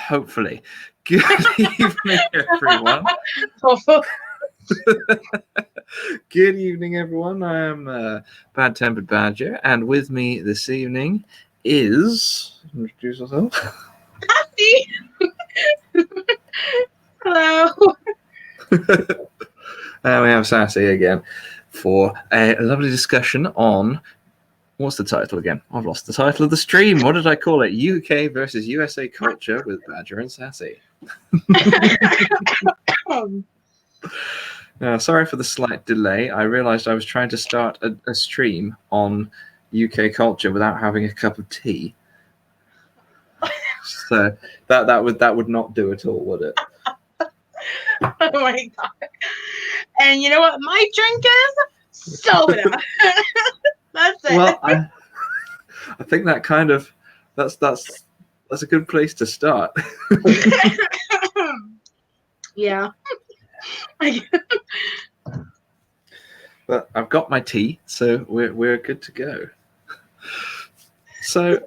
hopefully. Good evening, everyone. Good evening, everyone. I am Bad-Tempered Badger, and with me this evening is... Introduce yourself. Sassy! Hello. And we have Sassy again for a lovely discussion on... What's the title again? I've lost the title of the stream. What did I call it? UK versus USA culture with Badger and Sassy. Sorry for the slight delay. I realized I was trying to start a stream on UK culture without having a cup of tea. So that would not do at all, would it? Oh my god. And you know what my drink is? Soda. That's it. Well, I think that kind of that's a good place to start. Yeah. But I've got my tea, so we're good to go. So,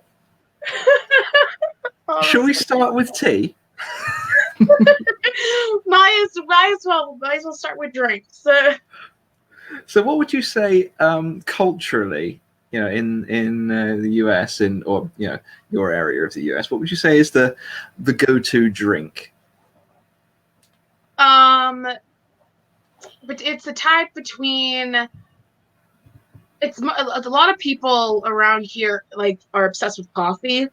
shall we start with tea? Might as well start with drinks. So what would you say culturally, in the US, or your area of the US, what would you say is the go-to drink? But it's a type between. It's a lot of people around here are obsessed with coffee,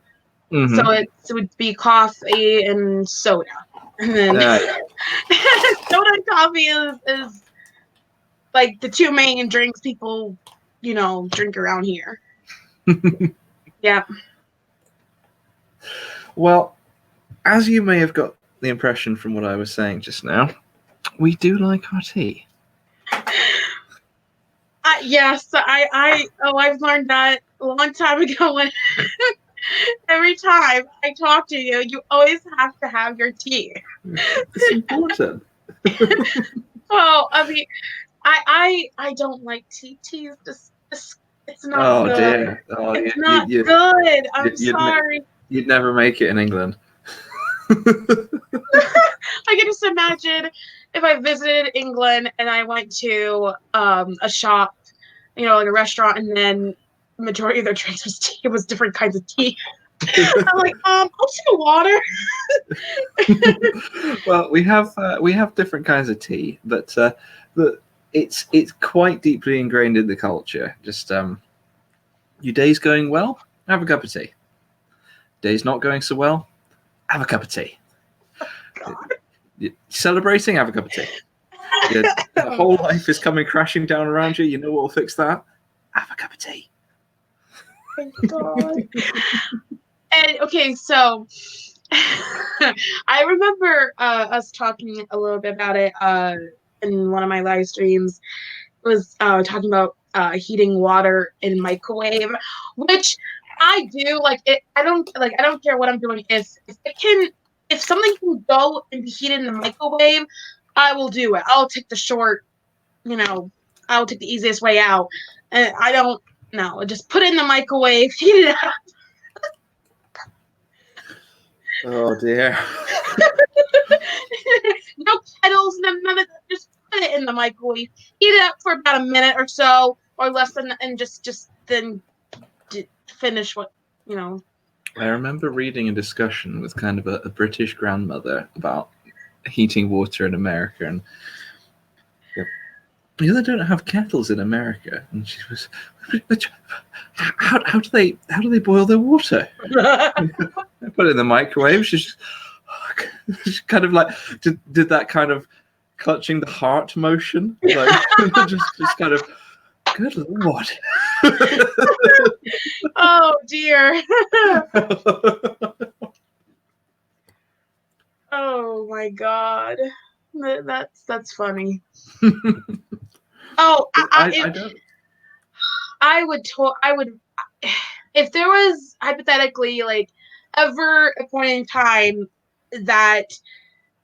so it would be coffee and soda, and then soda and coffee is like the two main drinks people drink around here. Yeah. Well, as you may have got the impression from what I was saying just now, we do like our tea. Yes, I've learned that a long time ago. When every time I talk to you, you always have to have your tea. It's important. Well, I mean, I don't like tea. Tea is just it's not good. Dear. It's not good. I'm sorry. You'd never make it in England. I can just imagine if I visited England and I went to a shop, like a restaurant, and then the majority of their drinks was tea. It was different kinds of tea. I'm like, I'll take a water. Well, we have different kinds of tea, but it's quite deeply ingrained in the culture. Just your day's going well, have a cup of tea. Day's not going so well, have a cup of tea. You're celebrating, have a cup of tea. The whole life is coming crashing down around you. You know what will fix that? Have a cup of tea. Thank God. And okay, so I remember us talking a little bit about it in one of my live streams. It was talking about heating water in microwave, which I do like. I don't care what I'm doing. If something can go and be heated in the microwave, I will do it. I'll take the short, I'll take the easiest way out. And I don't know. Just put it in the microwave, heat it up. Oh dear. No kettles, none of that. Just put it in the microwave. Heat it up for about a minute or so, or less than, and just then finish what. I remember reading a discussion with kind of a British grandmother about heating water in America, and they don't have kettles in America. And she was, how do they boil their water? They put it in the microwave. She's kind of like did that kind of clutching the heart motion, like just kind of. Good Lord. Oh dear. Oh my God. That's funny. Oh, I would if there was hypothetically ever a point in time that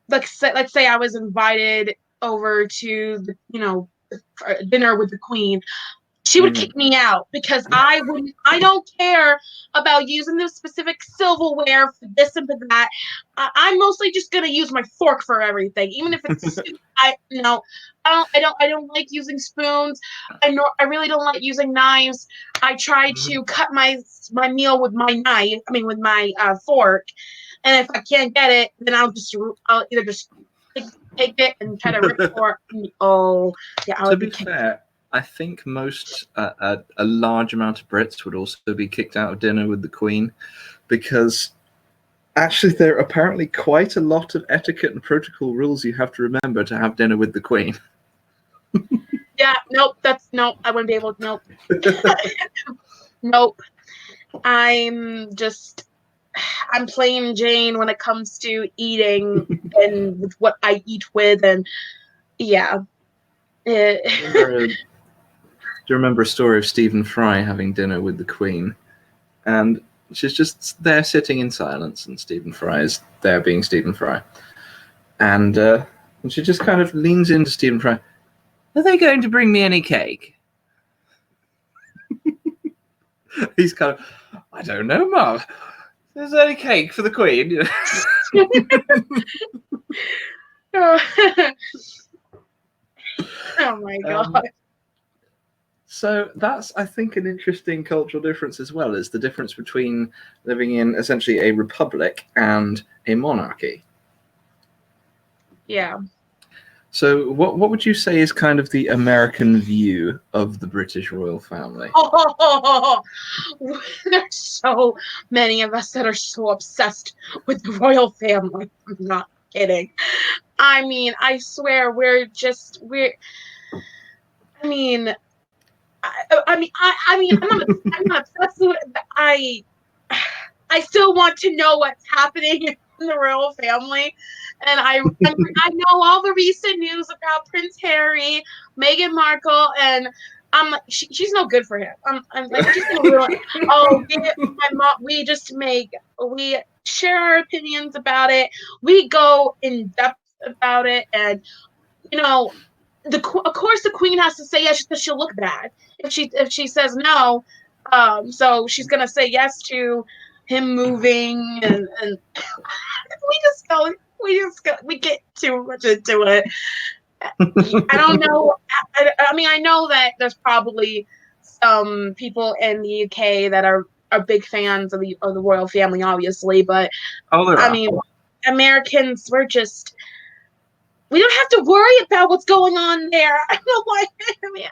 let's say I was invited over to the dinner with the Queen. she would kick me out because I don't care about using the specific silverware for this and for that. I'm mostly just gonna use my fork for everything, even if it's soup. I don't like using spoons. I really don't like using knives. I try to cut my meal with my knife. I mean, with my fork. And if I can't get it, then I'll either just take it and try to rip for it. Oh, yeah. To be fair, I think most a large amount of Brits would also be kicked out of dinner with the Queen, because actually there are apparently quite a lot of etiquette and protocol rules you have to remember to have dinner with the Queen. Yeah, nope. I wouldn't be able to. Nope. Nope. I'm plain Jane when it comes to eating and what I eat with, and yeah. Do you remember a story of Stephen Fry having dinner with the Queen? And she's just there sitting in silence, and Stephen Fry is there being Stephen Fry. And she just kind of leans into Stephen Fry. Are they going to bring me any cake? He's kind of, I don't know, Mum. Is there any cake for the Queen? Oh my God. So that's, I think, an interesting cultural difference as well, is the difference between living in essentially a republic and a monarchy. Yeah. So what would you say is kind of the American view of the British royal family? Oh, there's so many of us that are so obsessed with the royal family. I'm not kidding. I mean, I swear I mean, I'm not obsessed with it, but I still want to know what's happening in the royal family. And I know all the recent news about Prince Harry, Meghan Markle, and I'm like, she's no good for him. I'm like, she's gonna ruin. Oh, we share our opinions about it. We go in depth about it, and of course the Queen has to say yes because she'll look bad if she says no. So she's gonna say yes to him moving, and we get too much into it. I don't know. I mean, I know that there's probably some people in the UK that are big fans of the royal family, obviously, but I mean, Americans, we don't have to worry about what's going on there. I don't know why. I mean,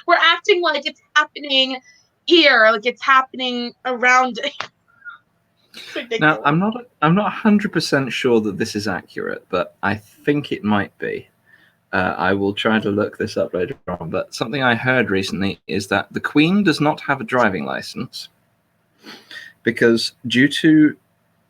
we're acting like it's happening here, like it's happening around. Now, I'm not 100% sure that this is accurate, but I think it might be. I will try to look this up later on, but something I heard recently is that the Queen does not have a driving license because, due to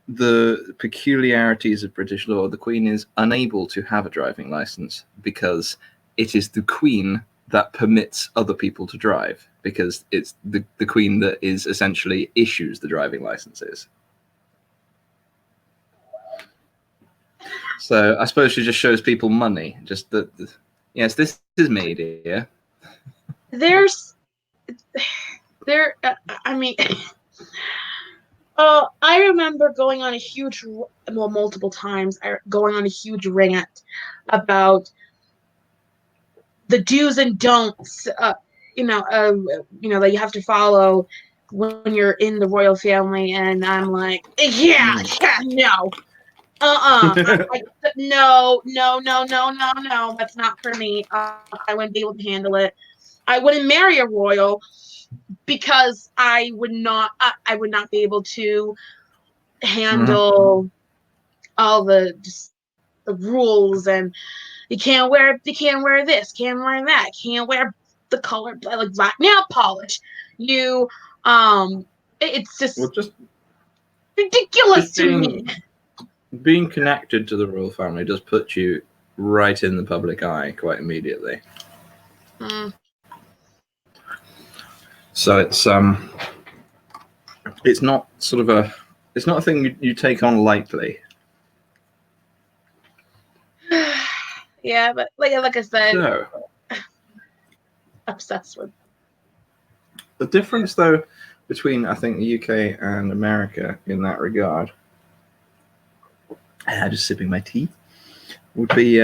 the peculiarities of British law, the Queen is unable to have a driving license because it is the Queen that permits other people to drive, because it's the Queen that is essentially issues the driving licenses. So I suppose she just shows people money. Just that, yes, this is me, dear. I mean, I remember going on a huge, multiple times, going on a huge rant about the do's and don'ts, that you have to follow when you're in the royal family, and I'm like, no. No, that's not for me. I wouldn't be able to handle it. I wouldn't marry a royal because I would not be able to handle all the rules, and you can't wear this, can't wear that, can't wear the color like black nail polish. It's just ridiculous to me. Being connected to the royal family does put you right in the public eye quite immediately. So it's not it's not a thing you take on lightly. Yeah, but like I said, So, obsessed with The difference, though, between I think the UK and America in that regard, just sipping my tea, would be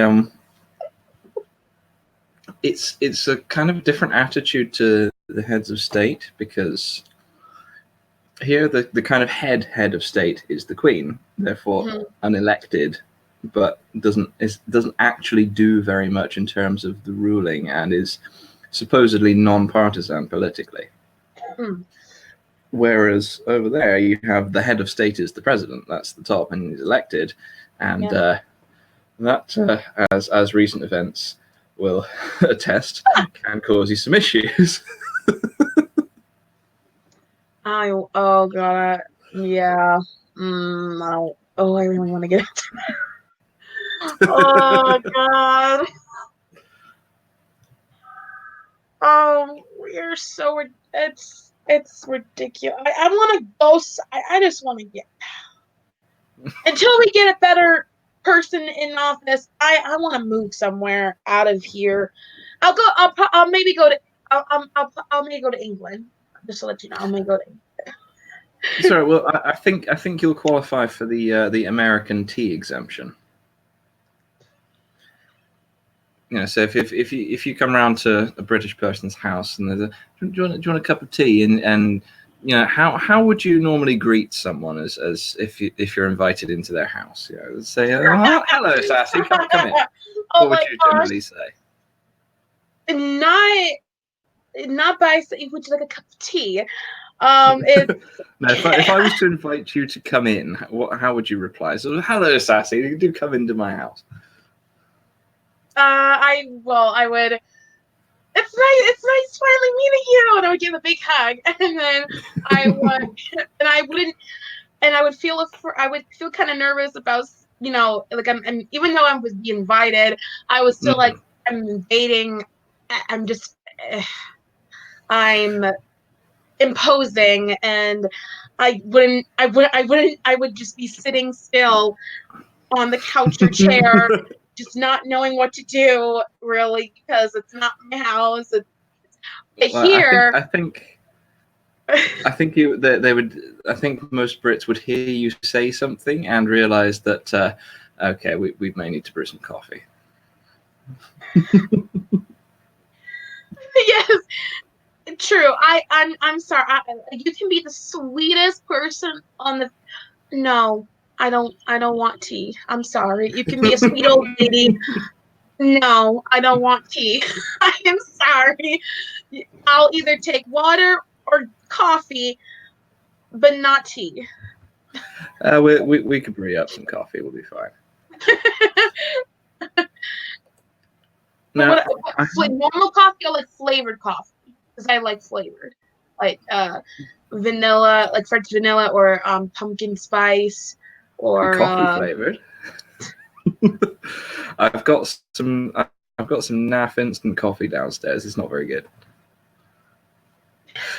it's a kind of different attitude to the heads of state, because here the kind of head of state is the Queen, therefore unelected, but doesn't actually do very much in terms of the ruling, and is supposedly non-partisan politically. Whereas over there you have the head of state is the president, that's the top, and he's elected, and that as recent events will attest, can cause you some issues. Oh god, yeah. I really want to get into it. Oh god. Oh, we're so it's ridiculous. I want to go. I just want to get until we get a better person in office. I want to move somewhere out of here. I'll maybe go to. I'll maybe go to England. Just to let you know, I'll maybe go to England. Sorry, well, I think you'll qualify for the American tea exemption. You know, so if you come around to a British person's house and there's do you want a cup of tea, and you know, how would you normally greet someone as if you're invited into their house? You know, say hello, Sassy, come in. What would you generally say? Not by saying, would you like a cup of tea? No, if I was to invite you to come in, how would you reply? So, hello, Sassy, you do come into my house. I would. It's nice finally meeting you, and I would give a big hug, and then I would feel kind of nervous about, you know, like and even though I was being invited, I was still like, I'm dating. I'm imposing, and I would just be sitting still on the couch or chair, just not knowing what to do, really, because it's not my house. Here, I think they would. I think most Brits would hear you say something and realize that okay, we may need to brew some coffee. Yes, true. I'm sorry. You can be the sweetest person on the. No, I don't want tea. I'm sorry. You can be a sweet old lady. No, I don't want tea. I am sorry. I'll either take water or coffee, but not tea. We could brew up some coffee. We'll be fine. Now, normal coffee or like flavored coffee? Because I like flavored, like vanilla, like French vanilla, or pumpkin spice, or coffee flavored. I've got some naff instant coffee downstairs. It's not very good.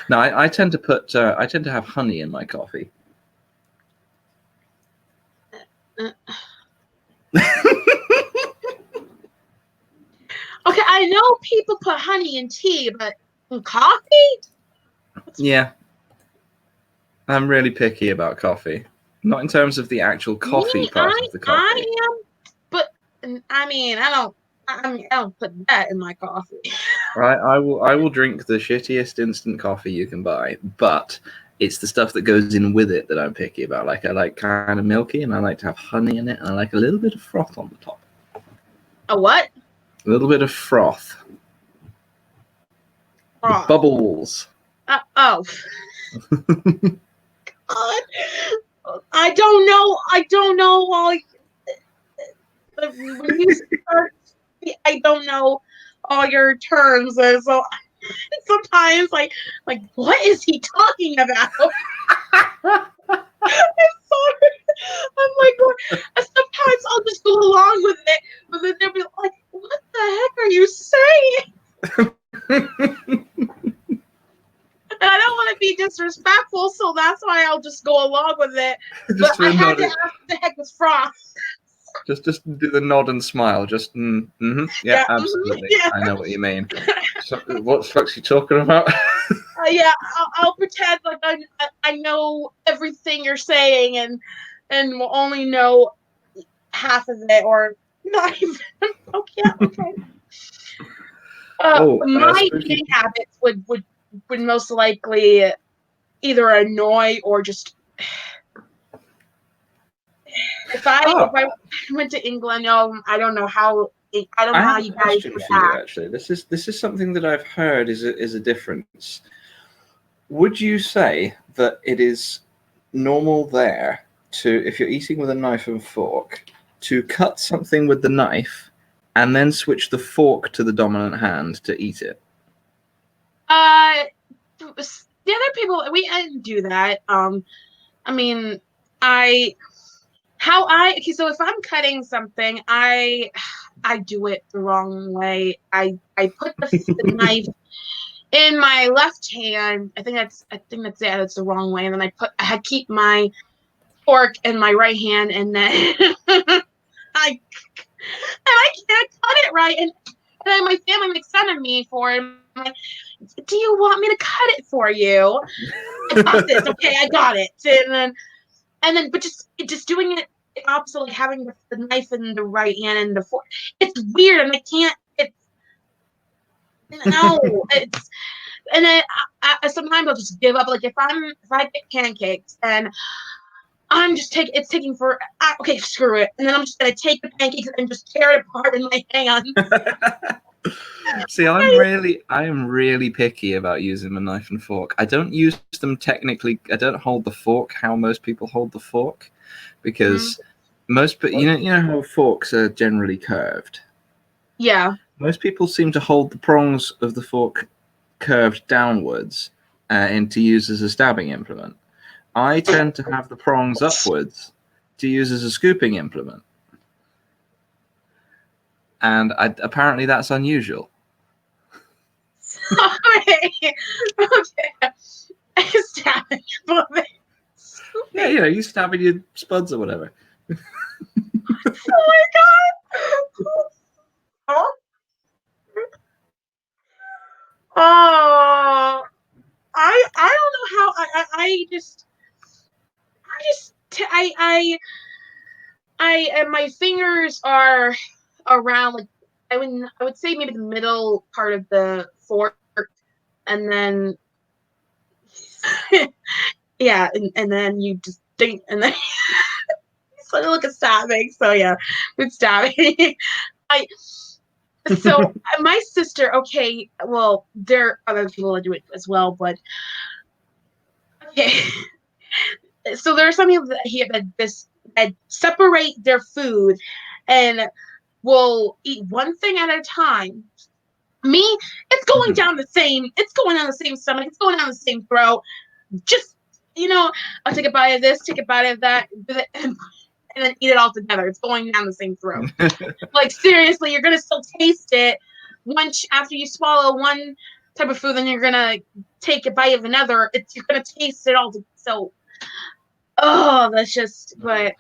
No, I tend to have honey in my coffee. Okay, I know people put honey in tea, but in coffee? Yeah. I'm really picky about coffee. Not in terms of the actual coffee part of the coffee. I am, but I mean, I don't put that in my coffee. I will drink the shittiest instant coffee you can buy, but it's the stuff that goes in with it that I'm picky about. Like, I like kind of milky, and I like to have honey in it, and I like a little bit of froth on the top. A what? A little bit of froth. Bubbles. Oh. God. I don't know. When you start, I don't know all your terms, and so sometimes like what is he talking about? I'm sorry. I'm like, sometimes I'll just go along with it, but then they'll be like, what the heck are you saying? And I don't want to be disrespectful, so that's why I'll just go along with it. But I had to ask what the heck was froth. Just do the nod and smile. Just yeah, absolutely. yeah. I know what you mean. So, what the fuck's you talking about? Yeah, I'll pretend like I know everything you're saying and will only know half of it or not even. Okay. My Spooky. eating habits would most likely either annoy or just if I went to England, I don't know how you have a guys question would for you. act. Actually, this is something that I've heard is a difference. Would you say that it is normal there to, if you're eating with a knife and fork, to cut something with the knife and then switch the fork to the dominant hand to eat it? The other people we didn't do that. I mean, okay, so if I'm cutting something, I do it the wrong way. I put the knife in my left hand. I think that's it. That's the wrong way. And then I keep my fork in my right hand, and then I can't cut it right, and then my family makes fun of me for it. I'm like, do you want me to cut it for you? I got this. Okay, I got it. But just doing it opposite, like having the knife in the right hand and the fork. It's weird, and I can't. It's and then sometimes I'll just give up. Like if I get pancakes and it's taking for okay, screw it, and then I'm just gonna take the pancakes and just tear it apart in my hands. See, I am really picky about using a knife and fork. I don't use them technically. I don't hold the fork how most people hold the fork, because you know how forks are generally curved. Yeah. Most people seem to hold the prongs of the fork curved downwards and to use as a stabbing implement. I tend to have the prongs upwards to use as a scooping implement. And apparently that's unusual. Okay. Stabbing. Yeah, you know, you stabbing your spuds or whatever. Oh my god. Oh. Oh. I don't know how and my fingers are around like I would say maybe the middle part of the fork, and then yeah, and then you just think, and then so look at stabbing. So yeah, with stabbing, I so my sister. Okay, well there are other people that do it as well, but okay. So there are some people that separate their food and will eat one thing at a time. Me, it's going down the same. It's going down the same stomach. It's going down the same throat. Just I'll take a bite of this, take a bite of that, and then eat it all together. It's going down the same throat. Like seriously, you're gonna still taste it once after you swallow one type of food, then you're gonna take a bite of another. You're gonna taste it all. So, that's just. But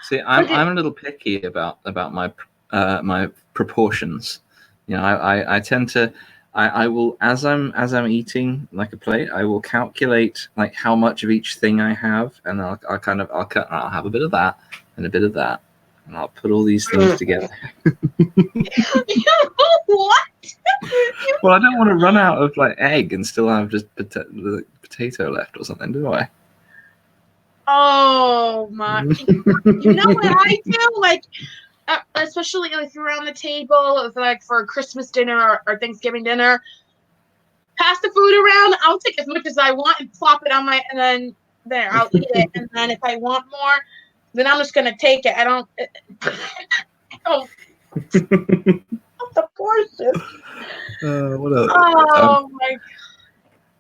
see, I'm a little picky about my my proportions. You know, I tend to. I will as I'm eating like a plate, I will calculate like how much of each thing I have, and I'll have a bit of that and a bit of that, and I'll put all these things together. What? Well, I don't want to run out of like egg and still have just potato left or something, do I? Oh my! You know what I do? Like, especially like around the table, like for Christmas dinner or Thanksgiving dinner, pass the food around. I'll take as much as I want and plop it on and then there I'll eat it. And then if I want more, then I'm just gonna take it. I don't. The portion. What else? Oh my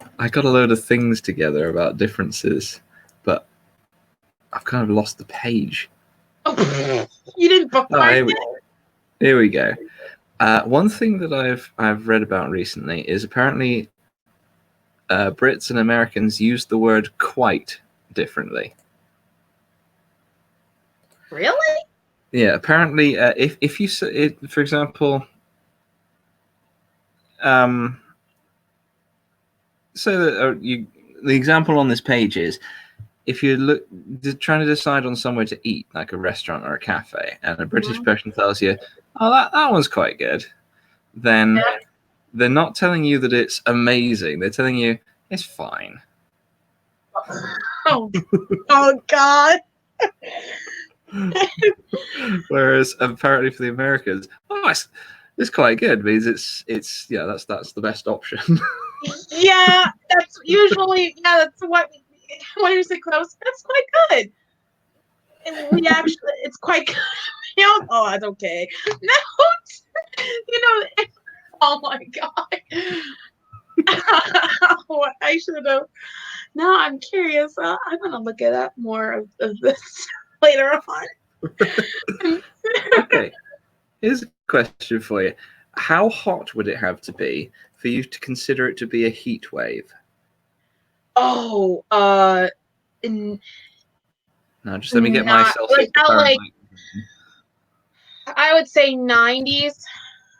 god! I got a load of things together about differences, but I've kind of lost the page. Oh, you didn't bookmark it? Here we go. One thing that I've read about recently is apparently Brits and Americans use the word quite differently. Really? Yeah, apparently, if you for example, so that the example on this page is if you're trying to decide on somewhere to eat, like a restaurant or a cafe, and a British person tells you, "Oh, that one's quite good," then they're not telling you that it's amazing. They're telling you it's fine. Oh God. Whereas apparently for the Americans, it's quite good because it's that's the best option. Yeah, that's usually that's what when you say close, that's quite good. And we actually, it's quite good. Oh, that's okay. No, oh my God. I should have. Now I'm curious. I'm gonna look it up more of this later on. Okay, here's a question for you: how hot would it have to be for you to consider it to be a heat wave? Oh, Now, just let me get my Celsius like I would say 90s,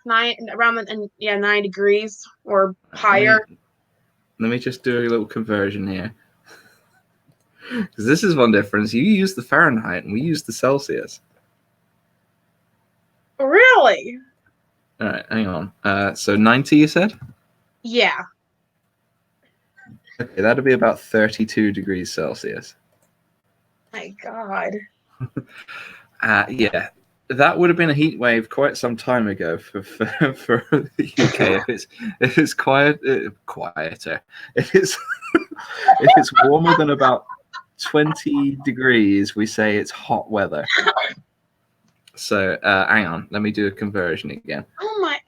around 9 degrees or higher. Let me just do a little conversion here. Because this is one difference. You use the Fahrenheit and we use the Celsius. Really? All right, hang on. So 90, you said? Yeah. Okay, that'd be about 32 degrees Celsius. My God. Yeah, that would have been a heat wave quite some time ago for the UK. If it's quieter, if it's if it's warmer than about 20 degrees, we say it's hot weather. So hang on, let me do a conversion again. Oh my!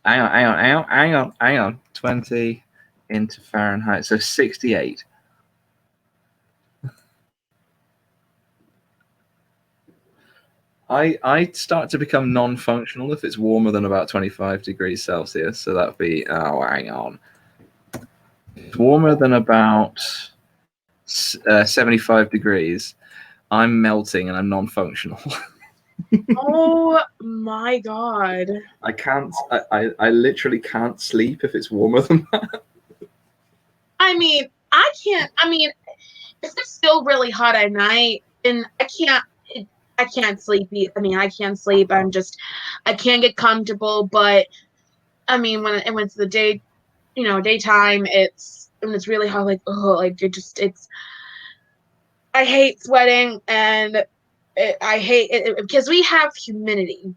Hang on. 20 into Fahrenheit, so 68. I start to become non-functional if it's warmer than about 25 degrees Celsius. So that'd be hang on. It's warmer than about 75 degrees. I'm melting and I'm non-functional. Oh my God! I can't. I literally can't sleep if it's warmer than that. I mean, I can't. I mean, if it's still really hot at night, and I can't. I can't sleep. I mean, I can't sleep. I can't get comfortable. But I mean, when it's the day, daytime, when it's really hot. Like, oh, like it's. I hate sweating, and I hate it because we have humidity,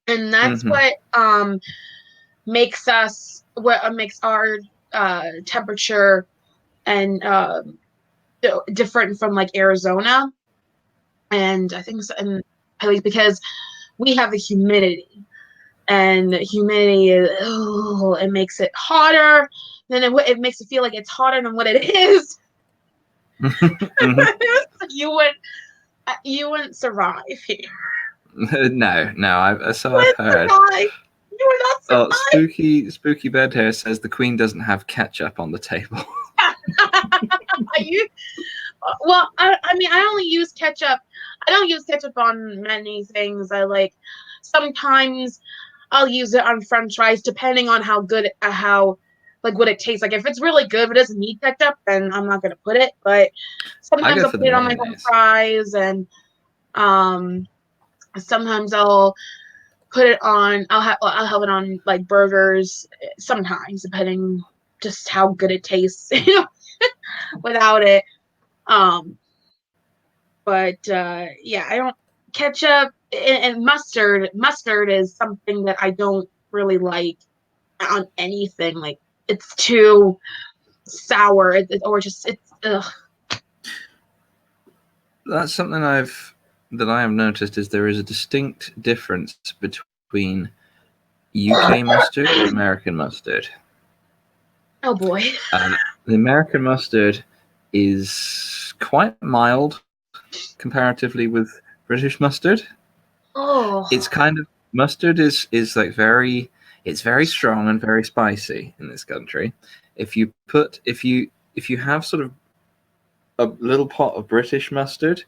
and that's what makes our temperature and different from like Arizona, and I think so, and at least because we have the humidity, and the humidity it makes it hotter. Then it makes it feel like it's hotter than what it is. You wouldn't survive here. No. I've heard. You would not survive. Spooky Bed Hair says the Queen doesn't have ketchup on the table. Well, I mean, I only use ketchup. I don't use ketchup on many things. Sometimes I'll use it on French fries, depending on how good, what it tastes like. If it's really good, but it doesn't need ketchup, then I'm not gonna put it. But sometimes I'll put it on my home fries, and sometimes I'll put it on. I'll have it on like burgers. Sometimes, depending just how good it tastes, without it. But yeah, I don't ketchup and mustard. Mustard is something that I don't really like on anything. Like it's too sour, or just it's. Ugh. That's something I have noticed is there is a distinct difference between UK mustard and American mustard. Oh boy. The American mustard is quite mild comparatively with British mustard. Oh. It's kind of mustard is like it's very strong and very spicy in this country. If you have sort of a little pot of British mustard,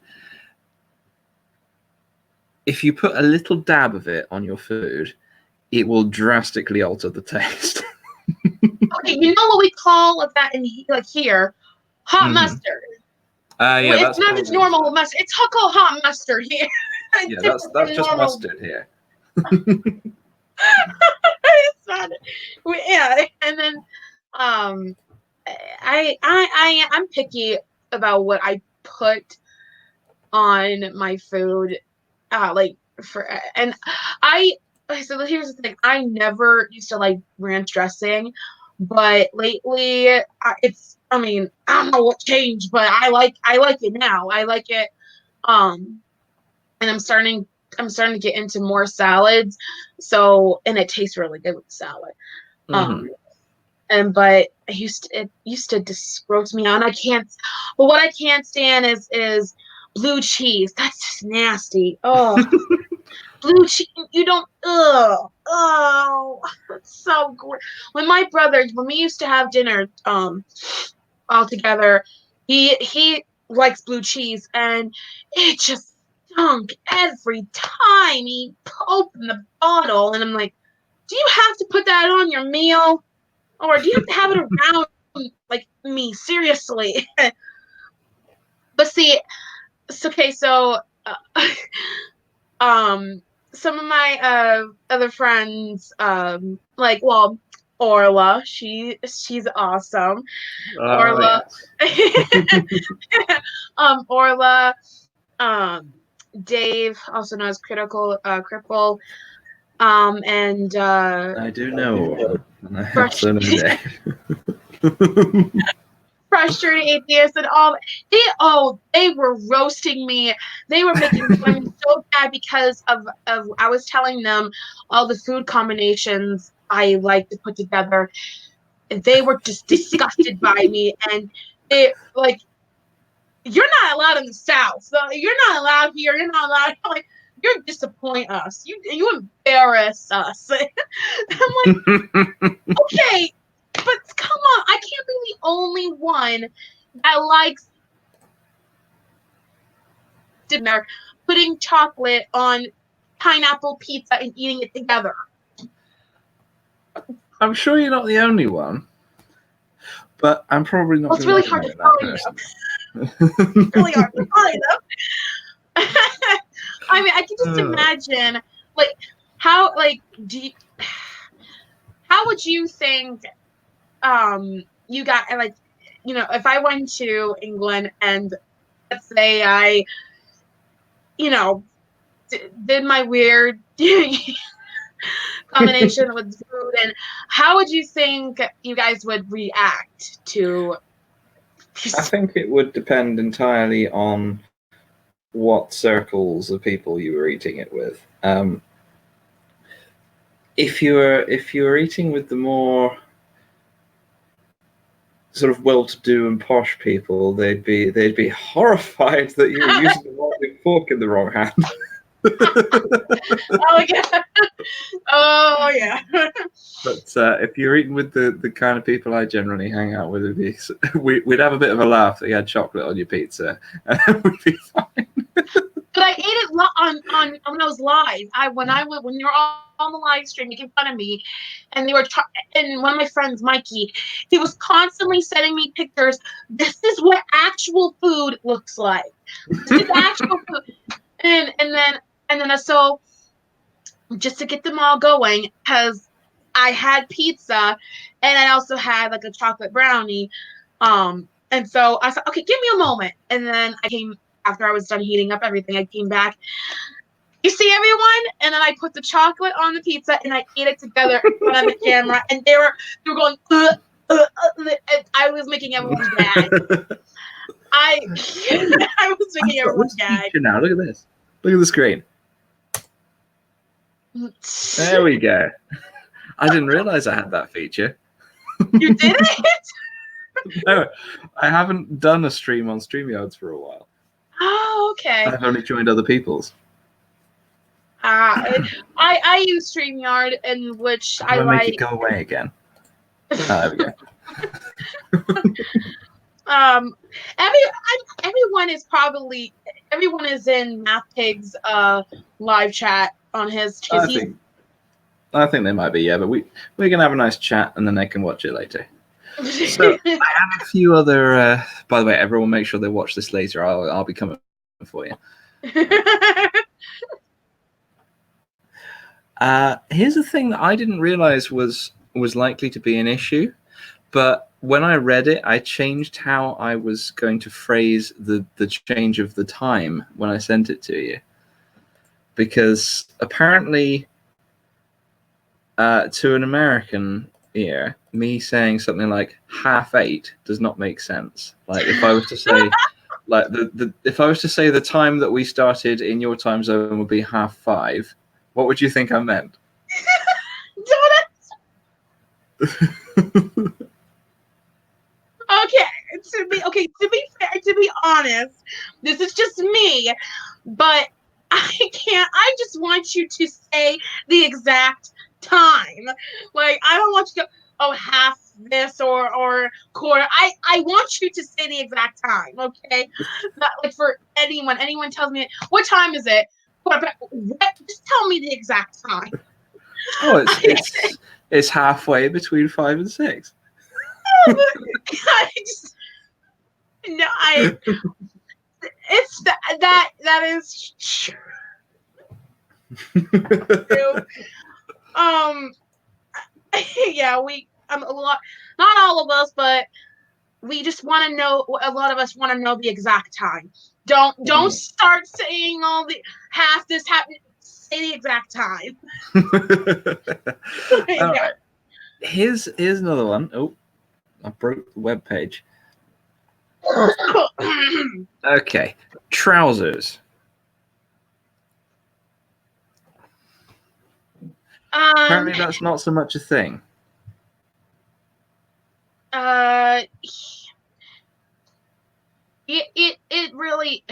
if you put a little dab of it on your food, it will drastically alter the taste. Okay, you know what we call that in like here? Hot mustard. Yeah, It's not just normal mustard. It's called hot mustard here. Yeah, that's just normal mustard here. It's not. Yeah, and then I'm picky about what I put on my food, and so here's the thing. I never used to like ranch dressing, but lately I mean, I don't know what changed, but I like it now. I like it. And I'm starting to get into more salads. So, and it tastes really good with salad. But it used to just gross me out. And I can't. But what I can't stand is blue cheese. That's just nasty. Oh, blue cheese. You don't. Oh, it's so gross. When we used to have dinner, all together, he likes blue cheese, and it just stunk every time he opened the bottle. And I'm like, do you have to put that on your meal? Or do you have to have it around like me? Seriously. But see, okay, so some of my other friends, Orla, she's awesome. Orla, yes. Orla, Dave, also known as Cripple, and I do know, and I also know Dave. Frustrated atheists and all. They were roasting me. They were making fun of me so bad because of I was telling them all the food combinations I like to put together. They were just disgusted by me, and they like, you're not allowed in the South. So you're not allowed here. You're not allowed. Like, you disappoint us. You embarrass us. I'm like, okay, but come on. I can't be the only one that likes dinner, putting chocolate on pineapple pizza and eating it together. I'm sure you're not the only one, but I'm probably not. Well, it's really hard to find them. It's really hard to find them. I mean, I can just imagine, like, how would you think, you got, like, if I went to England and let's say I, did my weird combination with food, and how would you think you guys would react to? I think it would depend entirely on what circles of people you were eating it with. If you were eating with the more sort of well-to-do and posh people, they'd be horrified that you were using the wrong fork in the wrong hand. Oh yeah. Oh yeah. But if you're eating with the kind of people I generally hang out with, we'd have a bit of a laugh that you had chocolate on your pizza, and we'd be fine. But I ate it on when I was live. When you were on the live stream making fun of me, and they were and one of my friends, Mikey, he was constantly sending me pictures. This is what actual food looks like. This is actual food. And then so just to get them all going, because I had pizza and I also had like a chocolate brownie. And so I said, okay, give me a moment. And then I came after I was done heating up everything. I came back. You see everyone? And then I put the chocolate on the pizza and I ate it together in front of the camera. And they were going, and I was making everyone gag. I was making everyone gag. Now look at this. Look at the screen. There we go. I didn't realize I had that feature. You did it? No, I haven't done a stream on StreamYards for a while. Oh, okay. I've only joined other people's. I use StreamYard, in which I like. Make it go away again. There we go. Every everyone is in Math Pig's live chat on his. I think they might be, yeah, but we're gonna have a nice chat and then they can watch it later. So I have a few other. By the way, everyone, make sure they watch this later. I'll be coming for you. Here's the thing that I didn't realize was likely to be an issue, but when I read it, I changed how I was going to phrase the change of the time when I sent it to you, because apparently, to an American ear, me saying something like 8:30 does not make sense. Like if I was to say, like if I was to say the time that we started in your time zone would be 5:30, what would you think I meant? To be fair, to be honest, this is just me, but I can't. I just want you to say the exact time. Like I don't want you to go, half this or quarter. I want you to say the exact time. Okay, not like for anyone tells me what time is it. Just tell me the exact time. Oh, it's halfway between 5 and 6. It's that is true. Yeah, a lot, not all of us, but we just want to know. A lot of us want to know the exact time. Don't start saying all the half this happened. Say the exact time. All right. Here's another one. Oh, I broke the web page. Okay, trousers. Apparently, that's not so much a thing. It really.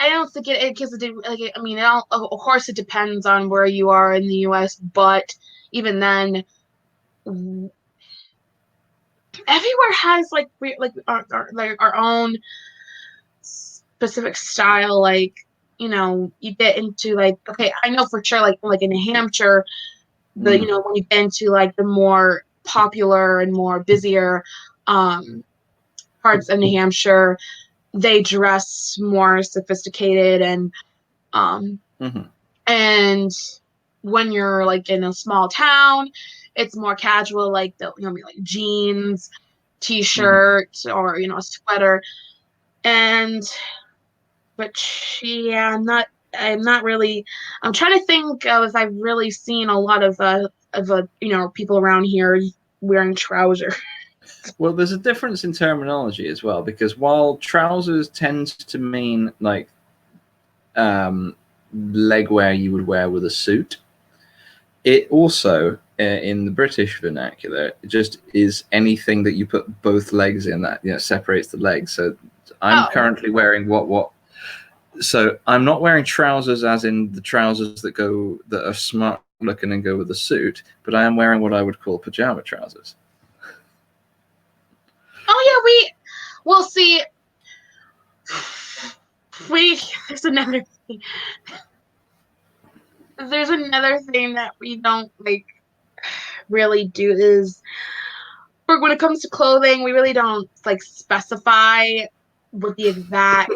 I don't think it because I mean, of course, it depends on where you are in the U.S., but even then, everywhere has like our own specific style. Like, you get into I know for sure, like in New Hampshire, when you get into like the more popular and more busier parts of New Hampshire, they dress more sophisticated and and when you're like in a small town, it's more casual, like like jeans, t-shirt, or a sweater. But yeah, I'm not really. I'm trying to think of if I've really seen a lot of people around here wearing trousers. Well, there's a difference in terminology as well, because while trousers tends to mean like leg wear you would wear with a suit, it also in the British vernacular just is anything that you put both legs in that separates the legs. So I'm currently wearing what. So I'm not wearing trousers as in the trousers that are smart looking and go with a suit, but I am wearing what I would call pajama trousers. Oh yeah, we'll see. There's another thing. There's another thing that we don't really do is when it comes to clothing, we really don't specify what the exact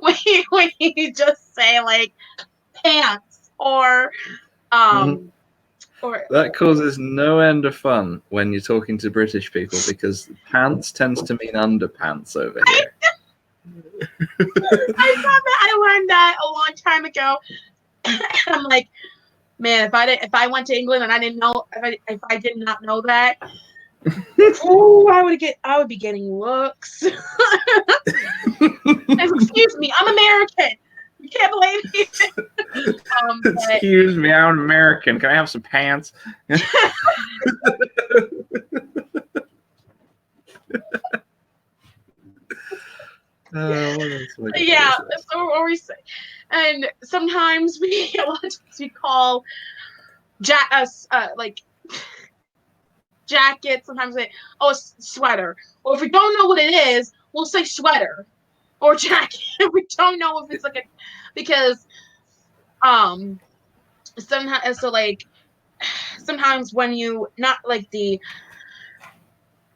when you just say pants or or that causes no end of fun when you're talking to British people, because pants tends to mean underpants over here. I learned that a long time ago. I'm like, man, if I went to England and I didn't know if I did not know that, I would be getting looks. Excuse me, I'm American. You can't blame me. Excuse me, I'm American. Can I have some pants? Yeah, so what we say, and sometimes a lot of times we call us jacket. Sometimes we say, oh, it's sweater. Or if we don't know what it is, we'll say sweater or jacket. We don't know if it's like a, because sometimes, so like sometimes when you not like the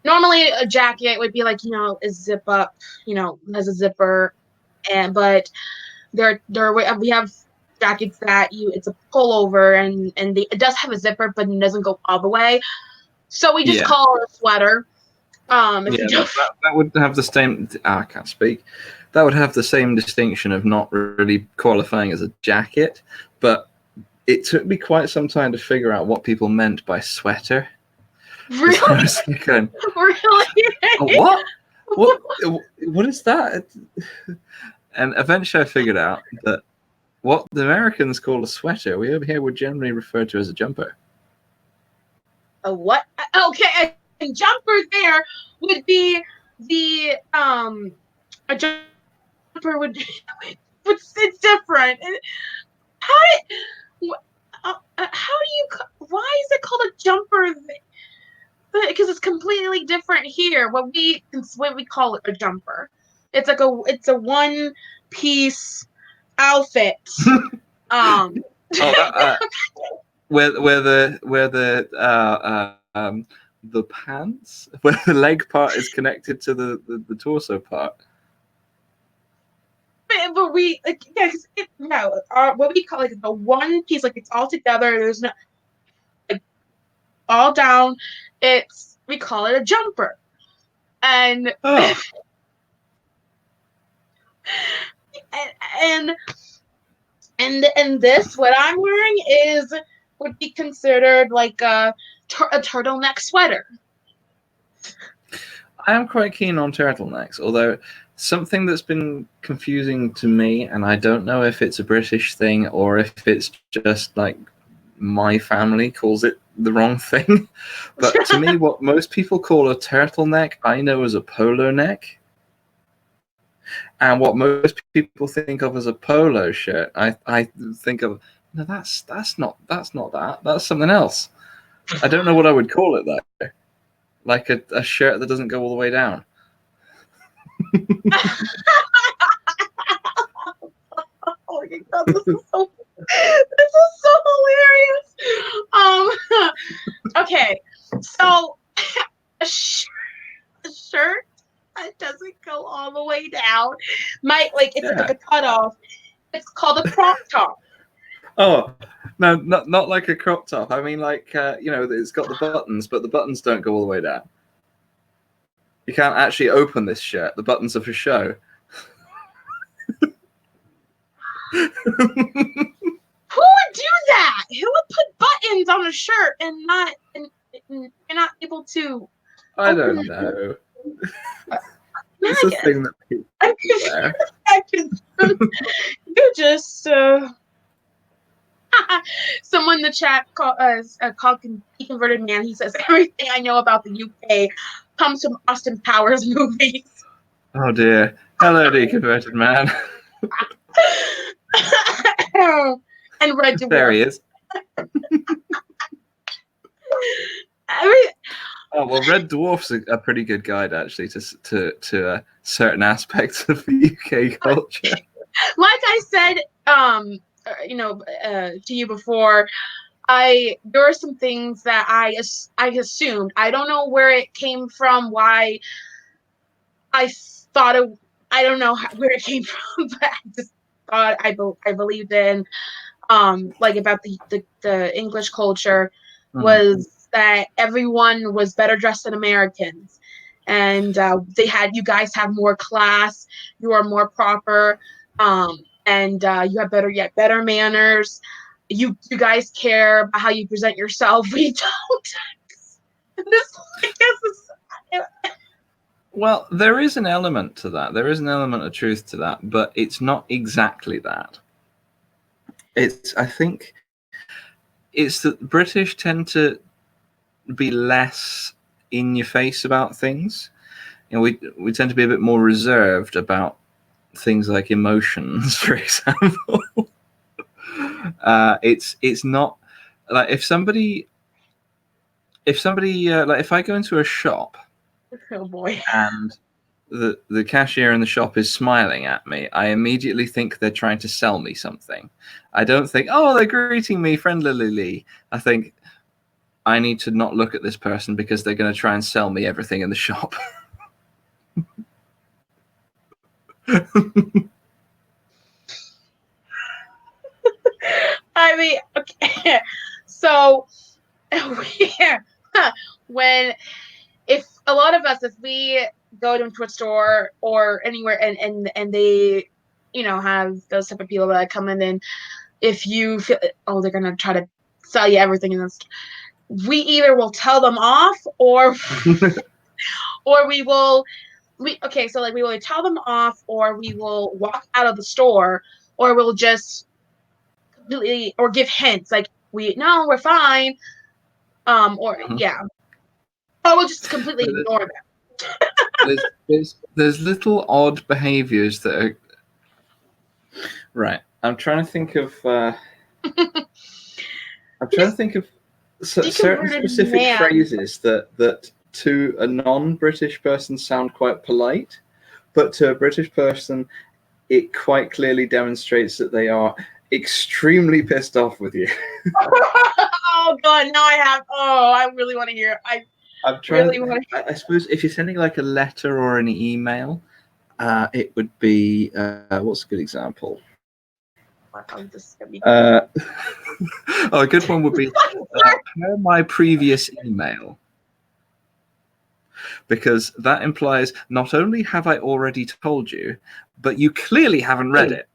normally a jacket would be like, you know, a zip up, you know, has a zipper, and but there we have jackets that you it's a pullover, and it does have a zipper but it doesn't go all the way, so we just call it a sweater. If Yeah, you don't that would have the same. I can't speak. That would have the same distinction of not really qualifying as a jacket, but it took me quite some time to figure out what people meant by sweater. really, I was going, really, what? What is that? And eventually I figured out that what the Americans call a sweater, we over here would generally refer to as a jumper. a what? Okay, a jumper there would be the a jumper would it's different. How how do you why is it called a jumper? Because it's completely different here. What we call it a jumper. It's like a one piece outfit. Oh, where the pants, where the leg part is connected to the torso part. But we like what we call like the one piece, like it's all together. There's no like all down. We call it a jumper, and Oh. and and this what I'm wearing would be considered like a turtleneck sweater. I am quite keen on turtlenecks, although something that's been confusing to me, and I don't know if it's a British thing or if it's just like my family calls it the wrong thing. But to me, what most people call a turtleneck, I know as a polo neck. And what most people think of as a polo shirt, I think of, no, that's not that. That's something else. I don't know what I would call it though. Like a shirt that doesn't go all the way down. Oh my god, this is so hilarious. Okay, so a shirt that doesn't go all the way down might like it's like a cutoff. It's called a crop top. Oh, no, not like a crop top. I mean, like, it's got the buttons, but the buttons don't go all the way down. You can't actually open this shirt. The buttons are for show. Who would do that? Who would put buttons on a shirt and you're not able to? I don't know. It's a thing that people wear. You just someone in the chat called Converted Man. He says everything I know about the UK comes from Austin Powers movies. Oh dear. Hello, Deconverted Man. And Red Dwarf. There he is. Oh well, Red Dwarf's a pretty good guide actually to certain aspects of the UK culture. Like I said, to you before, there were some things that I assumed. I don't know where it came from. Why I thought it. I don't know where it came from, but I just thought I believed in like about the English culture was that everyone was better dressed than Americans, and you guys have more class, you are more proper, and you have better manners. You guys care about how you present yourself. We don't. This, I guess, is. Well, there is an element to that. There is an element of truth to that, but it's not exactly that. I think it's that British tend to be less in your face about things. We tend to be a bit more reserved about things like emotions, for example. It's not like if if somebody like if I go into a shop Oh boy. and the cashier in the shop is smiling at me, I immediately think they're trying to sell me something. I don't think, oh, they're greeting me friendlily. I think I need to not look at this person because they're going to try and sell me everything in the shop. I mean, okay. So when if a lot of us, if we go into a store or anywhere and they, have those type of people that come in, and if you feel, oh, they're gonna try to sell you everything in this, we either will tell them off or we will so like we will tell them off, or we will walk out of the store, or we'll just completely, or give hints like we're fine, or yeah, or we'll just completely ignore them. There's little odd behaviors that are right. I'm trying to think of certain specific phrases that to a non-British person sound quite polite, but to a British person it quite clearly demonstrates that they are extremely pissed off with you. Oh god, now I really want to hear. I'm trying. I suppose if you're sending like a letter or an email, it would be what's a good example? A good one would be per my previous email, because that implies not only have I already told you, but you clearly haven't read it.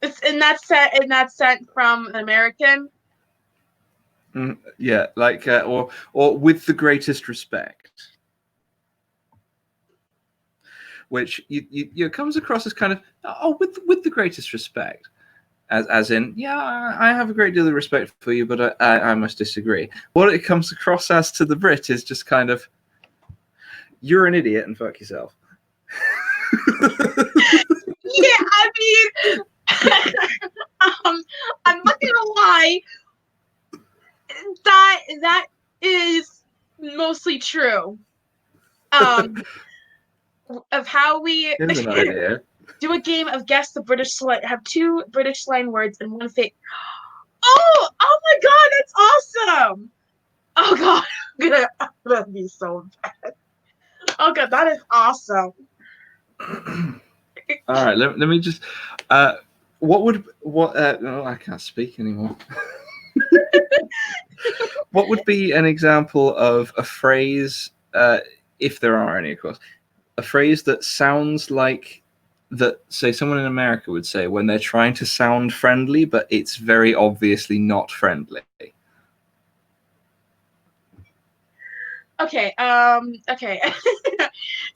It's in that sent from an American. Yeah, like or with the greatest respect, which you comes across as kind of with the greatest respect, as in I have a great deal of respect for you, but I must disagree. What it comes across as to the Brit is just kind of, you're an idiot and fuck yourself. Yeah, I mean, I'm not gonna lie. That is mostly true. Of how we do a game of guess the British slang. Have 2 British slang words and 1 fake. Oh my god, that's awesome! Oh god, I'm gonna be so bad. Oh god, that is awesome. All right, let me just. I can't speak anymore. What would be an example of a phrase, if there are any, of course, a phrase that sounds like that, say, someone in America would say when they're trying to sound friendly, but it's very obviously not friendly? Okay. Okay.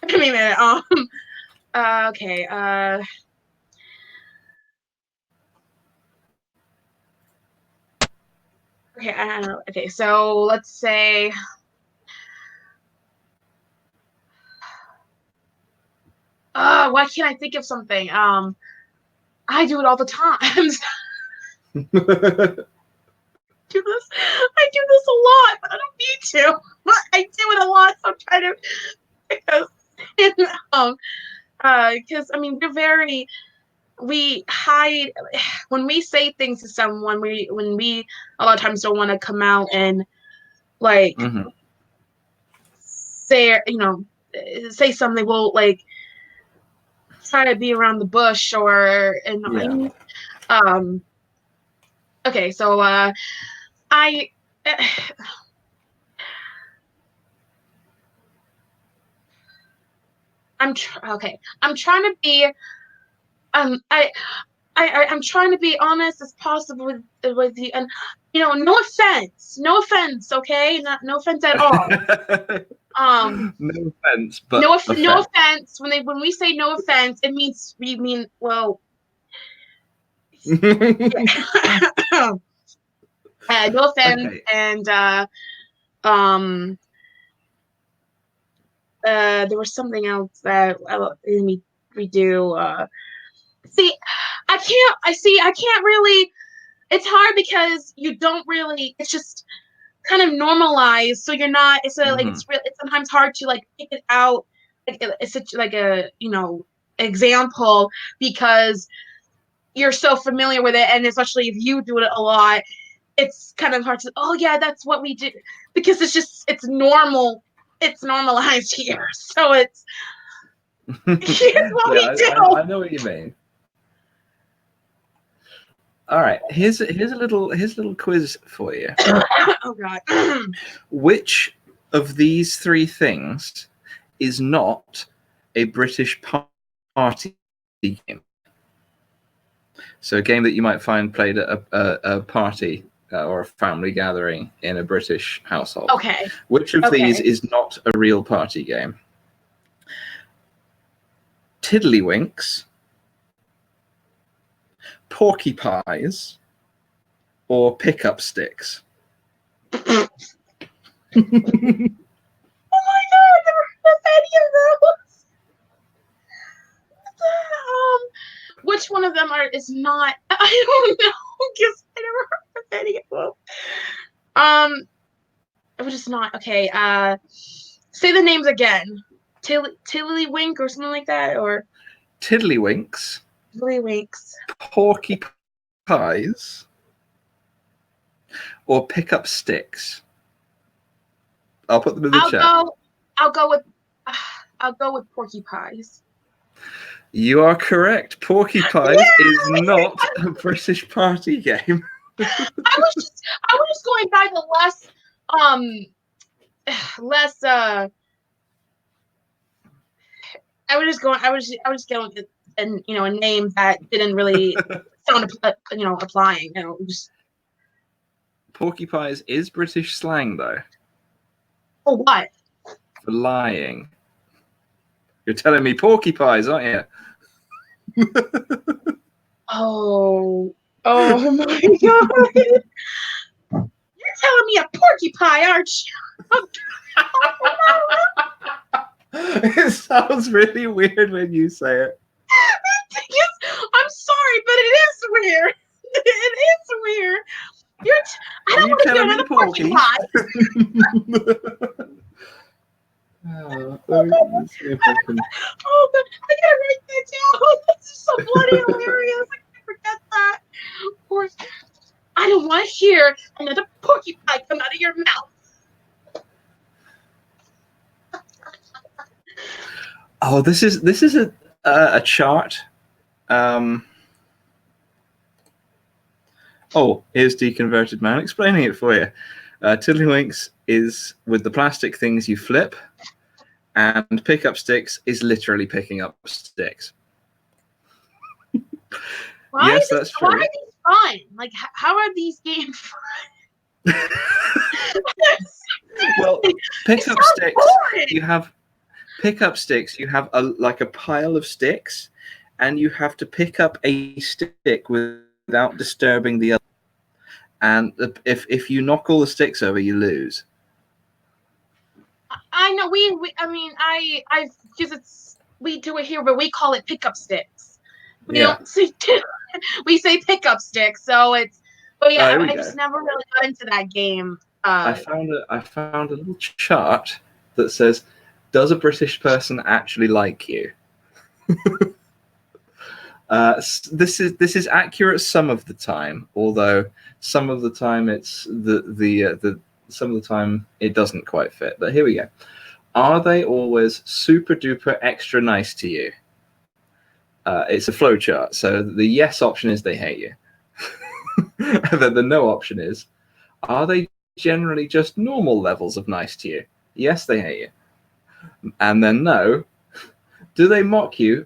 Give me a minute. Okay. Okay. I don't know. Okay. So let's say. Why can't I think of something? I do it all the time. I do this a lot, but I don't need to. I do it a lot, so I'm trying to because I mean we hide when we say things to someone. When we a lot of times don't want to come out and like say say something. We'll like try to be around the bush or okay, so I'm trying to be I'm trying to be honest as possible with you, and no offense, okay, no offense at all. No offense, but no offense. When we say no offense, we mean well. No offense, okay. And there was something else that let me we do. See, I can't really. It's hard because you don't really. It's just kind of normalized, so you're not. It's a like it's real. It's sometimes hard to like pick it out. Like it's such like a example because you're so familiar with it, and especially if you do it a lot, it's kind of hard to. Oh yeah, that's what we do because it's normal. It's normalized here, so it's here's what we do. I know what you mean. All right, here's a little quiz for you. Oh God. Which of these three things is not a British party game? So a game that you might find played at a party or a family gathering in a British household. Okay. Which of these is not a real party game? Tiddlywinks, porky pies, or pickup sticks? Oh my God, I never heard of any of those. Which one of them is not? I don't know because I never heard of any of them. It was just not okay. Say the names again. Tiddlywink or something like that, or Tiddlywinks, Tiddlywinks, porky pies, or pickup sticks? I'll put them in the chat. I'll go with porky pies. You are correct. Porky pies is not a British party game. I was just going by the less I was just going with a name that didn't really sound applying. Just Porky pies is British slang though. For what? For lying. You're telling me porky pies, aren't you? Oh my God! You're telling me a porcupine, aren't you? It sounds really weird when you say it. I'm sorry, but it is weird. It is weird. I don't want to hear another porcupine. Oh, God, I gotta write that down. This is so bloody hilarious. I can't forget that. Of course, I don't want to hear another porcupine come out of your mouth. Oh, this is a chart. Oh, here's Deconverted Man explaining it for you. Tiddlywinks is with the plastic things you flip, and pickup sticks is literally picking up sticks. Yes, that's true. Why are these fun? Like, how are these games fun? Well, pickup sticks. You have like a pile of sticks, and you have to pick up a stick without disturbing the other. And if you knock all the sticks over, you lose. I know because we do it here, but we call it pickup sticks. We don't say we say pickup sticks. So it's. But yeah, I just never really got into that game. I found a little chart that says, "Does a British person actually like you?" This is accurate some of the time, although some of the time some of the time it doesn't quite fit. But here we go. Are they always super duper extra nice to you? It's a flow chart. So the yes option is they hate you. And then the no option is, are they generally just normal levels of nice to you? Yes, they hate you. And then no, do they mock you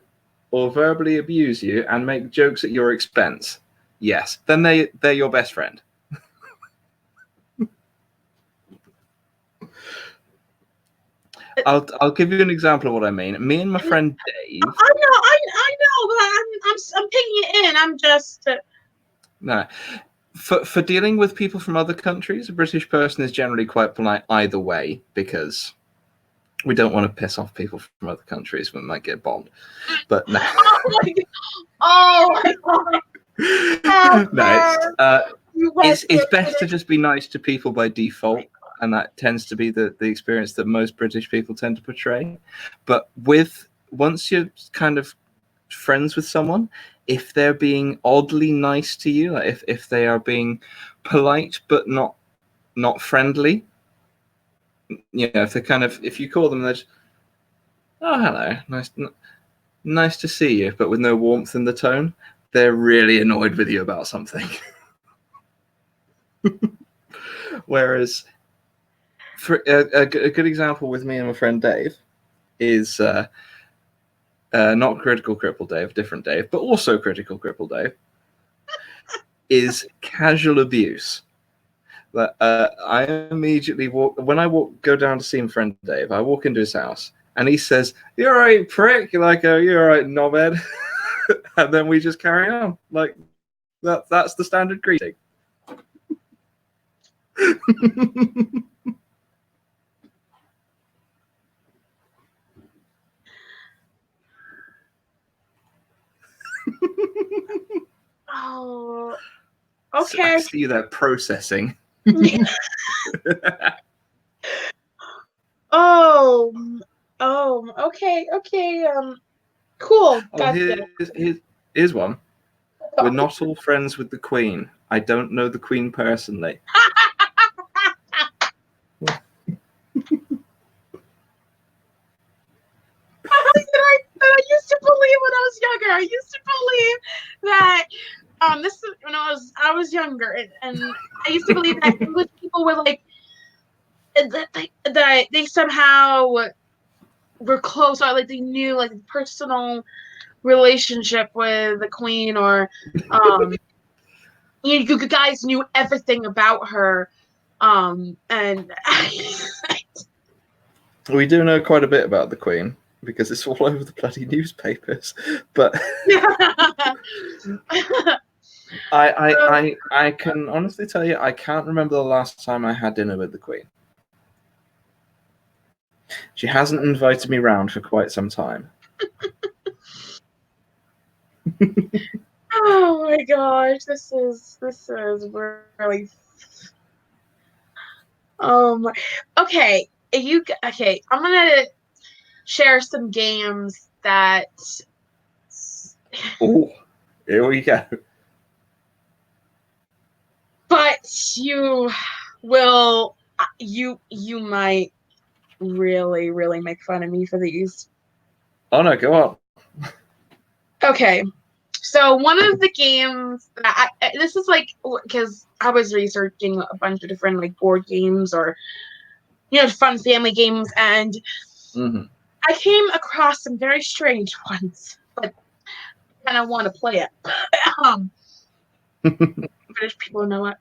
or verbally abuse you and make jokes at your expense? Yes, then they're your best friend. I'll give you an example of what I mean. Me and my friend Dave. I know, but I'm taking it in. I'm just no. For dealing with people from other countries, a British person is generally quite polite either way, because We don't want to piss off people from other countries. We might get bombed. But no. Oh my god. No, it's best to just be nice to people by default, and that tends to be the experience that most British people tend to portray. But once you're kind of friends with someone, if they're being oddly nice to you, like if they are being polite but not friendly, if they're if you call them, they're just, oh hello, nice to see you, but with no warmth in the tone, they're really annoyed with you about something. Whereas, for a good example with me and my friend Dave is not Critical Cripple Dave, different Dave, but also Critical Cripple Dave, is casual abuse. That I immediately go down to see my friend Dave. I walk into his house and he says, "You're all right, prick." Like, "Oh, you're all right, knobhead." And then we just carry on. Like that's the standard greeting. Oh, So okay. I see you there processing. Oh, okay. Cool. Oh, Gotcha. here's one. We're not all friends with the Queen. I don't know the Queen personally. I used to believe when I was younger. I used to believe that this is when I was younger, and I used to believe that English people were like that they somehow were close, or like they knew like a personal relationship with the Queen, or you guys knew everything about her, and We do know quite a bit about the Queen because it's all over the bloody newspapers. But I can honestly tell you, I can't remember the last time I had dinner with the Queen. She hasn't invited me round for quite some time. Oh my gosh, this is really okay. Okay, I'm gonna share some games that Oh, here we go. but will you might really make fun of me for these. Oh no, go on. Okay. So one of the games that this is like because I was researching a bunch of different like board games or fun family games, and I came across some very strange ones, but I kind of want to play it. British people know it.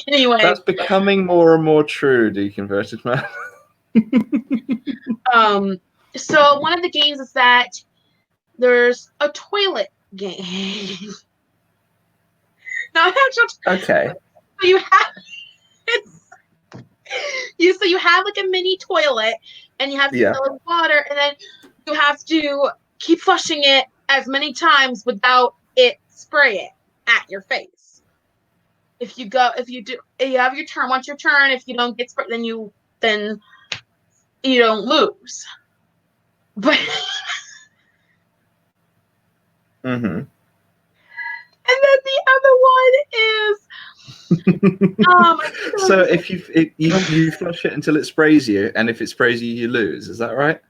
Anyway, that's becoming more and more true, Deconverted Man. So one of the games is that there's a toilet game. Not actual. Okay. So you have like a mini toilet, and you have to fill it with water, and then you have to keep flushing it as many times without it spraying at your face. If you have your turn. Once your turn, if you don't get sprayed, then you don't lose. But and then the other one is so if you flush it until it sprays you, and if it sprays you, you lose. Is that right?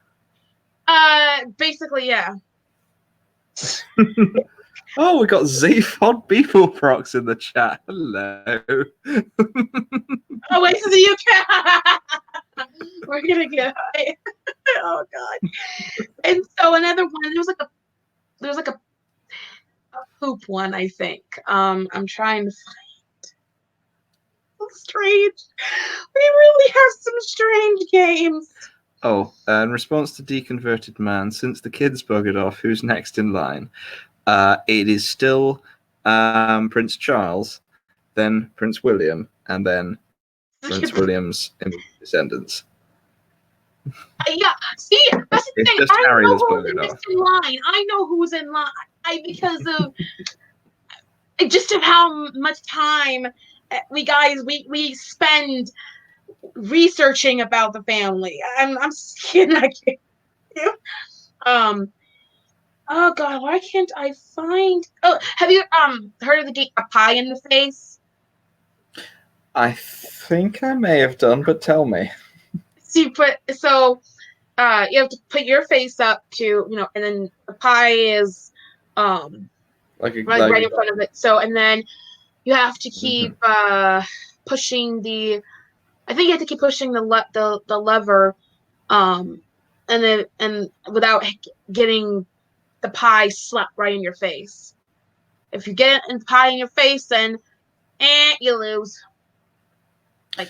Basically, yeah. Oh, we got Z-Fod Beeple Procs in the chat. Hello. Oh wait, so you can. We're gonna get high. Oh god. And so another one. There was like a poop one. I think. I'm trying to find. It's strange. We really have some strange games. Oh, in response to Deconverted Man, since the kids buggered off, who's next in line? It is still Prince Charles, then Prince William, and then Prince William's descendants. Yeah, see, that's the It's thing. just I Harry know that's who's pulling it off. next in line. I know who's in line because of just of how much time we spend researching about the family. I'm scared. I can't. Oh God, why can't I find? Oh, have you heard of the game A Pie in the Face? I think I may have done, but tell me. So you have to put your face up to and then the pie is Like right in front of it. So and then you have to keep pushing the. I think you have to keep pushing the lever, and without getting the pie slapped right in your face. If you get the pie in your face, then you lose. Like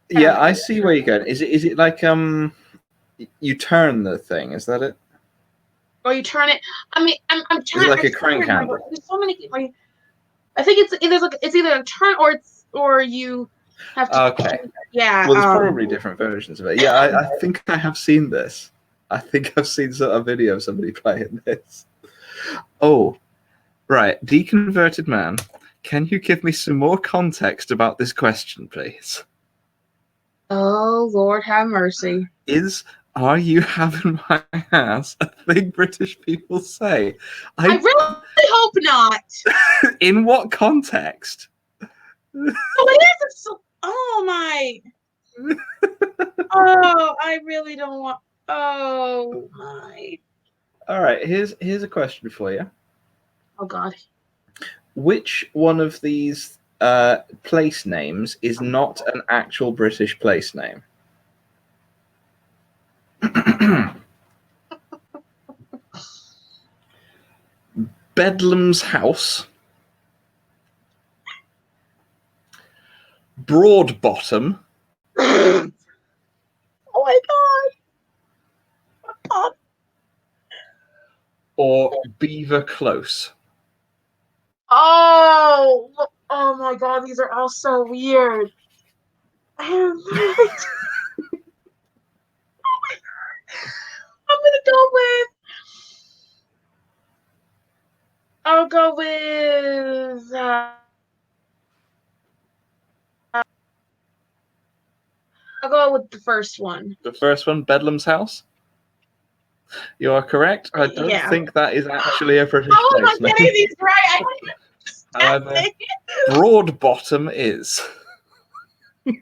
yeah, I see where you're going. Is it like you turn the thing? Is that it? Or you turn it. I mean, I'm trying. Is it like a crank handle? There's so many. I think it's either a turn or you have to. Okay. Yeah. Well, there's probably different versions of it. Yeah, I think I have seen this. I think I've seen a video of somebody playing this. Oh, right. Deconverted man, can you give me some more context about this question, please? Oh, Lord have mercy. Are you having my ass a thing British people say? I really hope not. In what context? Oh my. Oh, I really don't want. Oh my. All right, here's a question for you. Oh God. Which one of these place names is not an actual British place name? Bedlam's House, Broadbottom, Oh my God. or Beaver Close? Oh my God, these are all so weird. I'm gonna go with. I'll go with. I'll go with the first one. The first one, Bedlam's House. You are correct. I don't think that is actually a British place name. How am I getting these right? However, Broadbottom is. You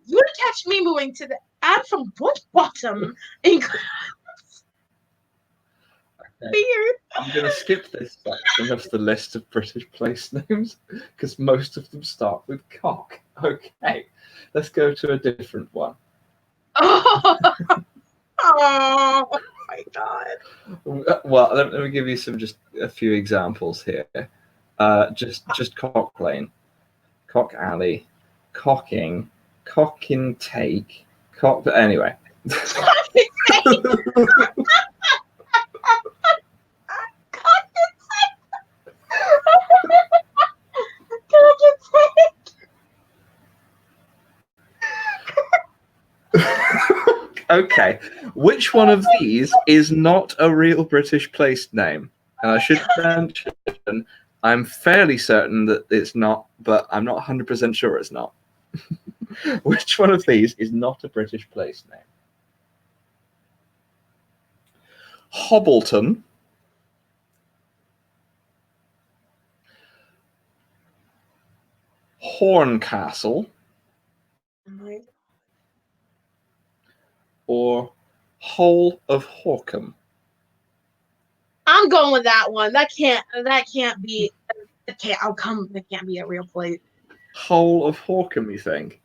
would catch me moving to the. I'm from Broadbottom. Weird. I'm going to skip this section of the list of British place names because most of them start with cock. Okay, let's go to a different one. Oh my God. Well, let me give you just a few examples here. Just Cock Lane, Cock Alley, Cocking, Cockin Take, Cock. Anyway. Okay, which one of these is not a real British place name? And I should mention, I'm fairly certain that it's not, but I'm not 100% sure it's not. Which one of these is not a British place name? Hobbleton, Horncastle, or Hole of Horkham? I'm going with that one. That can't be. That can't be a real place. Hole of Horkham, you think?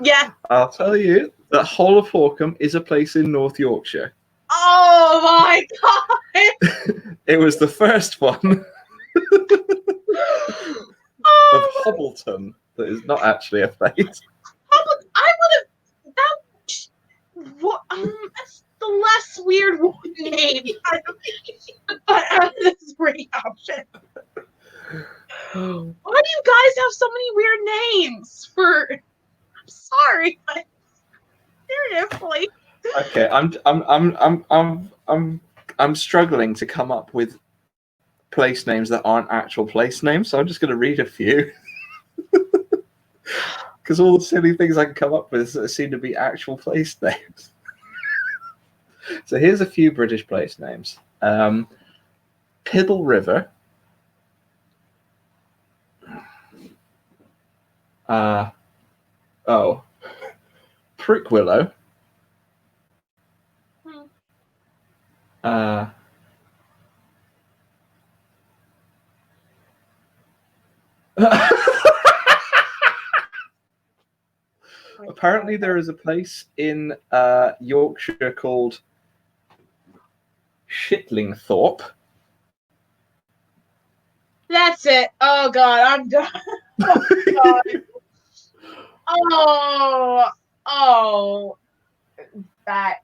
Yeah. I'll tell you that Hole of Horkham is a place in North Yorkshire. Oh my God! It was the first one of Hobbleton that is not actually a place. I would have. That's the less weird name. But out of the three options. Why do you guys have so many weird names for? I'm sorry, but seriously. Okay, I'm struggling to come up with place names that aren't actual place names, so I'm just going to read a few. Because all the silly things I can come up with seem to be actual place names. So here's a few British place names. Piddle River. Prick Willow. Apparently, there is a place in Yorkshire called Shitlingthorpe. That's it. Oh God, I'm done. Oh God. Oh, that.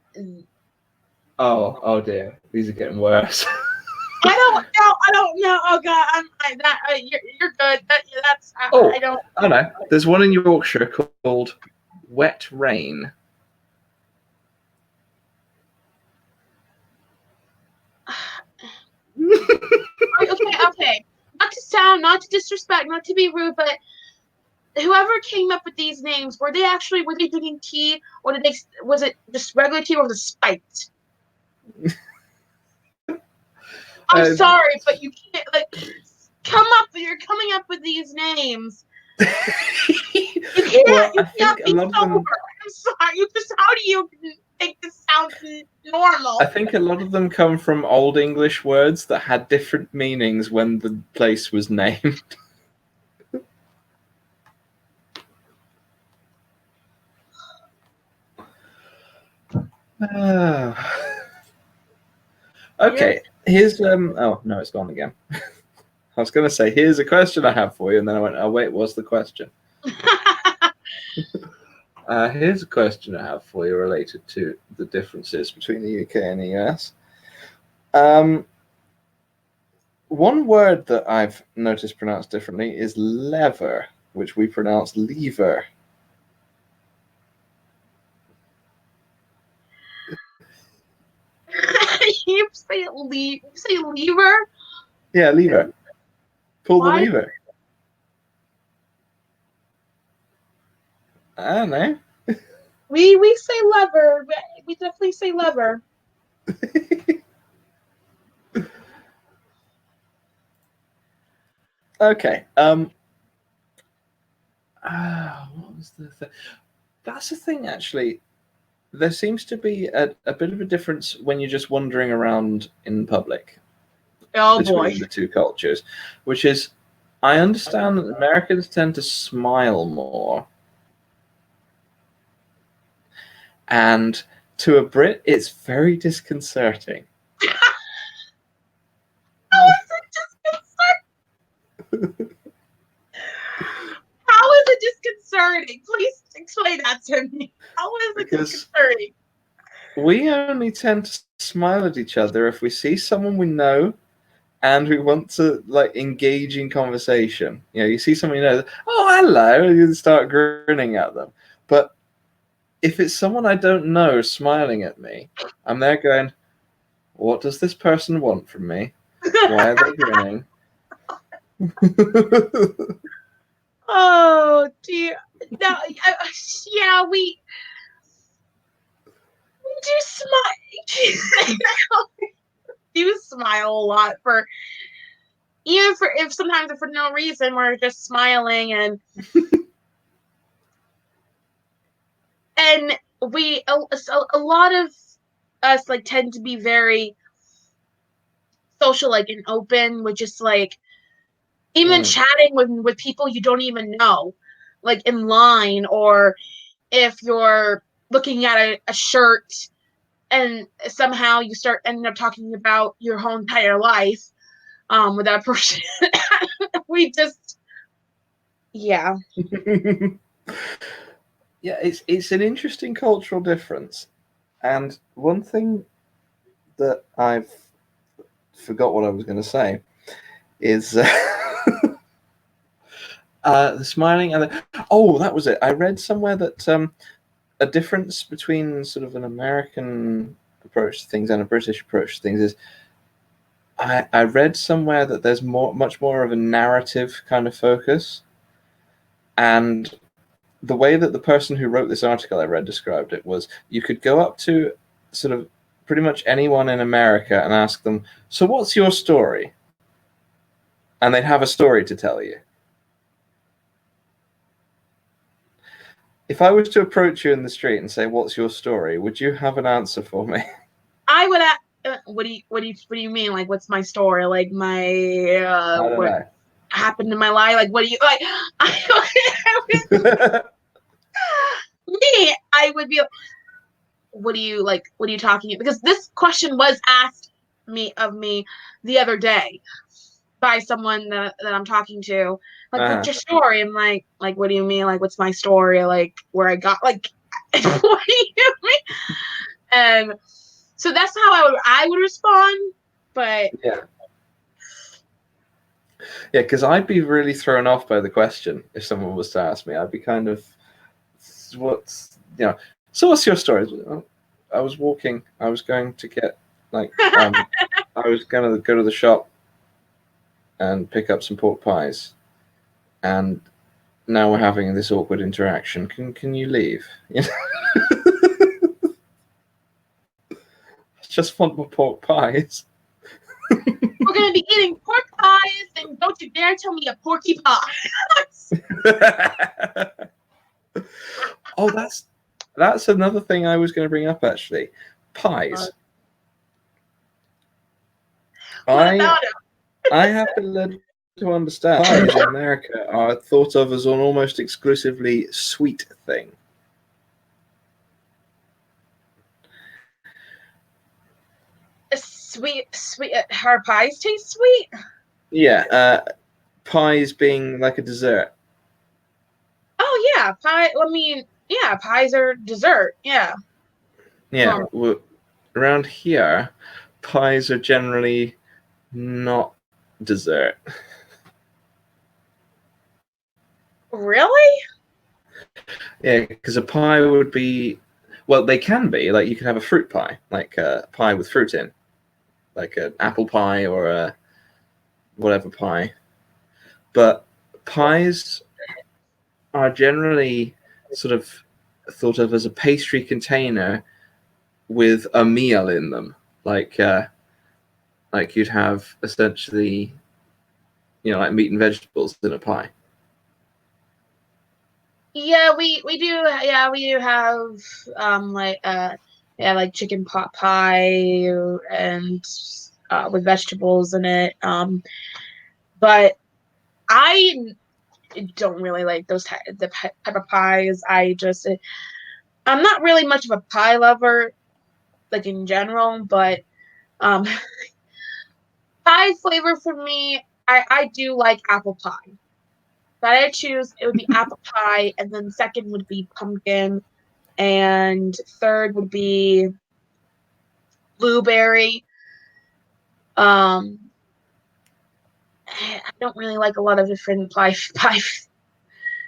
Oh dear, these are getting worse. I don't know. Oh God, you're good. That's I don't. I know. There's one in Yorkshire called Wet Rain. Okay. Not to disrespect, not to be rude, but whoever came up with these names, were they drinking tea, or was it just regular tea, or was it spiked? I'm sorry, but you can't you're coming up with these names. You can't be sober. I'm sorry. How do you make this sound normal? I think a lot of them come from Old English words that had different meanings when the place was named. Okay, here's oh no, it's gone again. I was going to say, here's a question I have for you, and then I went, oh wait, what's the question? Here's a question I have for you related to the differences between the UK and the US. One word that I've noticed pronounced differently is lever, which we pronounce lever. You say lever? Yeah, lever. Pull the lever. I don't know. We say lever. We definitely say lever. Okay. What was the thing? That's the thing, actually. There seems to be a bit of a difference when you're just wandering around in public between the two cultures, which is, I understand that Americans tend to smile more. And to a Brit, it's very disconcerting. How is it disconcerting? How is it disconcerting? Please explain that to me. How is it disconcerting? We only tend to smile at each other if we see someone we know and we want to engage in conversation. You see someone you know, oh hello, and you start grinning at them. But if it's someone I don't know smiling at me, I'm there going, what does this person want from me? Why are they grinning? Oh dear. No, yeah, we do smile. do smile a lot if sometimes for no reason we're just smiling and we a lot of us tend to be very social and open with just even chatting with people you don't even know in line, or if you're looking at a shirt and somehow you end up talking about your whole entire life with that person. We just yeah. Yeah, it's an interesting cultural difference. And one thing that I've forgot what I was going to say is The smiling and oh, that was it. I read somewhere that a difference between sort of an American approach to things and a British approach to things is I read somewhere that there's much more of a narrative kind of focus, and the way that the person who wrote this article I read described it was you could go up to sort of pretty much anyone in America and ask them, so what's your story? And they'd have a story to tell you. If I was to approach you in the street and say, what's your story? Would you have an answer for me? I would. What do you mean? Like, what's my story? Like my I don't what know. happened in my life? Like, what do you like? I would be. What do you like? What are you talking about? Because this question was asked of me the other day by someone that I'm talking to. Like, what's your story? I'm like, what do you mean? Like, what's my story? Like, where I got like, what do you mean? And so that's how I would respond. But yeah, because I'd be really thrown off by the question if someone was to ask me. I'd be kind of, so what's your story? I was walking. I was going to get I was going to go to the shop and pick up some pork pies, and now we're having this awkward interaction. Can you leave? I just want my pork pies. We're gonna be eating pork pies, and don't you dare tell me a porky pie. Oh, that's another thing I was going to bring up actually. Pies. What about it? I have been led to understand pies in America are thought of as an almost exclusively sweet thing. Sweet. Her pies taste sweet. Yeah, pies being like a dessert. Oh yeah, pie. I mean, yeah, pies are dessert. Yeah. Yeah, around here, pies are generally not dessert. Really? Yeah, because a pie would be, well, they can be like you can have a fruit pie, like a pie with fruit in, like an apple pie or a whatever pie. But pies are generally sort of thought of as a pastry container with a meal in them, like you'd have essentially, like meat and vegetables in a pie. Yeah, we do. Yeah, we do have like chicken pot pie and with vegetables in it. But I don't really like those type of pies. I'm not really much of a pie lover, like in general, but um, pie flavor for me, I do like apple pie. But I choose it would be apple pie, and then second would be pumpkin, and third would be blueberry. I don't really like a lot of different pie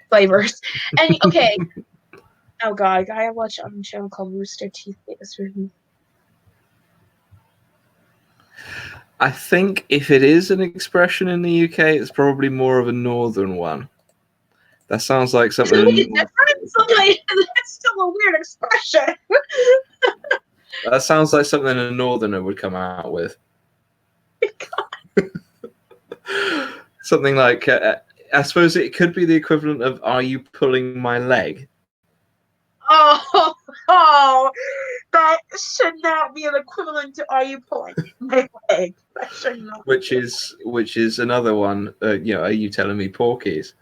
flavors. And okay, oh god, I watch on a channel called Rooster Teeth. I think if it is an expression in the UK, it's probably more of a northern one. That sounds like something. That's still a weird expression. That sounds like something a northerner would come out with. Something like, I suppose it could be the equivalent of, "Are you pulling my leg?" Oh, that should not be an equivalent to "Are you pulling my leg?" That should not. Which is another one. Are you telling me porkies?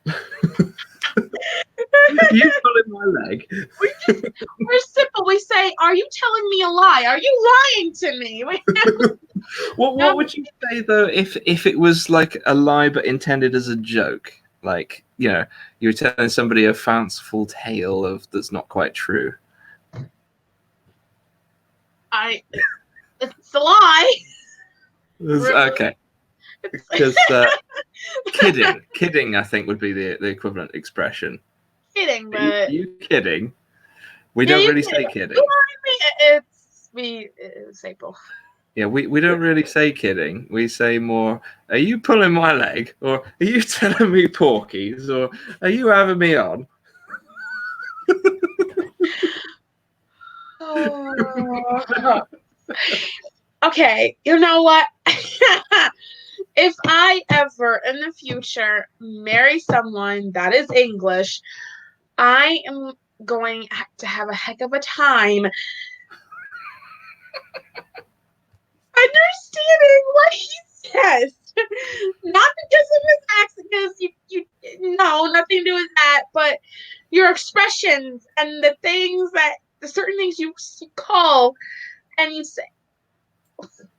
You pulling my leg? We're simple. We say, "Are you telling me a lie? Are you lying to me?" What would you say though if it was like a lie but intended as a joke? Like, you were telling somebody a fanciful tale that's not quite true. It's a lie. Okay. Because kidding, I think would be the equivalent expression. Kidding, but Are you kidding? We don't really say kidding. We say both. Yeah, we don't really say kidding. We say more, are you pulling my leg? Or are you telling me porkies? Or are you having me on? Oh. Okay, you know what? If I ever in the future marry someone that is English, I am going to have a heck of a time understanding what he says. Not because of his accent, because you no, nothing to do with that, but your expressions and the certain things you call and you say,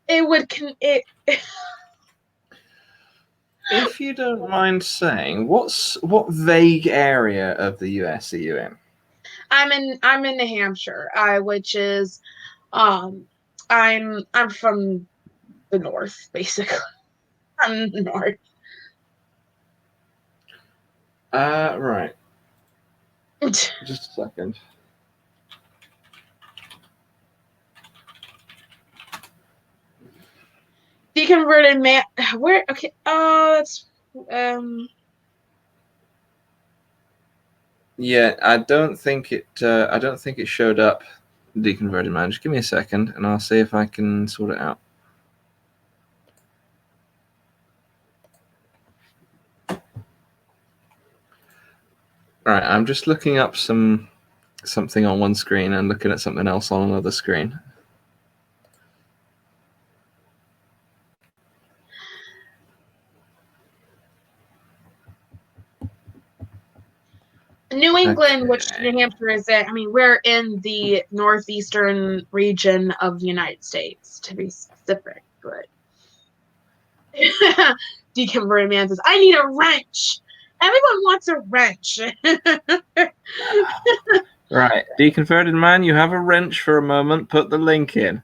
it. If you don't mind saying, what vague area of the US are you in? I'm in New Hampshire, which is I'm from the north, basically. I'm the north. Right. Just a second. Deconverted man. Where? Okay. It's Yeah, I don't think it showed up. Deconverted man. Just give me a second, and I'll see if I can sort it out. All right, I'm just looking up something on one screen and looking at something else on another screen. New England, Okay. which New Hampshire is in. I mean, we're in the northeastern region of the United States, to be specific. But deconverted man says, "I need a wrench." Everyone wants a wrench. Right, deconverted man, you have a wrench for a moment. Put the link in.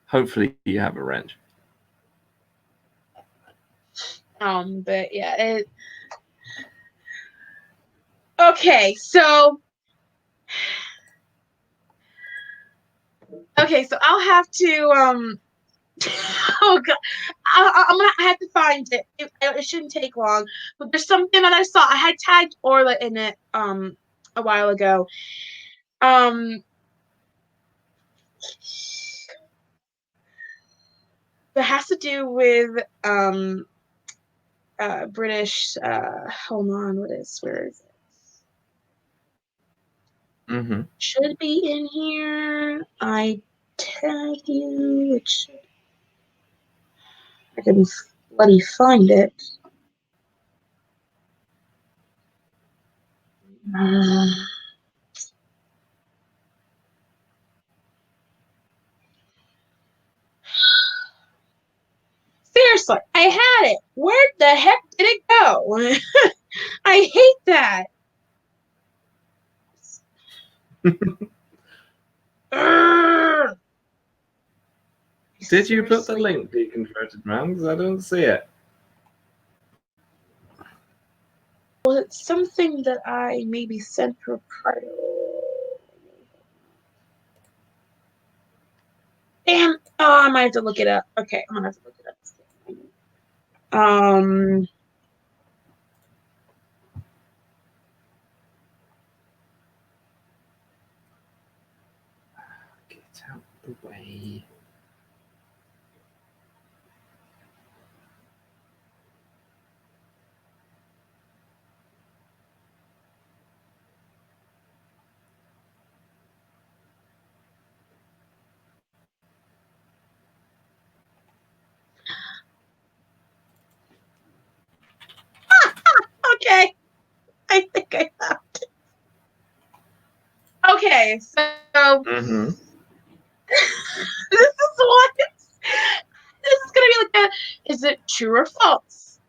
Hopefully, you have a wrench. But yeah, okay, so I'll have to oh god, I'm gonna have to find it. It shouldn't take long, but there's something that I saw. I had tagged Orla in it a while ago. That has to do with British. Hold on, where is it? Mm-hmm. Should be in here. I tag you. It should. I can bloody find it. Seriously, I had it. Where the heck did it go? I hate that. Did you put the link, deconverted man? Because I don't see it. Was it something that I maybe sent Ricardo? Damn. Oh, I might have to look it up. Okay, I'm gonna have to look it up. Get out of the way. Okay. I think I found it. Okay, so Mm-hmm. this is gonna be like a is it true or false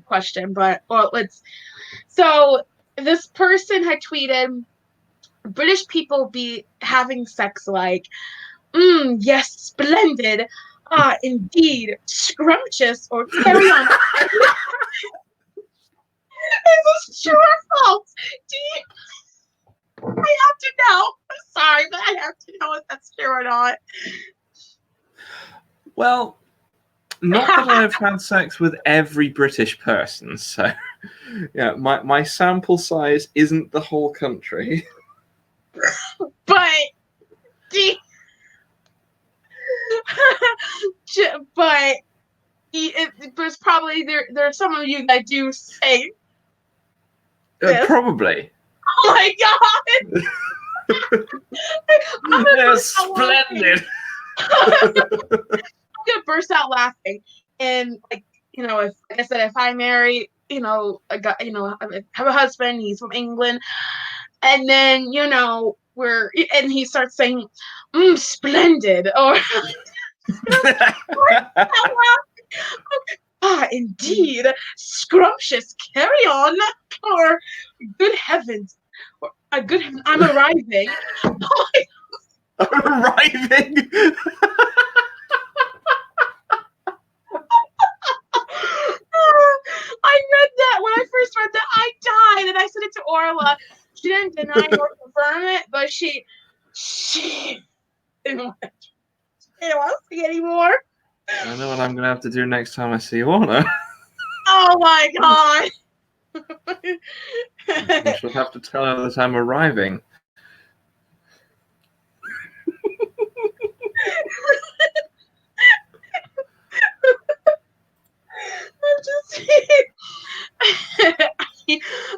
question, but well so this person had tweeted British people be having sex like yes, splendid. Ah, indeed, scrumptious or carry on. Is this true or false? Do you? I have to know. I'm sorry, but I have to know if that's true or not. Well, not that I've had sex with every British person, so yeah, my sample size isn't the whole country. But but there's probably there's some of you that do say this. Probably. Oh my god! Yeah, splendid. I'm gonna burst out laughing, and like if like I said, if I marry a guy, I have a husband, he's from England, and then and he starts saying, "Splendid," or ah, indeed, scrumptious, carry on, or good heavens, or good heavens, I'm arriving. Arriving. I read that when I first read that, I died, and I sent it to Orla. She didn't deny or confirm it, but she didn't want to see anymore. I know what I'm gonna have to do next time I see Orla. Oh my god! I shall have to tell her that I'm arriving.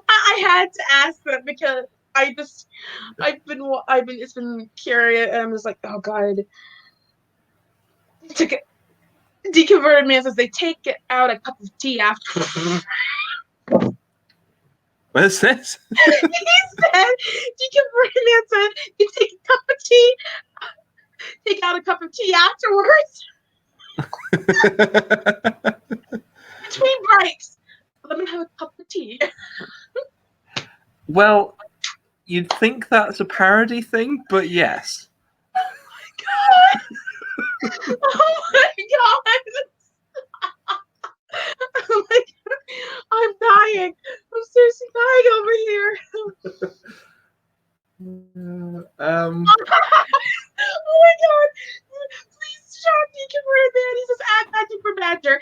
I had to ask that because I've been it's been curious, and I'm just like, oh god. Deconverted man says they take out a cup of tea after. Where's this? He said, deconverted man said you take a cup of tea, take out a cup of tea afterwards. Between breaks, let me have a cup of tea. Well, you'd think that's a parody thing, but yes. Oh my god! Oh my god! Oh my god! I'm dying. I'm seriously dying over here. Oh my god! Please stop, deconverted man. He says, add Badger for Badger.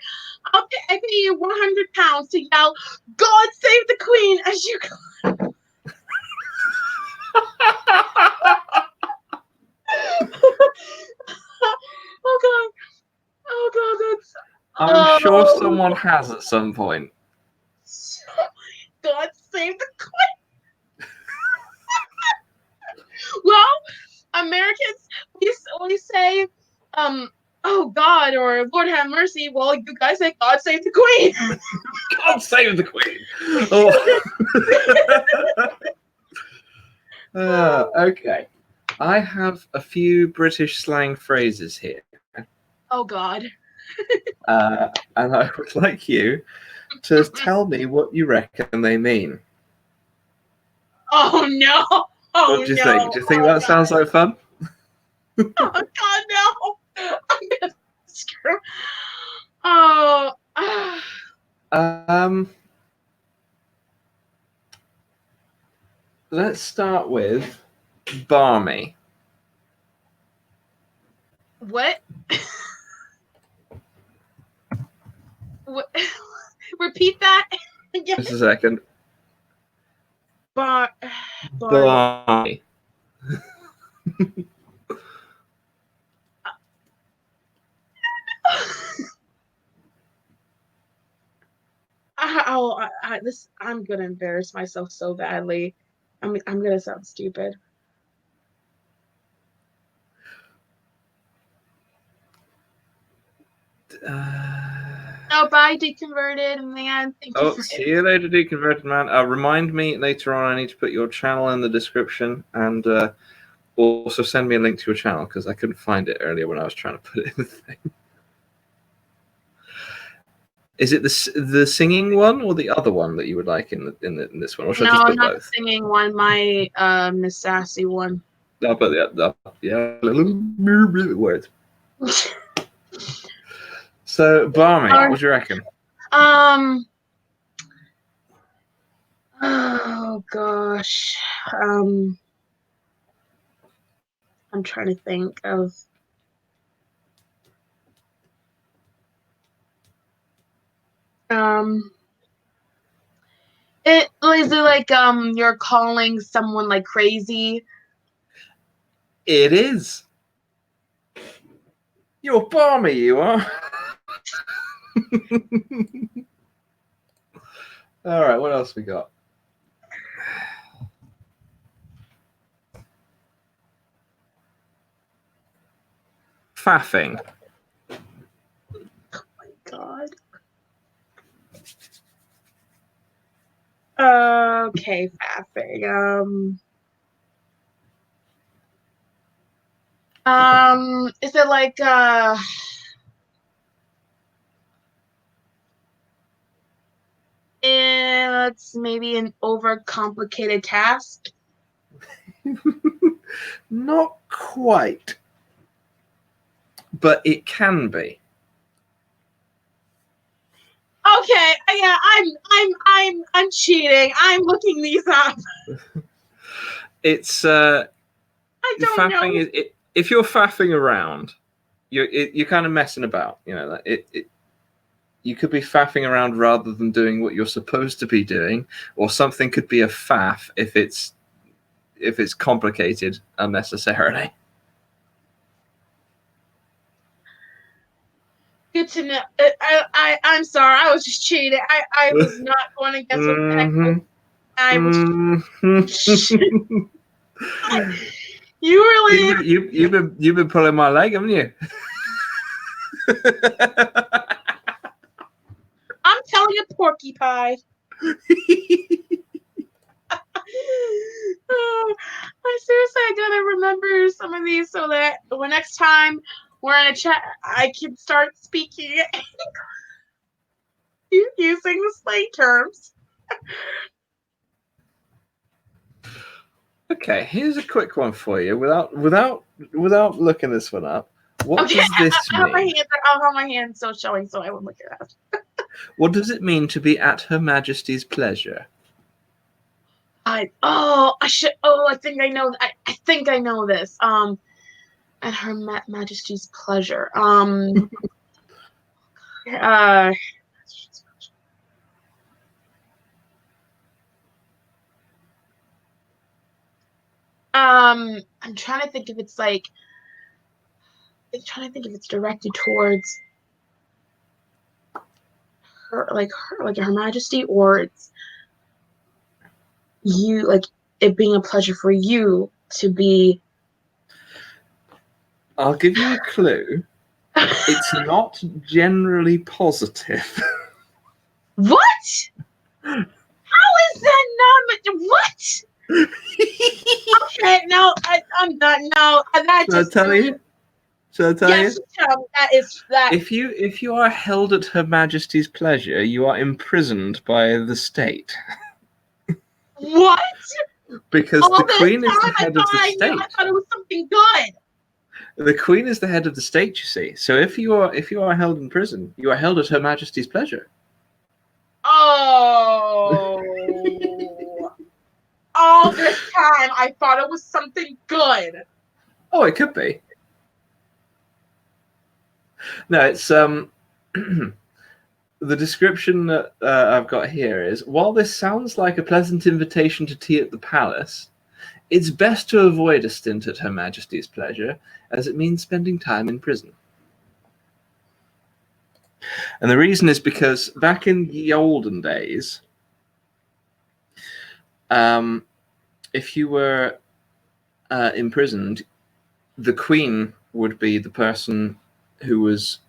I pay you £100 to yell, "God save the Queen!" as you go. Oh god! Oh god! That's. I'm sure someone has at some point. God save the Queen. Well, Americans, we say, oh God, or Lord have mercy. Well, you guys say, God save the Queen. God save the Queen. Oh. Okay. I have a few British slang phrases here. Oh God. And I would like you to tell me what you reckon they mean. Oh no. Oh, what do you think? Do you think that sounds like fun? Oh God, no. I'm gonna screw. Oh. Let's start with barmy. What? What? Repeat that. Just a second. Barmy. I'm gonna embarrass myself so badly. I'm gonna sound stupid. Oh, bye, deconverted man. Thank you. See you later, deconverted man. Remind me later on. I need to put your channel in the description, and also send me a link to your channel because I couldn't find it earlier when I was trying to put it in the thing. Is it the singing one or the other one that you would like in this one? Or should I just put not both? The singing one. My Miss Sassy one. I'll put words. So, Barmy, what do you reckon? Oh gosh. I'm trying to think of. Is it like you're calling someone like crazy? It is. You're Barmy, you are. All right, what else we got? Faffing. Oh my god. Okay, faffing. Is it like it's maybe an overcomplicated task? Not quite, but it can be. Okay, yeah, I'm cheating. I'm looking these up. It's I don't know. If you're faffing around, you're kind of messing about. You know, you could be faffing around rather than doing what you're supposed to be doing, or something could be a faff if it's complicated unnecessarily. Good to know. I'm sorry. I was just cheating. I was not going to guess what the heck I was. You really? You've been pulling my leg, haven't you? I'm telling you, Porky Pie. Oh, I gotta remember some of these so that when next time we're in a chat, I can start speaking using the slang terms. Okay, here's a quick one for you. Without looking this one up, what does this mean? I'll have my hand still showing, so I won't look at that. What does it mean to be at Her Majesty's pleasure? I think I know. I think I know this. At Her Majesty's pleasure. I'm trying to think if it's like. I'm trying to think if it's directed towards her, like Her Majesty, or it's you, like it being a pleasure for you to be. I'll give you a clue. It's not generally positive. What? How is that not? What? Okay, no, I'm done. No, that Shall just. I tell you? Shall I tell yes, you? That is that. If you are held at Her Majesty's pleasure, you are imprisoned by the state. What? Because all the this Queen is the time, head of the state. I thought it was something good. The Queen is the head of the state, you see. So if you are held in prison, you are held at Her Majesty's pleasure. Oh. All this time, I thought it was something good. Oh, it could be. No, it's the description that I've got here is, while this sounds like a pleasant invitation to tea at the palace, it's best to avoid a stint at Her Majesty's pleasure, as it means spending time in prison. And the reason is because back in the olden days, if you were imprisoned, the Queen would be the person who was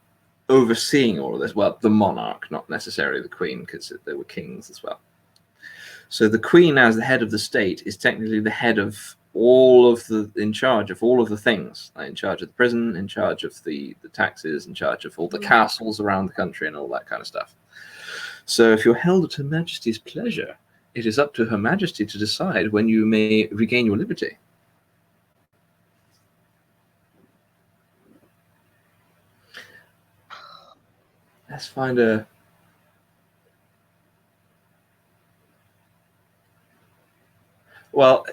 overseeing all of this. Well, the monarch, not necessarily the Queen, because there were kings as well. So the Queen, as the head of the state, is technically the head of in charge of all of the things, like in charge of the prison, in charge of the taxes, in charge of all the castles around the country and all that kind of stuff. So if you're held at Her Majesty's pleasure, it is up to Her Majesty to decide when you may regain your liberty. Let's find a. Well,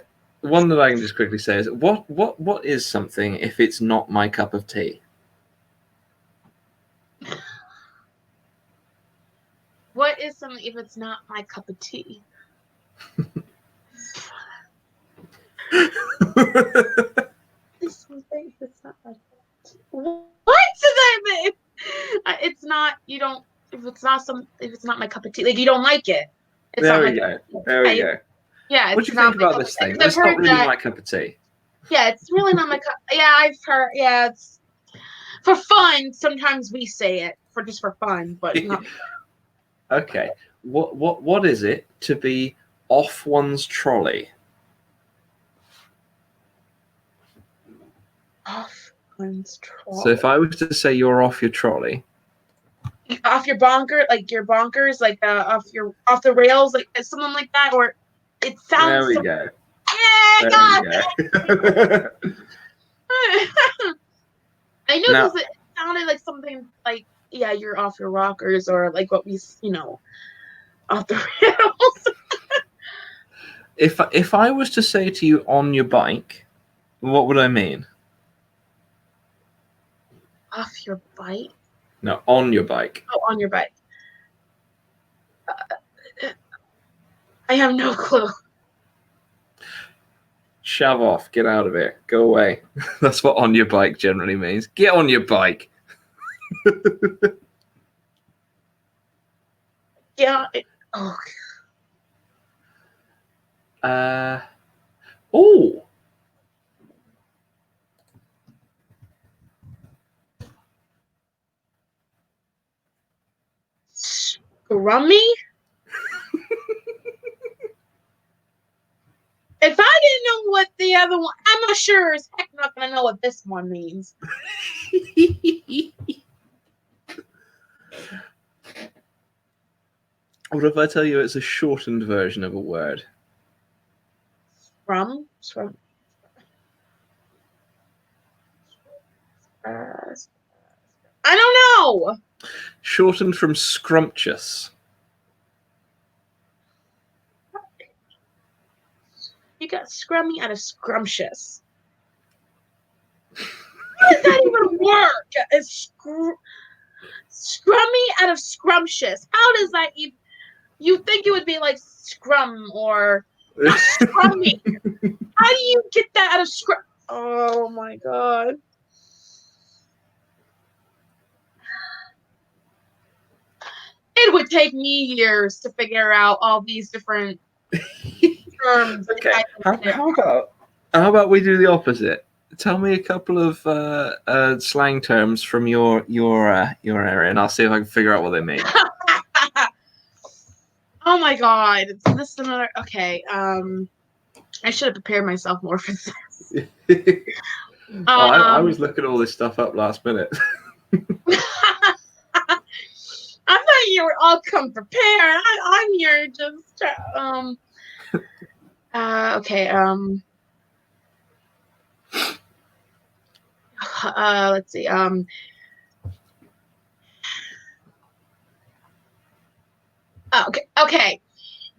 one that I can just quickly say is what is something if it's not my cup of tea? What is something if it's not my cup of tea? It's something if it's not my cup of tea. What does that mean? It's not. You don't. If it's not my cup of tea, like you don't like it. It's There not we my go. cup of tea. There we go. Yeah, What it's do you not think my about cup this of tea. thing? 'Cause It's I've not heard really that. my cup of tea. Yeah, it's really not my cup. Yeah, I've heard. Yeah, it's for fun. Sometimes we say it for fun, but not. Okay. What is it to be off one's trolley? Off one's trolley. So if I was to say you're off your trolley, Off your bonker, like your bonkers, like off the rails, like something like that, or it sounds. there we go. Yeah, There we go. I knew Now, because it sounded like something like yeah, you're off your rockers, or like what we off the rails. if I was to say to you on your bike, what would I mean? Off your bike? No, on your bike. Oh, on your bike. I have no clue. Shove off, get out of here, go away. That's what on your bike generally means. Get on your bike. Yeah. Oh. Oh. Scrummy? If I didn't know what the other one, I'm not sure as heck not gonna know what this one means. What if I tell you it's a shortened version of a word? Scrum? I don't know. Shortened from scrumptious. You got scrummy out of scrumptious. How does that even work? Scrummy out of scrumptious. How does that even? You think it would be like scrum or scrummy? How do you get that out of scrum? Oh my god. It would take me years to figure out all these different terms. Okay. How about we do the opposite? Tell me a couple of slang terms from your area, and I'll see if I can figure out what they mean. Oh my god! This is another. Okay. I should have prepared myself more for this. I was looking all this stuff up last minute. I thought you were all come prepared. I'm here just okay. Let's see. Okay.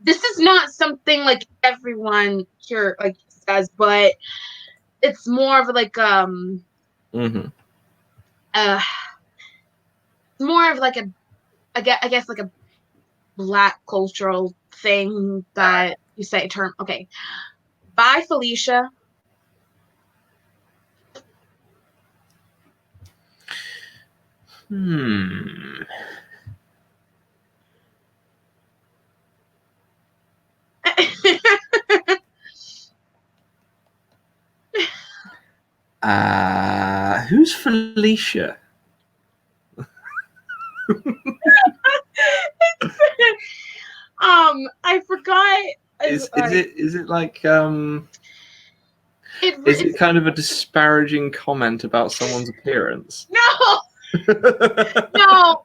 This is not something like everyone here like says, but it's more of like more of like I guess like a Black cultural thing that you say term. Okay. Bye, Felicia. Who's Felicia? I forgot. Is it like is it kind of a disparaging comment about someone's appearance? No, no.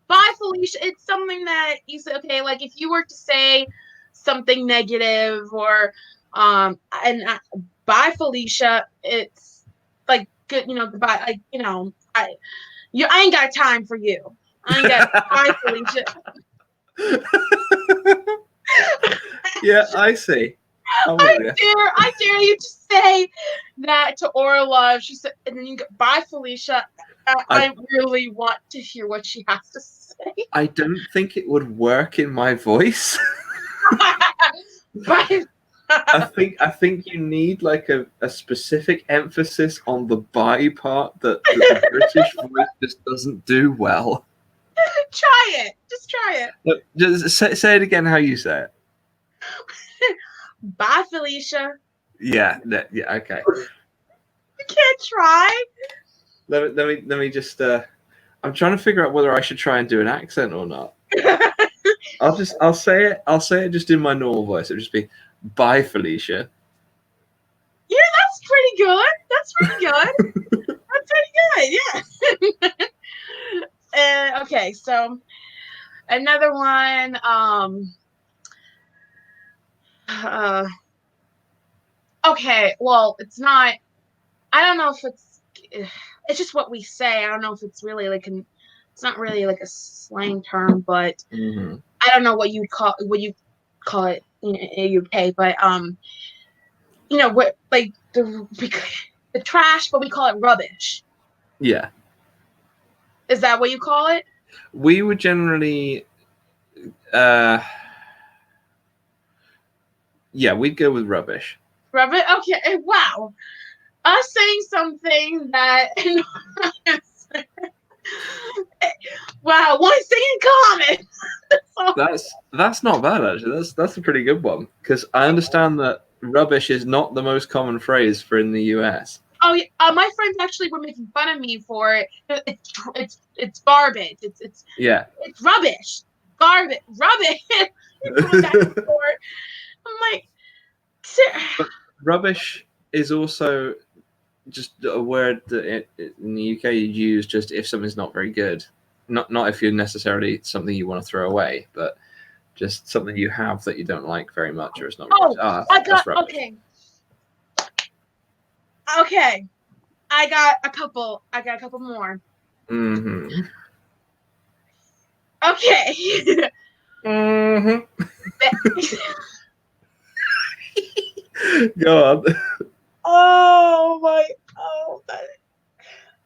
Bye, Felicia. It's something that you say. Okay, like if you were to say something negative or bye, Felicia. It's like good. Goodbye. Like I ain't got time for you. I get bye, Felicia. Yeah, I see. I dare you to say that to Orla. She said, and then you go, bye, Felicia. I really want to hear what she has to say. I don't think it would work in my voice. Bye. I think you need like a specific emphasis on the bye part that the British voice just doesn't do well. Try it. Just try it. Look, just say it again how you say it. Bye, Felicia. Yeah, okay. You can't try. Let me just. I'm trying to figure out whether I should try and do an accent or not. I'll say it. I'll say it just in my normal voice. It'll just be, "Bye, Felicia." Yeah, that's pretty good. That's pretty good. That's pretty good. Yeah. Okay, so another one. Okay, well, it's not. I don't know if it's. It's just what we say. I don't know if it's really like an. It's not really like a slang term, but I don't know what you call it in UK, but what like the trash, but we call it rubbish. Yeah. Is that what you call it? We would generally. Yeah, we'd go with rubbish. Rubbish. Okay. Wow. Us saying something that. Wow, one thing in common. That's not bad actually. That's a pretty good one because I understand that rubbish is not the most common phrase for in the US. Oh yeah, my friends actually were making fun of me for it. It's garbage. It's rubbish. Garbage. Rubbish. I'm like, but rubbish is also just a word that in the UK you use just if something's not very good. Not if you're necessarily something you want to throw away, but just something you have that you don't like very much or it's not. That's rubbish. Okay. I got a couple more. Mm-hmm. Okay. Mm-hmm. Go on. Oh, that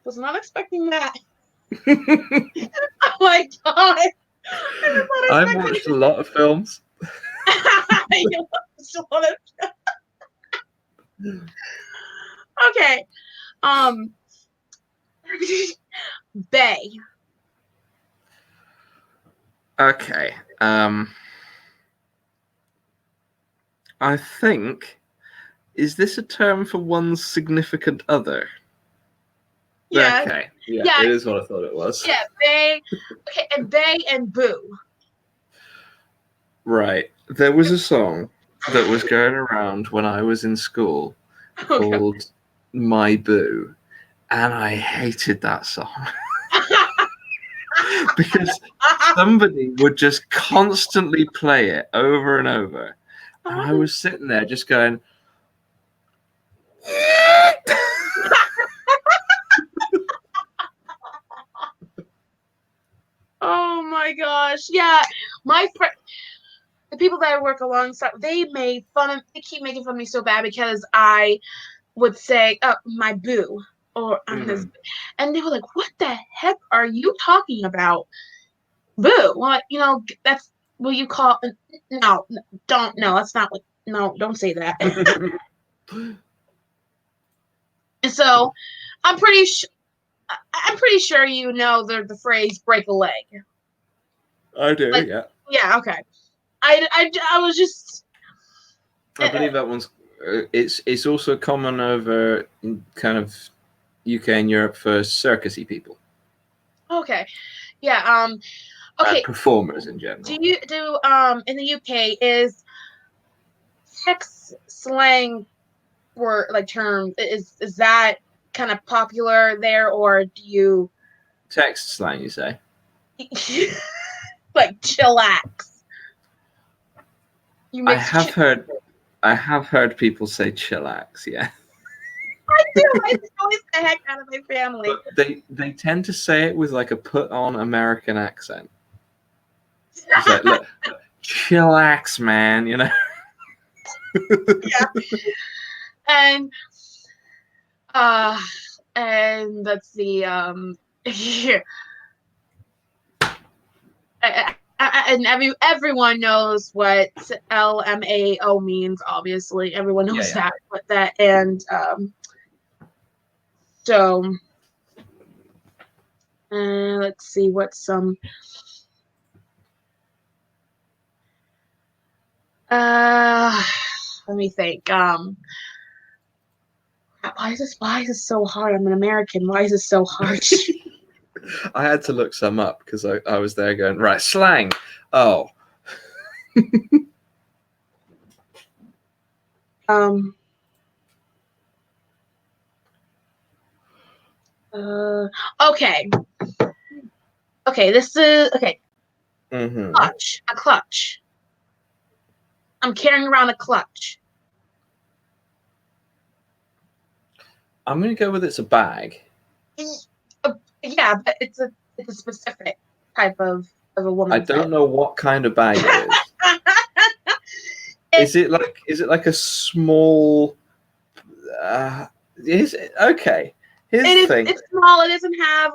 was not expecting that. Oh my god. I've watched a lot of films. I watched a lot of Okay. Bay. Okay. I think, is this a term for one's significant other? Yeah. Okay. Yeah, it is what I thought it was. Yeah, Bay. Okay, and Bay and Boo. Right. There was a song that was going around when I was in school called My Boo, and I hated that song. Because somebody would just constantly play it over and over. And I was sitting there just going, oh my gosh. Yeah. The people that I work alongside, they keep making fun of me so bad because I would say, my boo. Or his, and they were like, "What the heck are you talking about, boo?" Well, that's what you call. No, don't. No, that's not what. No, don't say that. And so, I'm pretty sure you know the phrase "break a leg." I do. Yeah. Yeah. Okay. I was just. I believe that one's. It's also common over kind of UK and Europe for circusy people. Okay. Yeah. Okay. Performers in general. Do you in the UK is sex slang word like term is that kind of popular there, or do you text slang? You say like chillax? I have heard people say chillax. Yeah. I do. I noise the heck out of my family. But they tend to say it with like a put on American accent. It's like, look, chillax, man. You know. Yeah. And let's see. Yeah. And everyone knows what LMAO means. Obviously, everyone knows that. What that and so let's see what some. Let me think. Why is this so hard? I'm an American. Why is this so hard? I had to look some up because I was there going, right, slang. Oh. Okay. Okay, this is okay. Mm-hmm. Clutch. A clutch. I'm carrying around a clutch. I'm gonna go with it's a bag. Yeah, but it's a specific type of a woman. I don't know what kind of bag it is. Is it like a small? Is it okay? Here's the thing. It's small. It doesn't have.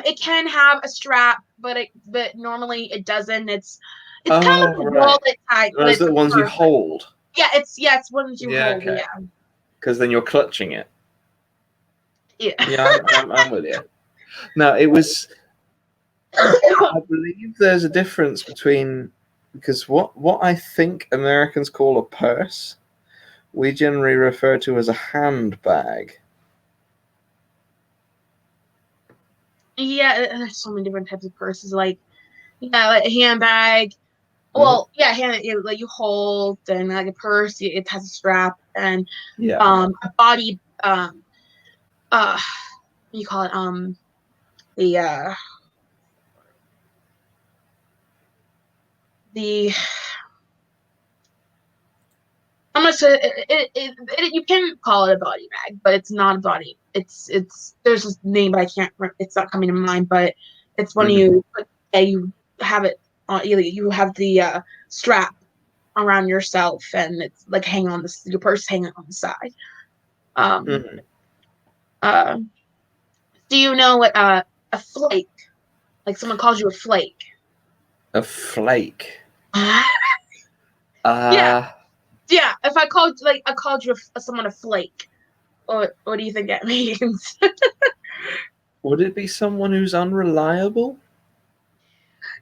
It can have a strap, but normally it doesn't. It's kind of a wallet type. Those are the ones you hold. Yeah, it's ones you hold. Okay. Yeah. Because then you're clutching it. Yeah. Yeah, I'm with you. No, it was. I believe there's a difference between because what I think Americans call a purse, we generally refer to as a handbag. Yeah, there's so many different types of purses. Like a handbag. Well, like you hold, and like a purse, it has a strap, and a body. What do you call it? The I'm gonna say you can call it a body bag, but it's not a body. It's there's this name, but I can't. It's not coming to mind. But it's when you have it on. You have the strap around yourself, and it's like hanging on your purse hanging on the side. Do you know what a flake? Like someone calls you a flake. A flake. Yeah. If I called you someone a flake, what do you think that means? Would it be someone who's unreliable?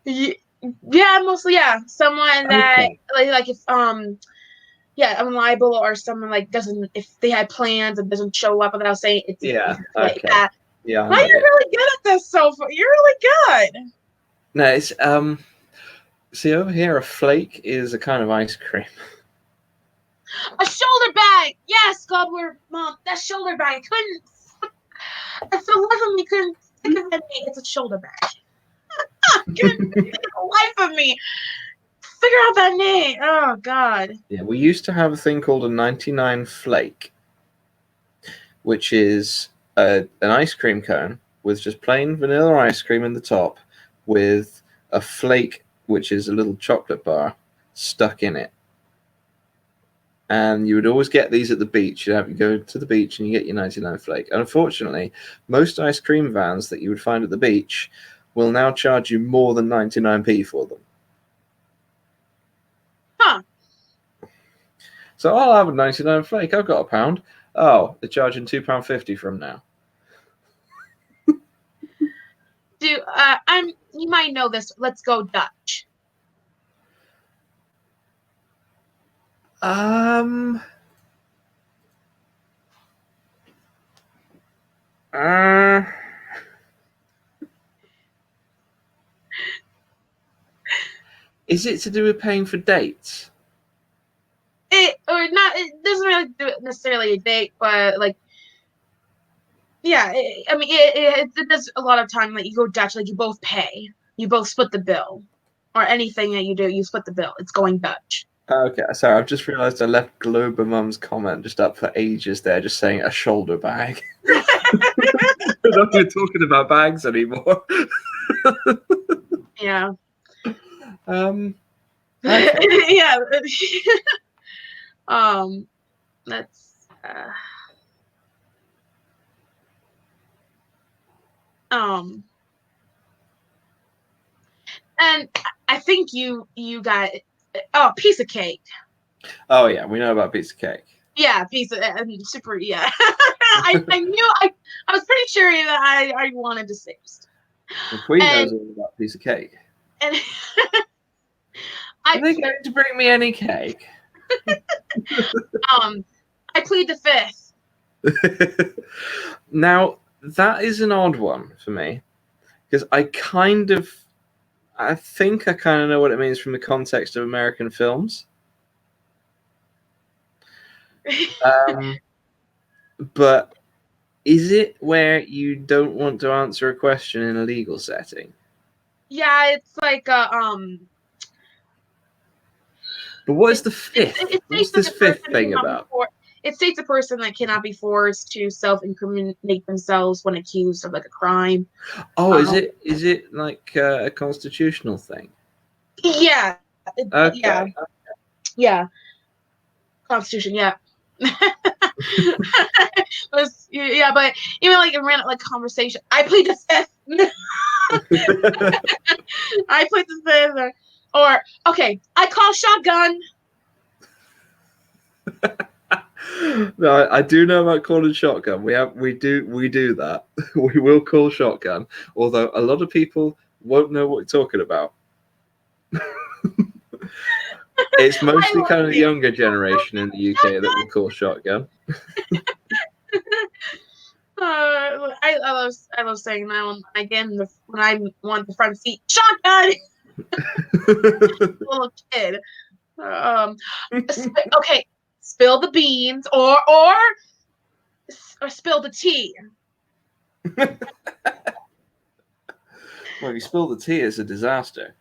Yeah, mostly. Yeah, someone that like if unreliable, or someone like doesn't, if they had plans and doesn't show up without saying it's like that. Yeah. Why you're really good at this so far? You're really good. No, it's see over here, a flake is a kind of ice cream. A shoulder bag. Yes, Gobbler Mom. That shoulder bag. I couldn't. For the life of me, couldn't think of that name. It's a shoulder bag. Couldn't think of the life of me. Figure out that name. Oh God. Yeah, we used to have a thing called a 99 flake, which is an ice cream cone with just plain vanilla ice cream in the top, with a flake, which is a little chocolate bar, stuck in it. And you would always get these at the beach. You'd have to go to the beach and you get your 99 flake. And unfortunately, most ice cream vans that you would find at the beach will now charge you more than 99p for them. Huh. So I'll have a 99 flake. I've got £1. Oh, they're charging £2.50 from now. You might know this. Let's go Dutch. Is it to do with paying for dates? It doesn't really do it necessarily a date, but like, yeah. It does a lot of time. Like you go Dutch, like you both pay, you both split the bill, or anything that you do, you split the bill. It's going Dutch. Okay, sorry, I've just realised I left Glober Mum's comment just up for ages there, just saying a shoulder bag. We're not even talking about bags anymore. Yeah. Okay. Yeah. That's and I think you got piece of cake. Oh yeah, we know about piece of cake. Yeah, piece of super. Yeah, I knew I was pretty sure that I wanted to say. The Queen And knows all about piece of cake. and Are they going to bring me any cake? I plead the fifth. Now that is an odd one for me because I think I kind of know what it means from the context of American films. But is it where you don't want to answer a question in a legal setting? Yeah, it's like But what is the fifth? It What's states that this the fifth person thing cannot about? it states a person that cannot be forced to self-incriminate themselves when accused of like a crime. Oh, is it like a constitutional thing? Yeah. Okay. Yeah. Constitution, yeah. Yeah, but even like in random like conversation, I plead the fifth. I plead the fifth, or okay, I call shotgun. No, I do know about calling shotgun. We do that. We will call shotgun, although a lot of people won't know what you're talking about. It's mostly kind of the younger generation in the UK that will call shotgun. I love saying that one again when I want the front seat shotgun. Little kid. Okay, spill the beans or spill the tea. Well, if you spill the tea, it's a disaster.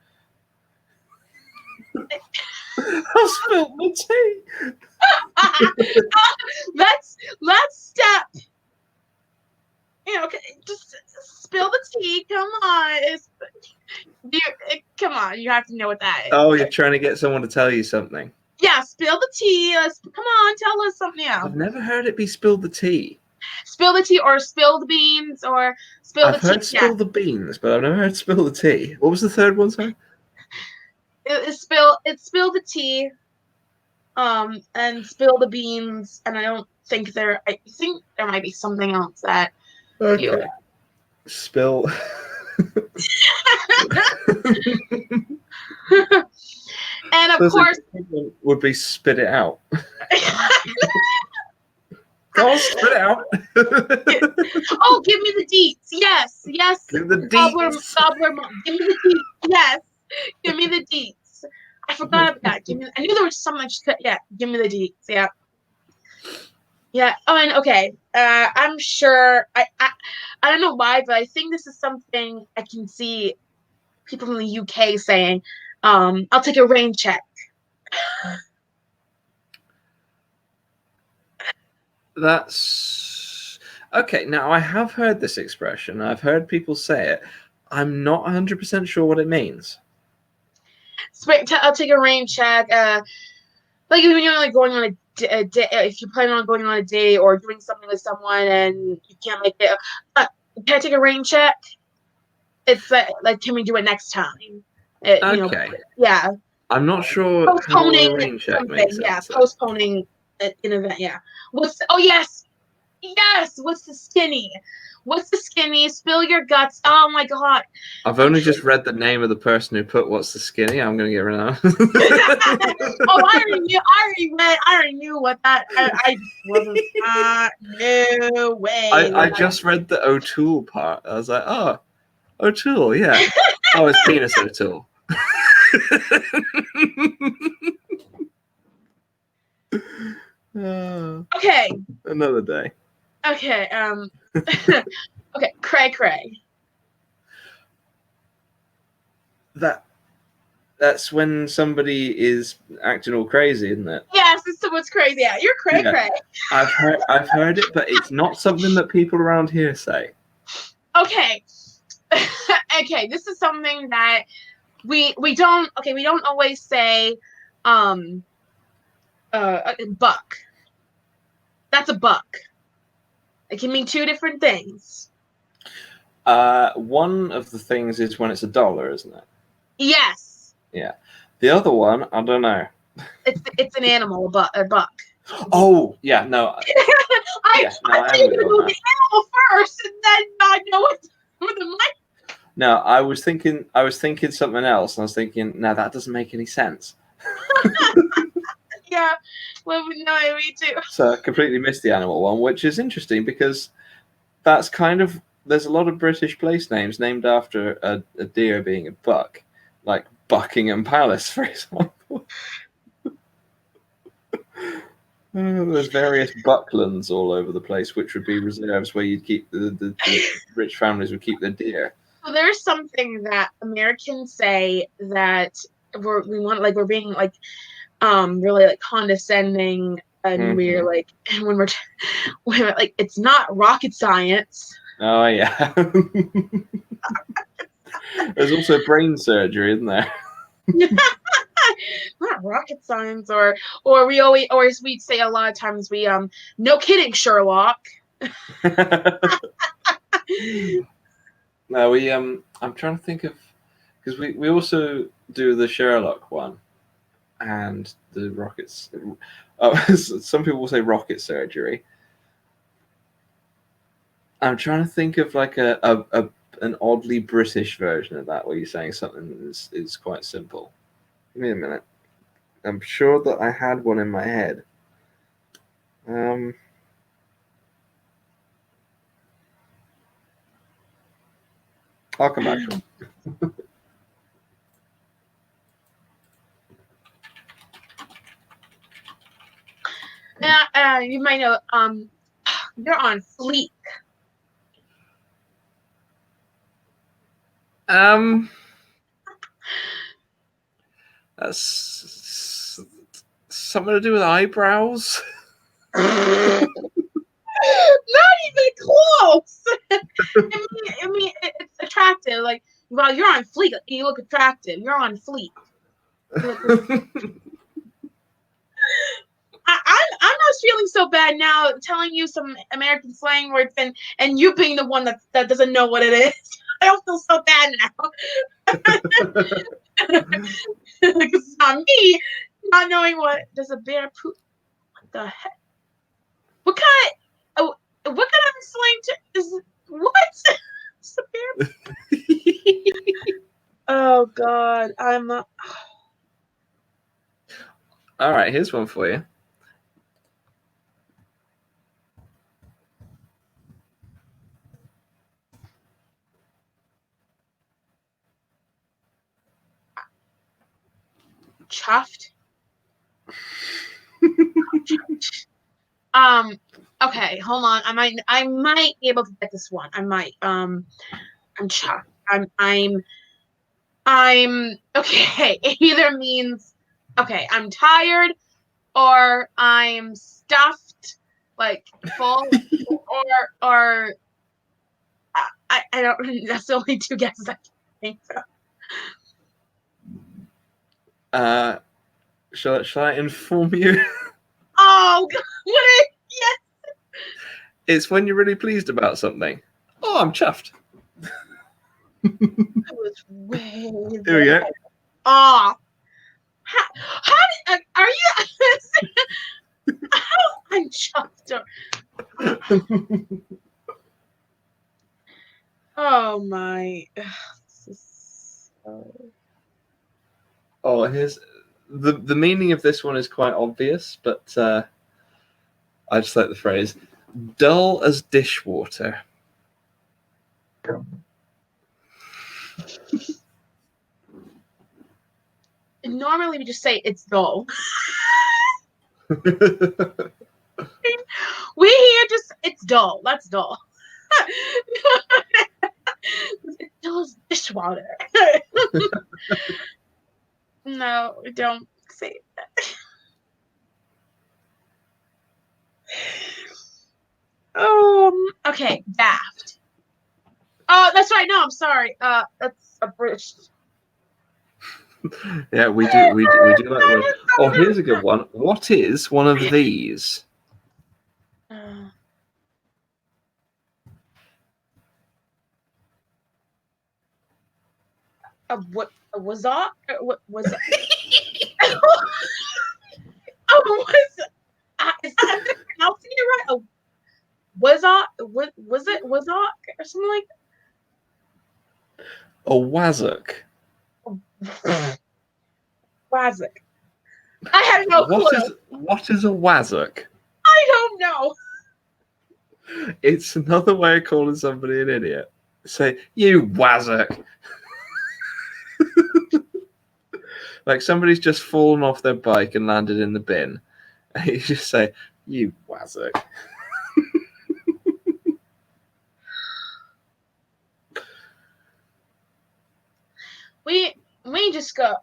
I spilled the tea. Let's step. Okay, just spill the tea. Come on, come on. You have to know what that is. Oh, you're trying to get someone to tell you something. Yeah, spill the tea. Come on, tell us something else. I've never heard it be spilled the tea. Spill the tea or spill the beans or spill the tea. I've heard spill the beans, but I've never heard spill the tea. What was the third one, sorry? It's spill the tea, and spill the beans, and I think there might be something else that okay. Spill. And of course would be spit it out. Go on, spit it out. Oh, give me the deets. Yes. Give the deets. Gobbler, give me the deets. Yes. Give me the deets. I forgot about that. I knew there was something. Yeah. Give me the deets. Yeah. Yeah. Oh, and okay. I'm sure. I don't know why, but I think this is something I can see people from the UK saying. I'll take a rain check. That's okay. Now I have heard this expression. I've heard people say it. I'm not 100% sure what it means. I'll take a rain check. Like when you're like going on a day, if you're planning on going on a date or doing something with someone and you can't make it, can I take a rain check? It's like can we do it next time? Okay. Yeah. I'm not sure Postponing how a rain check something. makes sense. Yeah, postponing an event. Yeah. Yes. What's the skinny? Spill your guts. Oh my god. I've only just read the name of the person who put "What's the skinny." I'm gonna get rid of that. Oh, I already knew what that. I wasn't. No way. I just read the O'Toole part. I was like, oh, O'Toole, yeah. Oh, it's penis O'Toole. Okay. Another day. Okay. Okay. Cray. That That's when somebody is acting all crazy, isn't it? Yes, it's someone's crazy. Yeah, you're cray Yeah. cray. I've heard it, but it's not something that people around here say. Okay. Okay, this is something that we don't always say buck. That's a buck. It can mean two different things. One of the things is when it's $1, isn't it? Yes. Yeah. The other one, I don't know. It's an animal, a buck. Oh, yeah, no. I I think am you know the animal first, and then not know what the mic. No, I was thinking something else, and I was thinking, no, that doesn't make any sense. Yeah, well, no, me too. So I completely missed the animal one, which is interesting because that's kind of, there's a lot of British place names named after a deer being a buck, like Buckingham Palace, for example. There's various bucklands all over the place, which would be reserves where you'd keep the rich families would keep their deer. So there's something that Americans say that we're being like really like condescending, and we're like when we're like, it's not rocket science. Oh yeah. There's also brain surgery, isn't there? Not rocket science, or we'd say a lot of times no kidding, Sherlock. No, I'm trying to think of, because we also do the Sherlock one and the rockets. Some people will say rocket surgery. I'm trying to think of like an oddly British version of that, where you're saying something is quite simple. Give me a minute. I'm sure that I had one in my head. I'll come back to it. You might know, you're on fleek. That's something to do with eyebrows. Not even close. I mean, it's attractive. Like, well, you're on fleek. You look attractive. You're on fleek. I'm not feeling so bad now telling you some American slang words and you being the one that doesn't know what it is. I don't feel so bad now. Because it's not me not knowing what does a bear poop. What the heck? What kind of slang is what? It's a bear. Oh God, I'm not. All right, here's one for you. Chuffed. Okay, hold on. I might be able to get this one. I might. I'm chuffed. I'm okay. It either means okay, I'm tired, or I'm stuffed, like full, or I don't. That's the only two guesses I can think of. Shall I inform you? Oh God! Yes. It's when you're really pleased about something. Oh, I'm chuffed. I was way There we go. Oh, how are you? How I'm chuffed. Oh my. Oh, here's the meaning of this one is quite obvious, but I just like the phrase dull as dishwater. Normally we just say it's dull. We here just it's dull. That's dull. It's dull as dishwater. No, don't say that. Okay, daft. Oh, that's right. No, I'm sorry. That's a British. Yeah, we do like the word. Oh, here's a good one. What is one of these? What was that? What was? Oh, is that pronouncing it right? Was it or something like A wazzock. that? Wazik. I have no clue. What is a wazzock? I don't know. It's another way of calling somebody an idiot. Say, you wazzock. Like somebody's just fallen off their bike and landed in the bin. And you just say, you wazzock. We just go.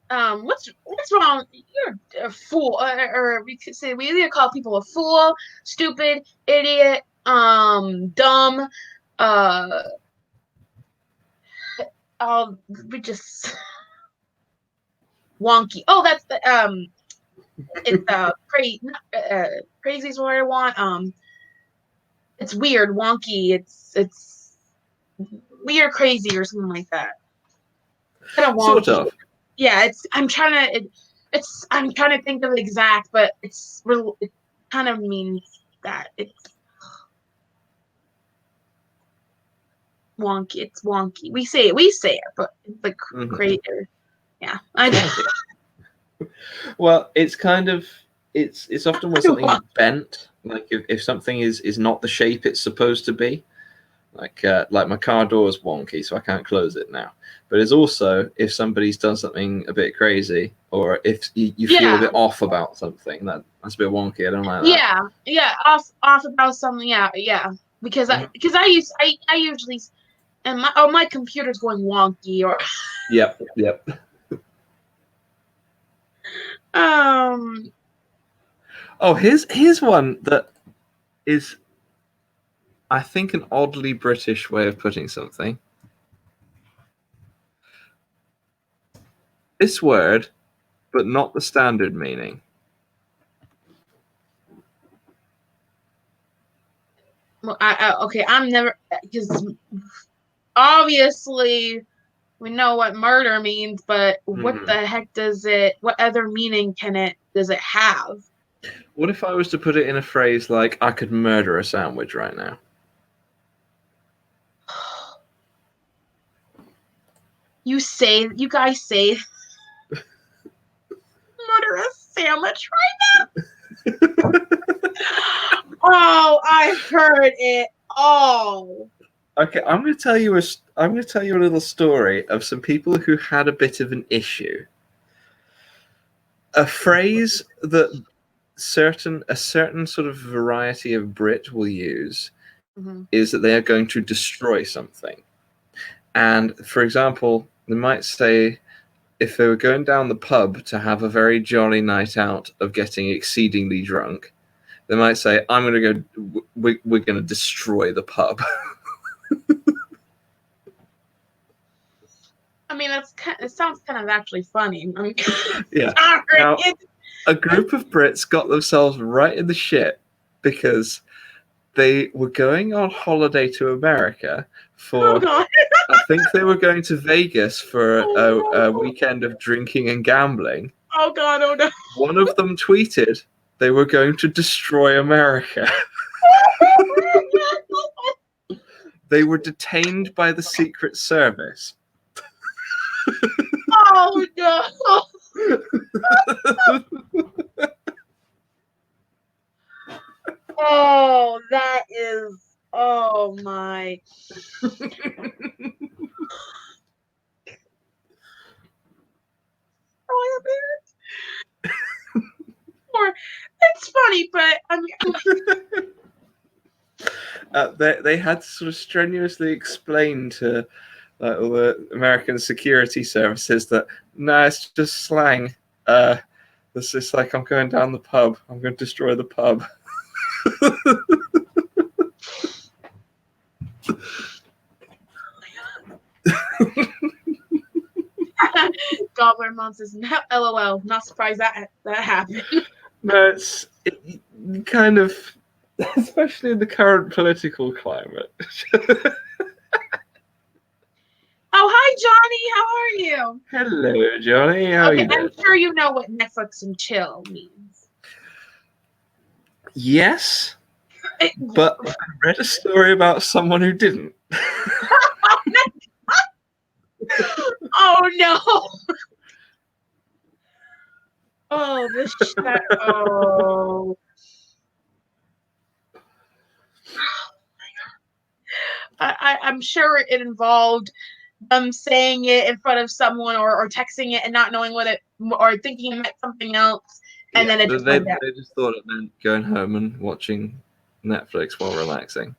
What's wrong? You're a fool, or we could say we either call people a fool, stupid, idiot, dumb, uh, we just wonky. Oh, that's the it's crazy. Crazy is what I want. It's weird, wonky. It's weird, crazy, or something like that. Kind of wonky. Sort of. Yeah, I'm trying to think of the exact, but it kind of means that it's wonky. It's wonky. We say it, but it's like creator. Yeah. Well, it's kind of it's often when something is bent, like if something is not the shape it's supposed to be. Like my car door is wonky, so I can't close it now. But it's also if somebody's done something a bit crazy, or if you feel a bit off about something, that's a bit wonky. I don't like that. Yeah, off about something. Yeah. Because I usually and my computer's going wonky or. Yep. Oh, here's one that is, I think, an oddly British way of putting something. This word, but not the standard meaning. Well, okay, I'm never, because obviously we know what murder means, but what the heck what other meaning does it have? What if I was to put it in a phrase like, I could murder a sandwich right now? You guys say murder a sandwich right now? Oh, I've heard it all. Okay, I'm going to tell you a little story of some people who had a bit of an issue. A phrase that a certain sort of variety of Brit will use is that they are going to destroy something. And for example, they might say, if they were going down the pub to have a very jolly night out of getting exceedingly drunk, they might say, "I'm going to go. We're going to destroy the pub." I mean, it sounds kind of actually funny. I mean, yeah. Now, a group of Brits got themselves right in the shit because they were going on holiday to America for. I think they were going to Vegas for a weekend of drinking and gambling. Oh God! Oh no! One of them tweeted they were going to destroy America. They were detained by the Secret Service. Oh no! Oh, that is. Oh my. It's funny, but I mean, they had to sort of strenuously explain to like all the American security services that, no, it's just slang. It's just like, I'm going down the pub. I'm going to destroy the pub. Gobbler Mom says, LOL, not surprised that happened. No, it kind of, especially in the current political climate. Oh, hi, Johnny. How are you? Hello, Johnny. How are you doing? I'm sure you know what Netflix and chill means. Yes, but I read a story about someone who didn't. Oh, no. Oh, this chat. Oh. I'm sure it involved them saying it in front of someone or texting it and not knowing what it, or thinking it meant something else, and then it just went down. They just thought it meant going home and watching Netflix while relaxing.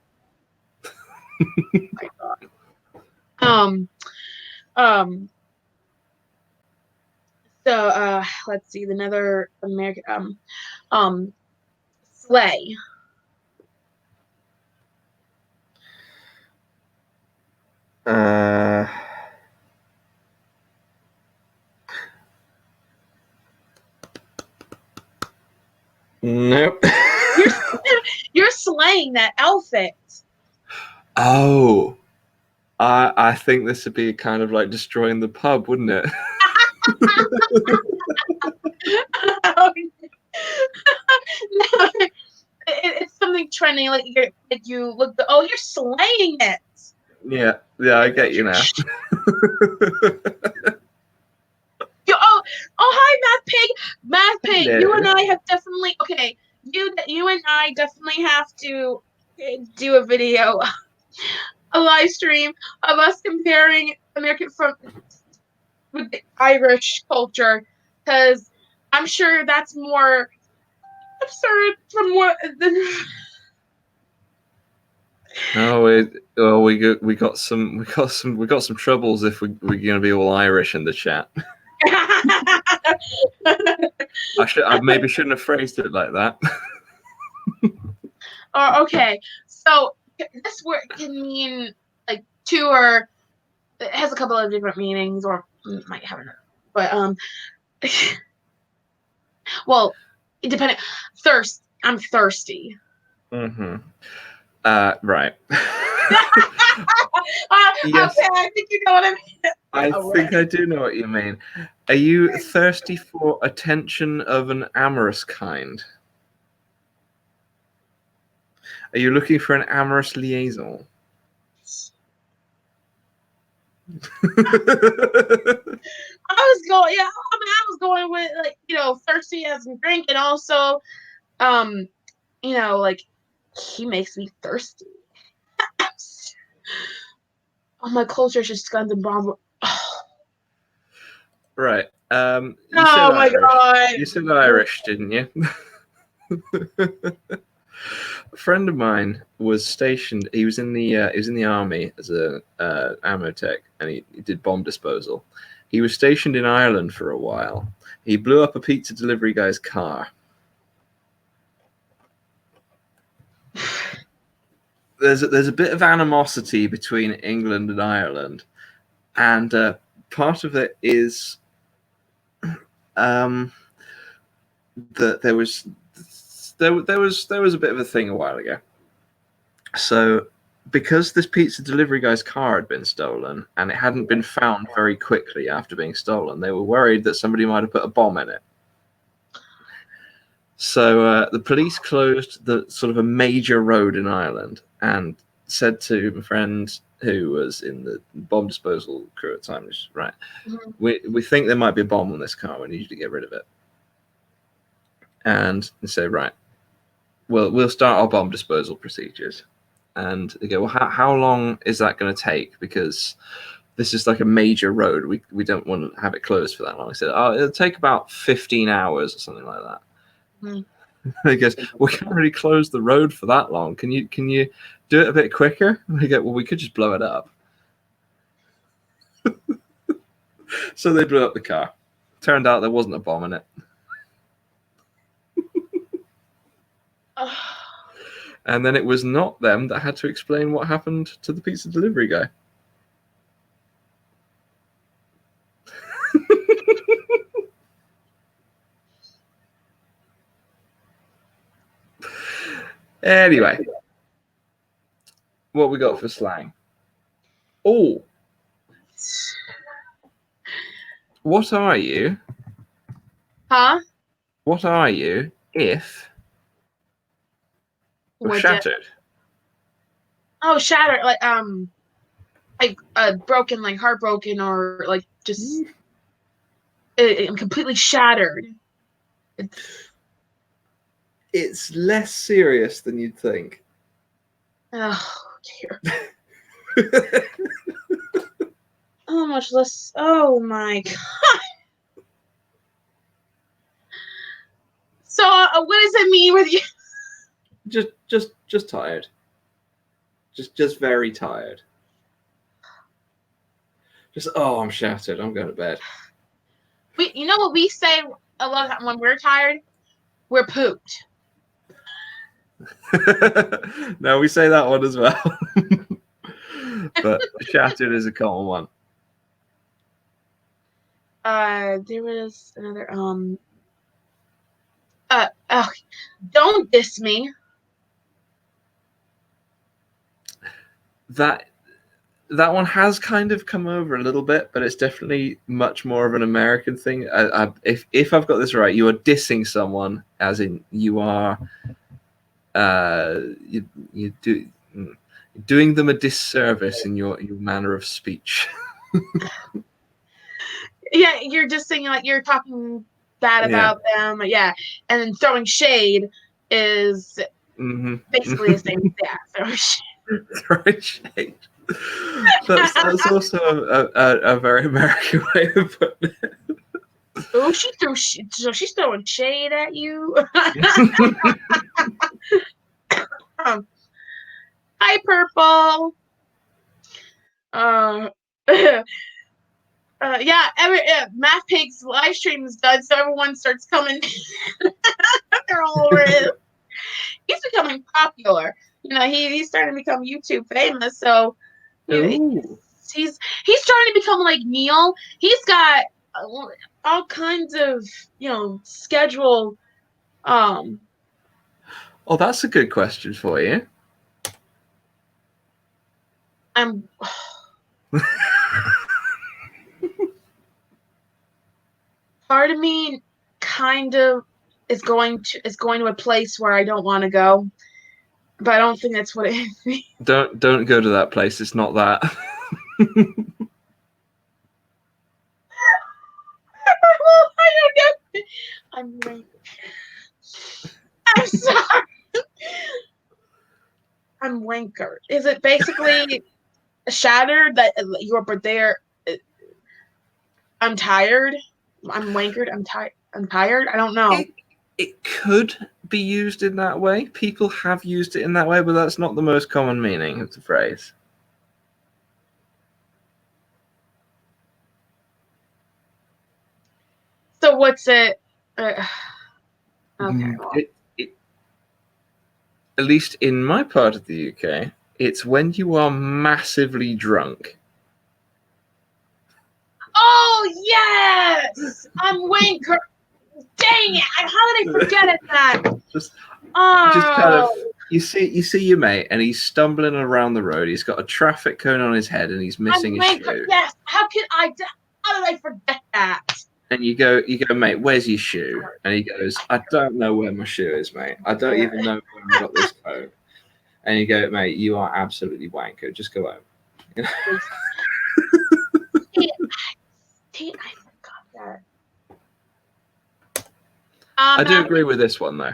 So let's see, another American sleigh. Nope. You're slaying that outfit. Oh, I think this would be kind of like destroying the pub, wouldn't it? No, it's something trending. Like you look. You're slaying it. Yeah, I get you now. Hi, Math Pig. Hello. You and I have definitely You and I definitely have to do a video, a live stream of us comparing American with the Irish culture, because I'm sure that's more absurd from what. We got some troubles if we're gonna be all Irish in the chat. I maybe shouldn't have phrased it like that. Okay, so this word can mean like two, or it has a couple of different meanings, or might have another. But well, it depends. Thirst. I'm thirsty. Mm-hmm. Right. Yes. Okay, I think you know what I mean. I think I do know what you mean. Are you thirsty for attention of an amorous kind? Are you looking for an amorous liaison? I was going with, like, thirsty as in drink, and also, like, he makes me thirsty. Oh, my culture's just guns and bombs. Oh. Right. Oh my God. You said Irish, didn't you? A friend of mine was stationed. He was in the army as a ammo tech, and he did bomb disposal. He was stationed in Ireland for a while. He blew up a pizza delivery guy's car. There's a bit of animosity between England and Ireland, and part of it is that there was a bit of a thing a while ago. So, because this pizza delivery guy's car had been stolen and it hadn't been found very quickly after being stolen, they were worried that somebody might have put a bomb in it. So the police closed the sort of a major road in Ireland and said to my friend who was in the bomb disposal crew at the time, right, we think there might be a bomb on this car. We need you to get rid of it. And they say, right, well, we'll start our bomb disposal procedures. And they go, well, how long is that going to take? Because this is like a major road. We don't want to have it closed for that long. I said, it'll take about 15 hours or something like that. He goes, we can't really close the road for that long. Can you do it a bit quicker? And I go, well, we could just blow it up. So they blew up the car. Turned out there wasn't a bomb in it. And then it was not them that had to explain what happened to the pizza delivery guy. Anyway, what we got for slang? Oh, what are you? Huh? What are you if you're shattered? Shattered, like broken, like heartbroken, or like just I'm completely shattered. It's less serious than you'd think. Oh dear. How much less? Oh my god. So, what does it mean with you? Just tired. Just very tired. Just I'm shattered. I'm going to bed. You know what we say a lot of time when we're tired? We're pooped. No, we say that one as well. But shattered is a common one. There was another don't diss me. That one has kind of come over a little bit, but it's definitely much more of an American thing. If I've got this right, you are dissing someone, as in you are doing them a disservice in your manner of speech. Yeah, you're just saying, like, you're talking bad about them. Yeah, and then throwing shade is basically the same. Yeah, throwing shade. Throwing shade. That's also a very American way of putting it. Oh, so she's throwing shade at you. Hi, Purple. Math Pig's live stream is done, so everyone starts coming. They're all over it. He's becoming popular. He's starting to become YouTube famous. So he's starting to become like Neil. He's got all kinds of schedule. Oh, that's a good question for you. Part of me kind of is going to a place where I don't want to go, but I don't think that's what it is. Don't go to that place. It's not that. I don't know. I'm late. I'm sorry. I'm wanker. Is it basically shattered that you're there? I'm tired. I'm wankered. I'm tired. I don't know. It could be used in that way. People have used it in that way, but that's not the most common meaning of the phrase. So what's it? Okay. At least in my part of the UK, it's when you are massively drunk. Oh yes, I'm wanker. Dang it! How did I forget that? Just kind of you see your mate, and he's stumbling around the road. He's got a traffic cone on his head, and he's missing his shoe. Yes. How did I forget that? And you go, mate, where's your shoe? And he goes, I don't know where my shoe is, mate. I don't even know where I got this cone. And you go, mate, you are absolutely wanker. Just go home. I forgot that. I do agree with this one, though.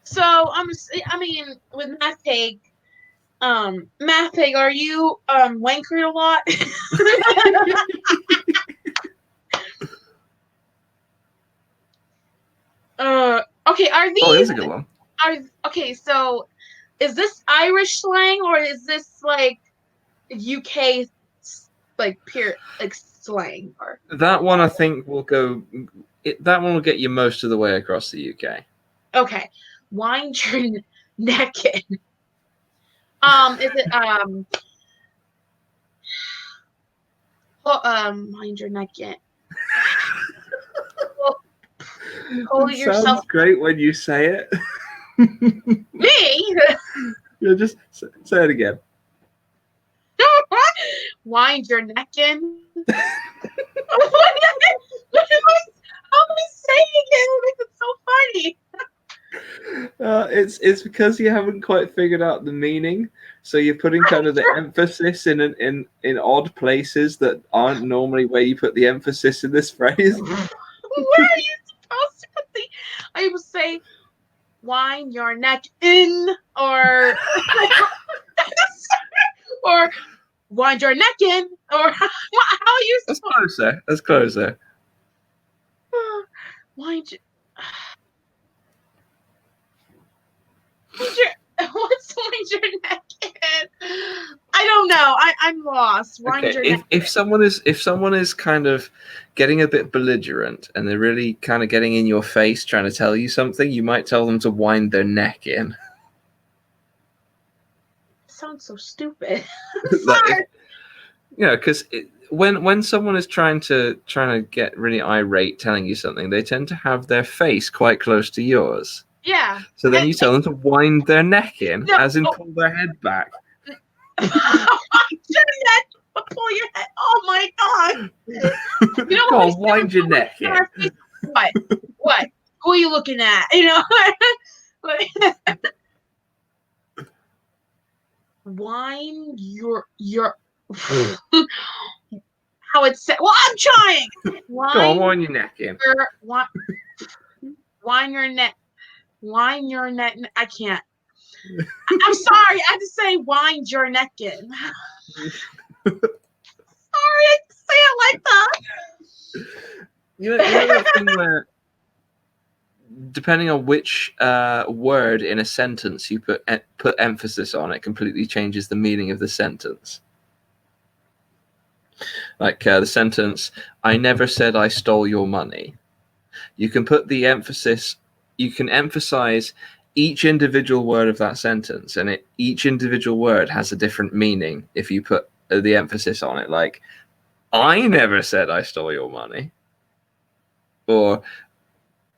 So with Math Pig, are you wankered a lot? Okay, are these? Oh, here's a good one. Okay, so is this Irish slang or is this like UK like pure like slang or That one I think will go. That one will get you most of the way across the UK. okay. Wind your neck in. Is it wind your neck in. Well, pull It sounds yourself great when you say it. me. Yeah, just say it again. Wind your neck in. How am I saying it? It's so funny. It's because you haven't quite figured out the meaning, so you're putting kind of the emphasis in odd places that aren't normally where you put the emphasis in this phrase. Where are you supposed to put the? I would say, wind your neck in, or or wind your neck in, or how are you That's supposed? closer. That's closer. Wind your. What's wind your neck in? I don't know. I'm lost. Wind Okay, your neck if someone is kind of getting a bit belligerent and they're really kind of getting in your face trying to tell you something, you might tell them to wind their neck in. Sounds so stupid. Like, because when someone is trying to get really irate telling you something, they tend to have their face quite close to yours. Yeah. So then you tell them to wind their neck in, No. as in pull their head back. Wind your neck. Pull your head. Oh my god. You know Go what? on, wind your neck in. What? What? Who are you looking at? You know. Wind your how it's said. Well, I'm trying. Go on, wind your neck in. Wind your neck. Wind your neck. I can't. I'm sorry. I have to say wind your neck in. Sorry, I say it like that. You know that thing where, depending on which word in a sentence you put emphasis on, it completely changes the meaning of the sentence. Like the sentence, "I never said I stole your money." You can put the emphasis. You can emphasize each individual word of that sentence, and each individual word has a different meaning if you put the emphasis on it. Like, "I never said I stole your money," or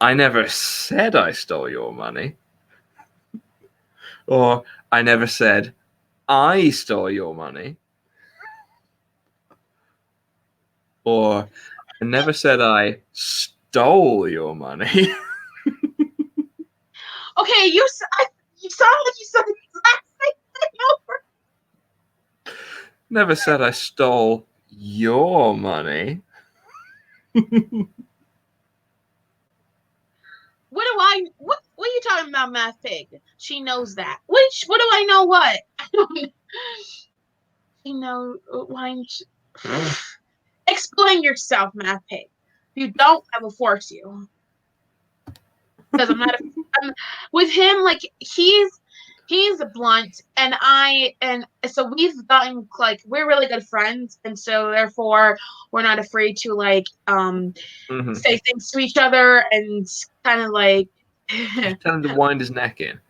"I never said I stole your money," or "I never said I stole your money," or "I never said I stole your money." Okay, you sound like you said the exact same thing over. Never said I stole your money. What are you talking about, Math Pig? She knows that. Which what do I know what? She knows why explain yourself, Math Pig. If you don't, I will force you. Because I'm with him, like he's blunt and so we've gotten like we're really good friends and so therefore we're not afraid to like say things to each other and kind of like Just tell him to wind his neck in.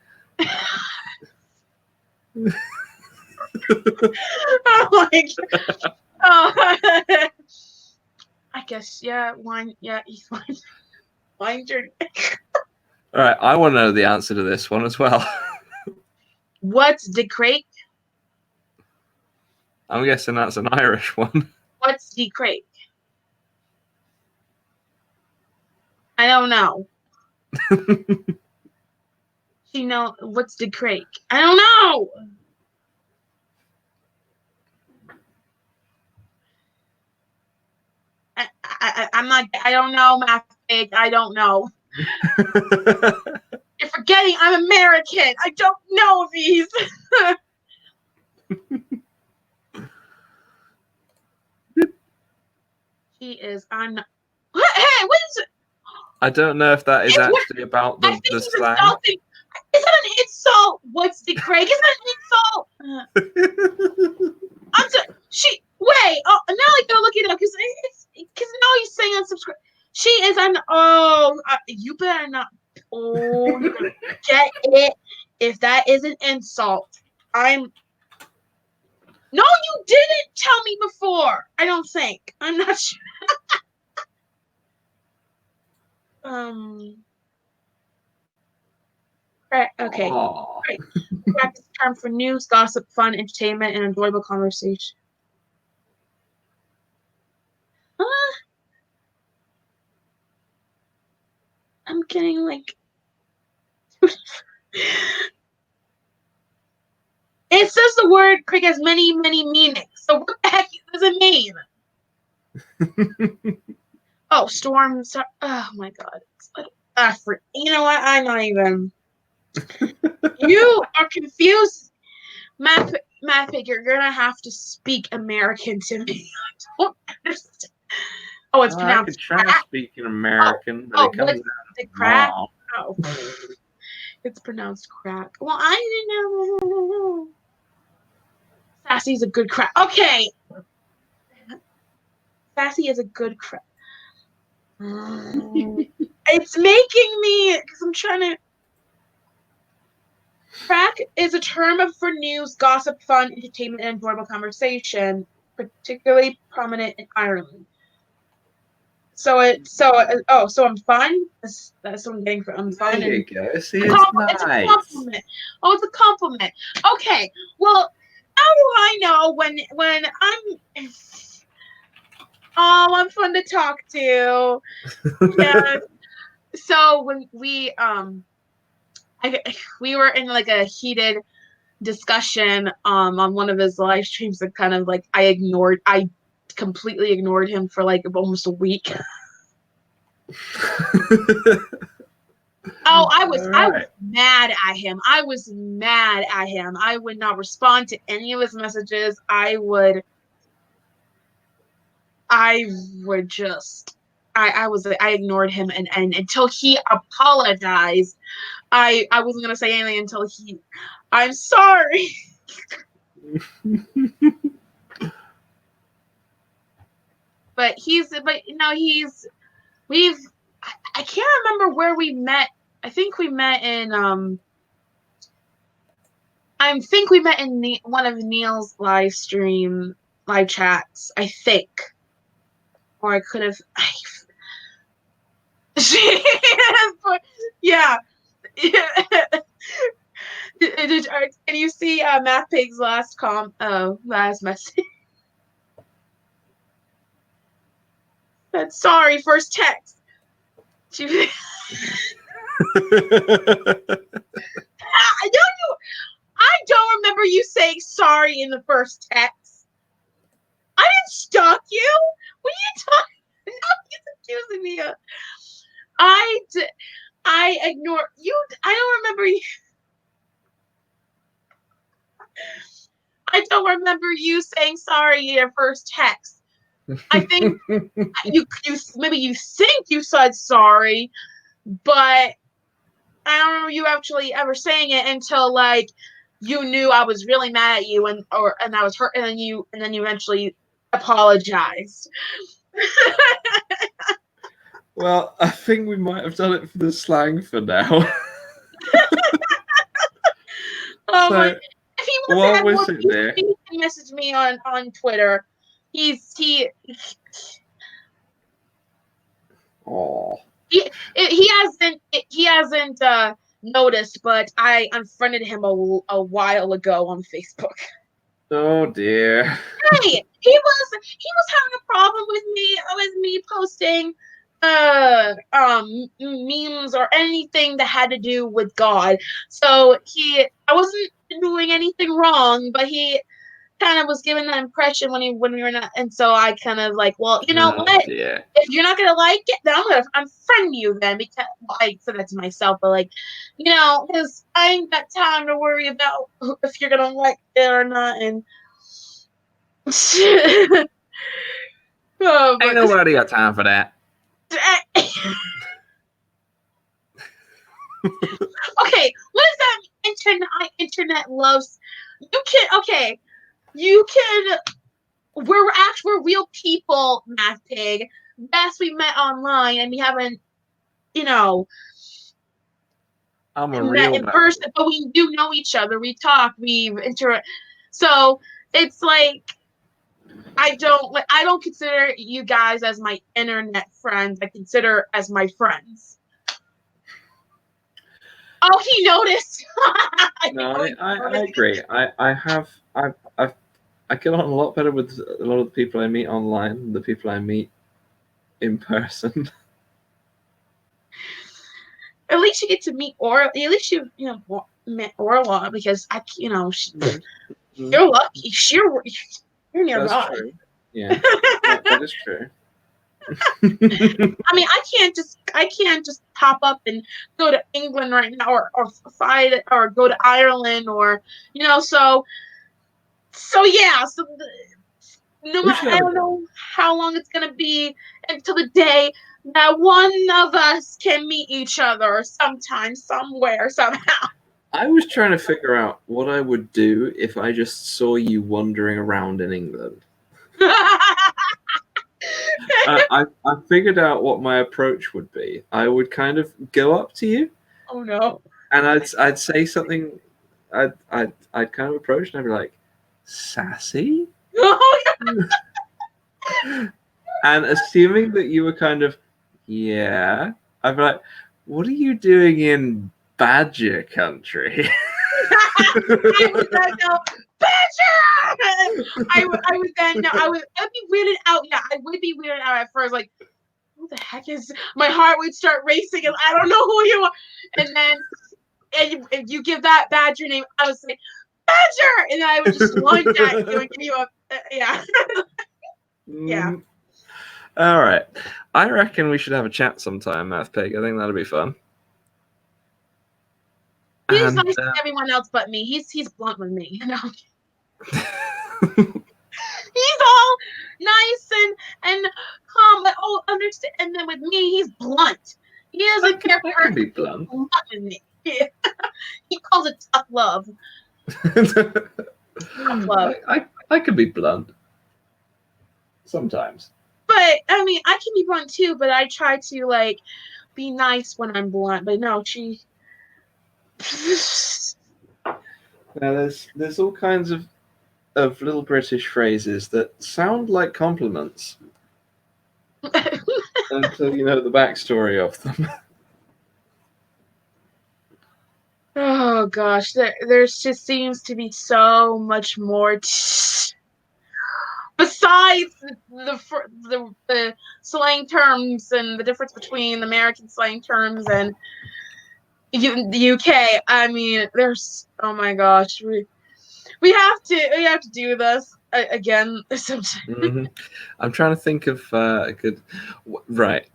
oh my god. Oh. I guess he's wind your neck. All right, I want to know the answer to this one as well. What's the crate? I'm guessing that's an Irish one. What's the crate? I don't know. She know what's the crate? I don't know. I'm not. I don't know, Math Pig. I don't know. You're forgetting I'm American. I don't know these. She is. I'm not. Hey, what is it? I don't know if that is actually about the he's slang. insulting. Is that an insult? What's the Craig? Is that an insult? I'm so, she wait. Oh, now I gotta look it up because now he's saying unsubscribe. She is an you better not. Oh, you're gonna get it if that is an insult. No, you didn't tell me before. I don't think. I'm not sure. Okay. Right. Practice term for news, gossip, fun, entertainment, and enjoyable conversation. I'm getting like. It says the word Craig has many, many meanings. So what the heck does it mean? Oh, storms. Oh my god. You know what? I'm not even. You are confused. Math Pig, you're gonna have to speak American to me. I don't understand. Oh, it's pronounced. I could try speaking American, but it comes out the crack. wrong. Oh, it's pronounced crack. Well, I didn't know. Sassy's a good crack. Okay. Sassy is a good crack. It's making me, because I'm trying to. Crack is a term for news, gossip, fun, entertainment, and enjoyable conversation, particularly prominent in Ireland. So I'm fun. That's what I'm getting from. I'm fun. There you go. See, it's a compliment. Oh, it's a compliment. Okay. Well, how do I know when I'm? Oh, I'm fun to talk to. Yeah. So when we were in like a heated discussion on one of his live streams that kind of like I completely ignored him for like almost a week. I was mad at him. I would not respond to any of his messages. I would just I ignored him and until he apologized. I wasn't gonna say anything until I'm sorry. But I can't remember where we met. I think we met in one of Neil's live chats, I think. Or I could have yeah. Can you see Math Pig's last message? Said sorry, first text. I don't remember you saying sorry in the first text. I didn't stalk you. What are you talking? Now he's accusing me of. I ignore you. I don't remember you. I don't remember you saying sorry in your first text. I think maybe you think you said sorry, but I don't remember you actually ever saying it until like you knew I was really mad at you and I was hurt, and then you eventually apologized. Well, I think we might have done it for the slang for now. Oh my! If he wants to have more there, he can message me on Twitter. He hasn't noticed, but I unfriended him a while ago on Facebook. Oh dear. Hey, he was having a problem with me posting memes or anything that had to do with God. So I wasn't doing anything wrong, but he kind of was given that impression when we were not, and so I kind of like, well, you know what? Dear. If you're not gonna like it, then I'm gonna unfriend you then, because I said that to myself, but like, because I ain't got time to worry about if you're gonna like it or not, and ain't nobody got time for that. Okay, let's internet loves. You can okay. You can. We're real people, Math Pig. Yes, we met online and we haven't, you know, I'm a met real in man. person, but we do know each other. We talk, we interact. So it's like I don't consider you guys as my internet friends. I consider as my friends. Oh, he noticed. No, I agree. I get on a lot better with a lot of the people I meet online than the people I meet in person. At least you get to meet Orla. At least met Orla because you're lucky. You're That's nearby. true. Yeah, that is true. I mean, I can't just pop up and go to England right now, or fight or go to Ireland, or so yeah. So no We matter, should I have don't know how long it's gonna be until the day that one of us can meet each other sometime, somewhere, somehow. I was trying to figure out what I would do if I just saw you wandering around in England. I figured out what my approach would be. I would kind of go up to you, Oh no. and I'd say something. I'd kind of approach, and I'd be like, "Sassy," and assuming that you were kind of, yeah, I'd be like, "What are you doing in Badger country?" I would then go, Badger! I would then know. I'd be weirded out. Yeah, I would be weirded out at first. Like, who the heck is? My heart would start racing, and I don't know who you are. And then, if you give that Badger name, I would say, Badger! And then I would just lunge at you and give you a, yeah. Yeah. All right. I reckon we should have a chat sometime, Math Pig. I think that'll be fun. He's nice to everyone else but me. He's blunt with me, you know. He's all nice and calm, but understand. And then with me, he's blunt. He doesn't care for her. Be blunt. Blunt with me. Yeah. He calls it tough love. Tough love. I can be blunt sometimes. But I mean, I can be blunt too. But I try to be nice when I'm blunt. But no, she. Now there's all kinds of little British phrases that sound like compliments until you know the backstory of them. Oh gosh, there's just seems to be so much more besides the slang terms and the difference between the American slang terms and the UK. I mean, there's oh my gosh, we have to do this again sometime. Mm-hmm. I'm trying to think of a good right.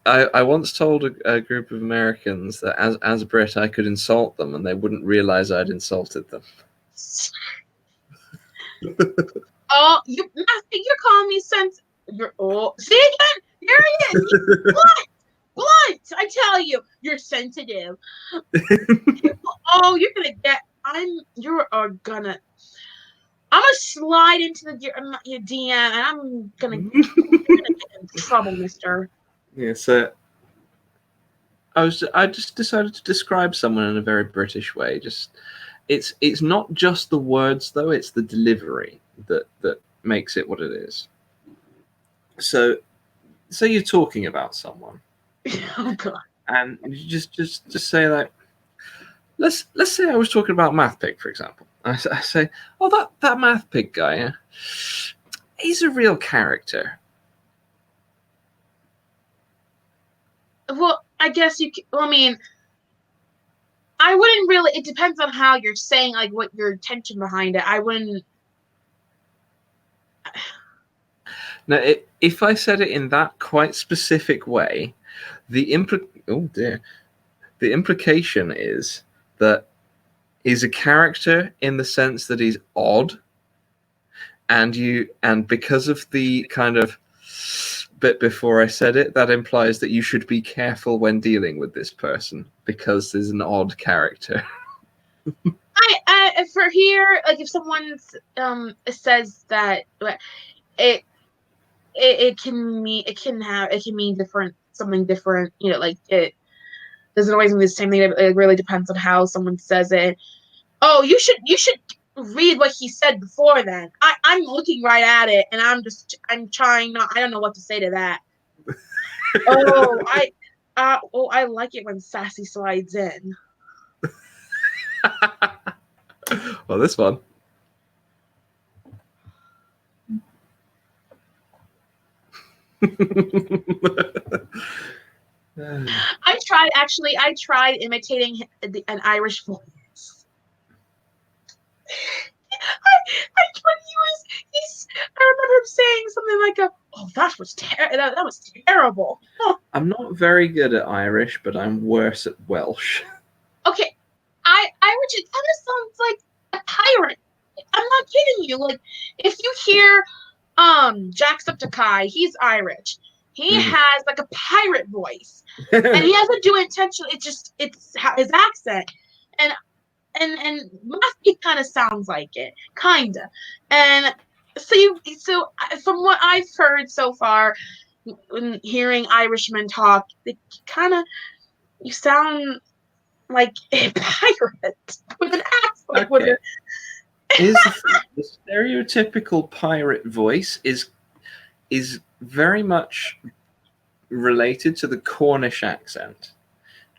I once told a group of Americans that as a Brit I could insult them and they wouldn't realize I'd insulted them. Oh, you're calling me You're see again? There he is. Blunt. I tell you, you're sensitive. Oh, you're gonna get. I'm gonna slide into your DM and I'm gonna get in trouble, mister. Yeah, so I just decided to describe someone in a very British way. Just it's not just the words though, it's the delivery that makes it what it is. So you're talking about someone. Oh god. And you just say like let's say I was talking about Math Pig, for example. I say, oh, that Math Pig guy, yeah, he's a real character. Well, I guess you. I mean, I wouldn't really. It depends on how you're saying, like what your intention behind it. I wouldn't. Now, if I said it in that quite specific way, the implication is that he's a character in the sense that he's odd, and because of the kind of bit before I said it, that implies that you should be careful when dealing with this person because there's an odd character. I for here, like if someone says that it it can mean different something different, like it doesn't always mean the same thing. It really depends on how someone says it. Oh, you should read what he said before then. I'm looking right at it and I'm trying not I don't know what to say to that. Oh, I like it when Sassy slides in. Well, this one. I tried imitating an Irish voice. When I remember him saying something like "Oh, that was terrible." I'm not very good at Irish, but I'm worse at Welsh. Okay, Irish. It kind of sounds like a pirate. I'm not kidding you. Like if you hear Jacksepticeye, he's Irish. He has like a pirate voice, and he doesn't do it intentionally. It's his accent, and Matthew kind of sounds like it, kinda. And so from what I've heard so far, when hearing Irishmen talk, they kind of you sound like a pirate with an accent. Okay. The stereotypical pirate voice is very much related to the Cornish accent.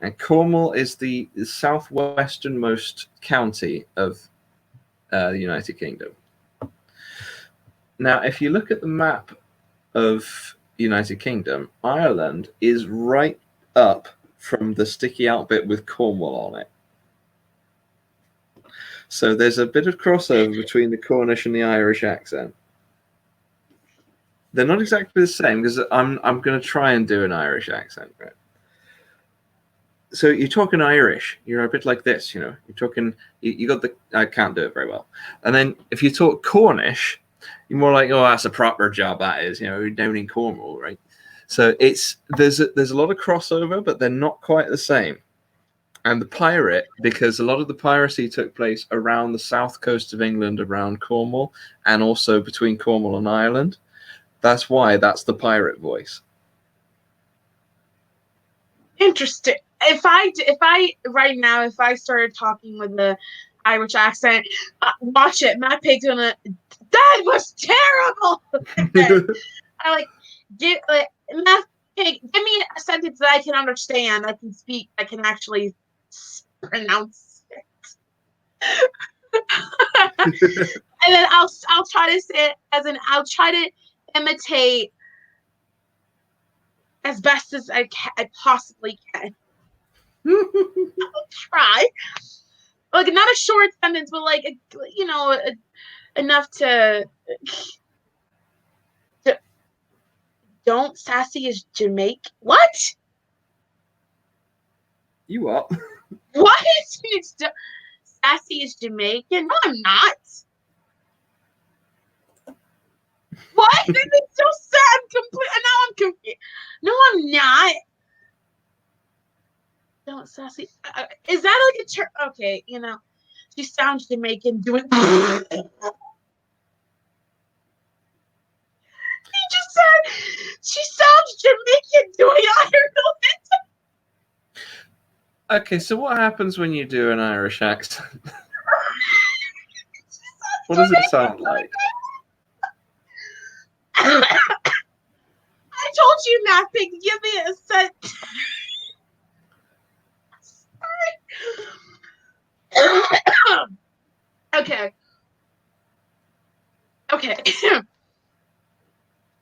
And Cornwall is the southwesternmost county of the United Kingdom. Now, if you look at the map of United Kingdom, Ireland is right up from the sticky out bit with Cornwall on it. So there's a bit of crossover between the Cornish and the Irish accent. They're not exactly the same because I'm going to try and do an Irish accent, right? So you're talking Irish, you're a bit like this, you're talking, you got the, I can't do it very well. And then if you talk Cornish, you're more like, oh, that's a proper job, that is, down in Cornwall, right? So there's a lot of crossover, but they're not quite the same. And the pirate, because a lot of the piracy took place around the south coast of England, around Cornwall, and also between Cornwall and Ireland. That's why that's the pirate voice. Interesting. If I started talking with the Irish accent, watch it. Matt Pig's gonna. That was terrible. I Matt Pig. Give me a sentence that I can understand. I can speak. I can actually pronounce it. And then I'll try to say it I'll try to imitate as best as I possibly can. I'll try. Like not a short sentence, but like enough to. Don't Sassy is Jamaican. What? You what? What? Sassy is Jamaican? No, I'm not. What? That makes so sad. Now I'm confused. No, I'm not. Don't Sassy. Is that like a term? Okay, she sounds Jamaican doing. He just said she sounds Jamaican doing Ireland. Okay, so what happens when you do an Irish accent? What does it sound like? I told you, Matthew, give me a set. Okay.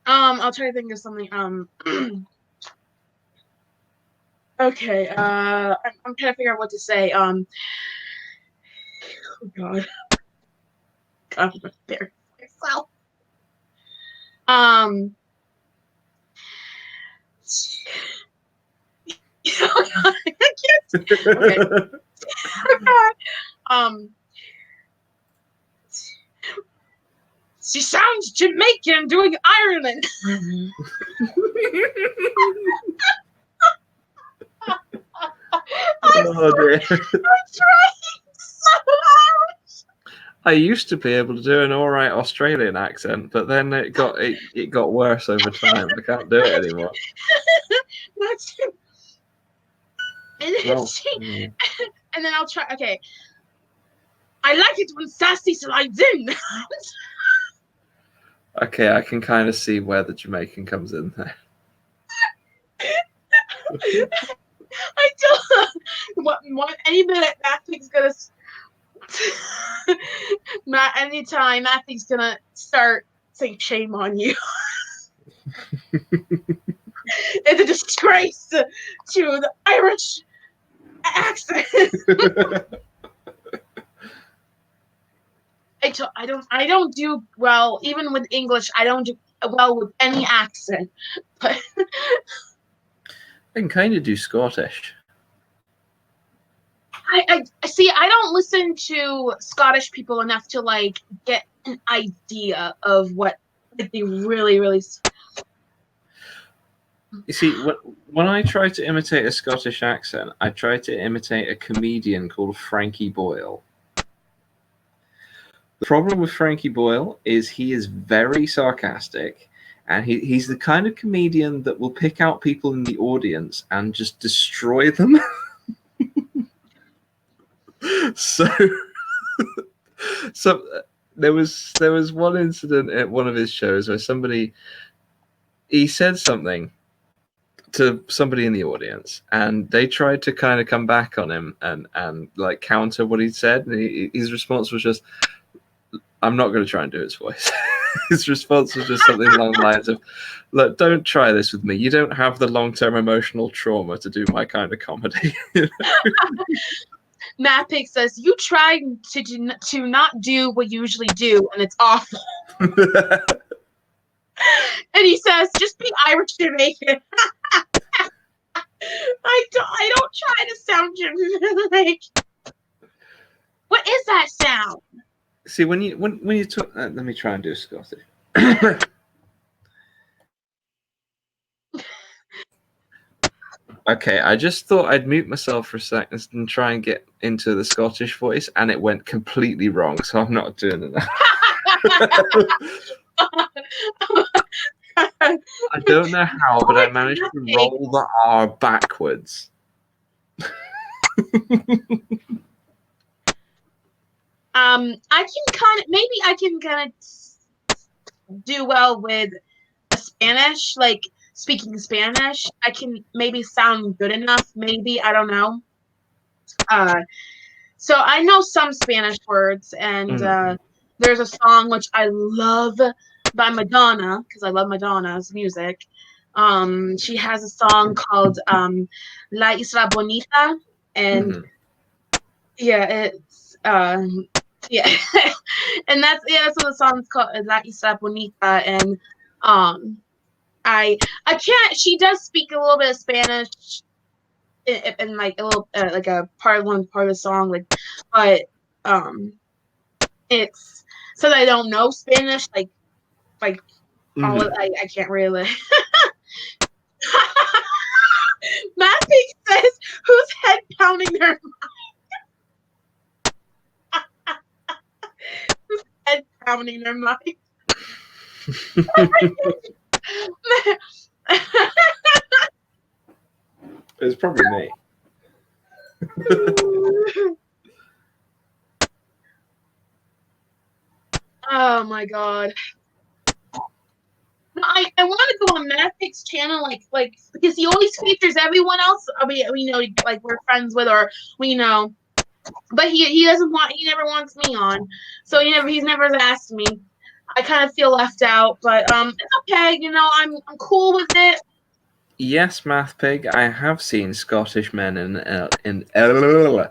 I'll try to think of something. Okay. I'm trying to figure out what to say. Oh God. I'm there myself. I can't. Okay. She sounds Jamaican doing Ireland. Oh dear. I'm trying so I used to be able to do an all right Australian accent, but then it got worse over time. I can't do it anymore. That's and then, Well, and then I'll try. Okay, I like it when Sassy slides in. okay, I can kind of see where the Jamaican comes in there. I don't. What any minute Matthew's gonna. Anytime Matthew's gonna start saying shame on you. It's a disgrace to the Irish accent. I don't do well even with English. I don't do well with any accent. But I can kind of do Scottish. I see. I don't listen to Scottish people enough to like get an idea of what they really. You see, when I try to imitate a Scottish accent, I try to imitate a comedian called Frankie Boyle. The problem with Frankie Boyle is he is very sarcastic, and he's the kind of comedian that will pick out people in the audience and just destroy them. So there was one incident at one of his shows where he said something to somebody in the audience, and they tried to kind of come back on him and like counter what he'd said, and his response was just, I'm not going to try and do his voice. His response was just something along the lines of, look, don't try this with me. You don't have the long-term emotional trauma to do my kind of comedy. Matt Pig says, you try to not do what you usually do, and it's awful. And he says, just be Irish Jamaican. I don't try to sound like. What is that sound? See, when you talk, let me try and do Scottish. Okay, I just thought I'd mute myself for a second and try and get into the Scottish voice, and it went completely wrong, so I'm not doing it now. I don't know how, but I managed to roll the R backwards. I can kind of do well with Spanish, like speaking Spanish. I can maybe sound good enough, maybe, I don't know. So I know some Spanish words, and there's a song which I love by Madonna, because I love Madonna's music. She has a song called La Isla Bonita, and yeah, it's yeah, and that's what the song's called, La Isla Bonita, and I can't. She does speak a little bit of Spanish, in like a little like a part of the song, like, but it's so that I don't know Spanish, like all of, I can't really. Matthew says, "Who's head pounding their who's head pounding their mic?" It's probably me. Oh my god. No, I want to go on Mathic's channel, like because he always features everyone else. I mean, we know, like, we're friends with, or we know, but he never wants me on, so he's never asked me. I kind of feel left out, but it's okay. I'm cool with it. Yes, Math Pig, I have seen Scottish men in an elevator.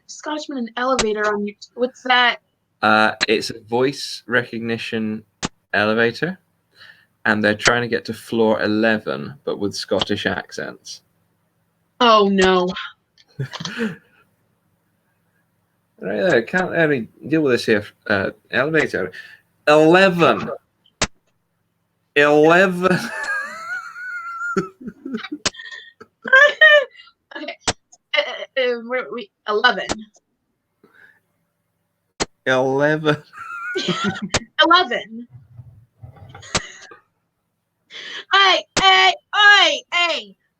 Scottishman in an elevator on YouTube. What's that? It's a voice recognition elevator, and they're trying to get to floor 11, but with Scottish accents. Oh no! Right there, can't really deal with this here. Elevator 11. 11. Okay. we 11. 11. 11. Hey,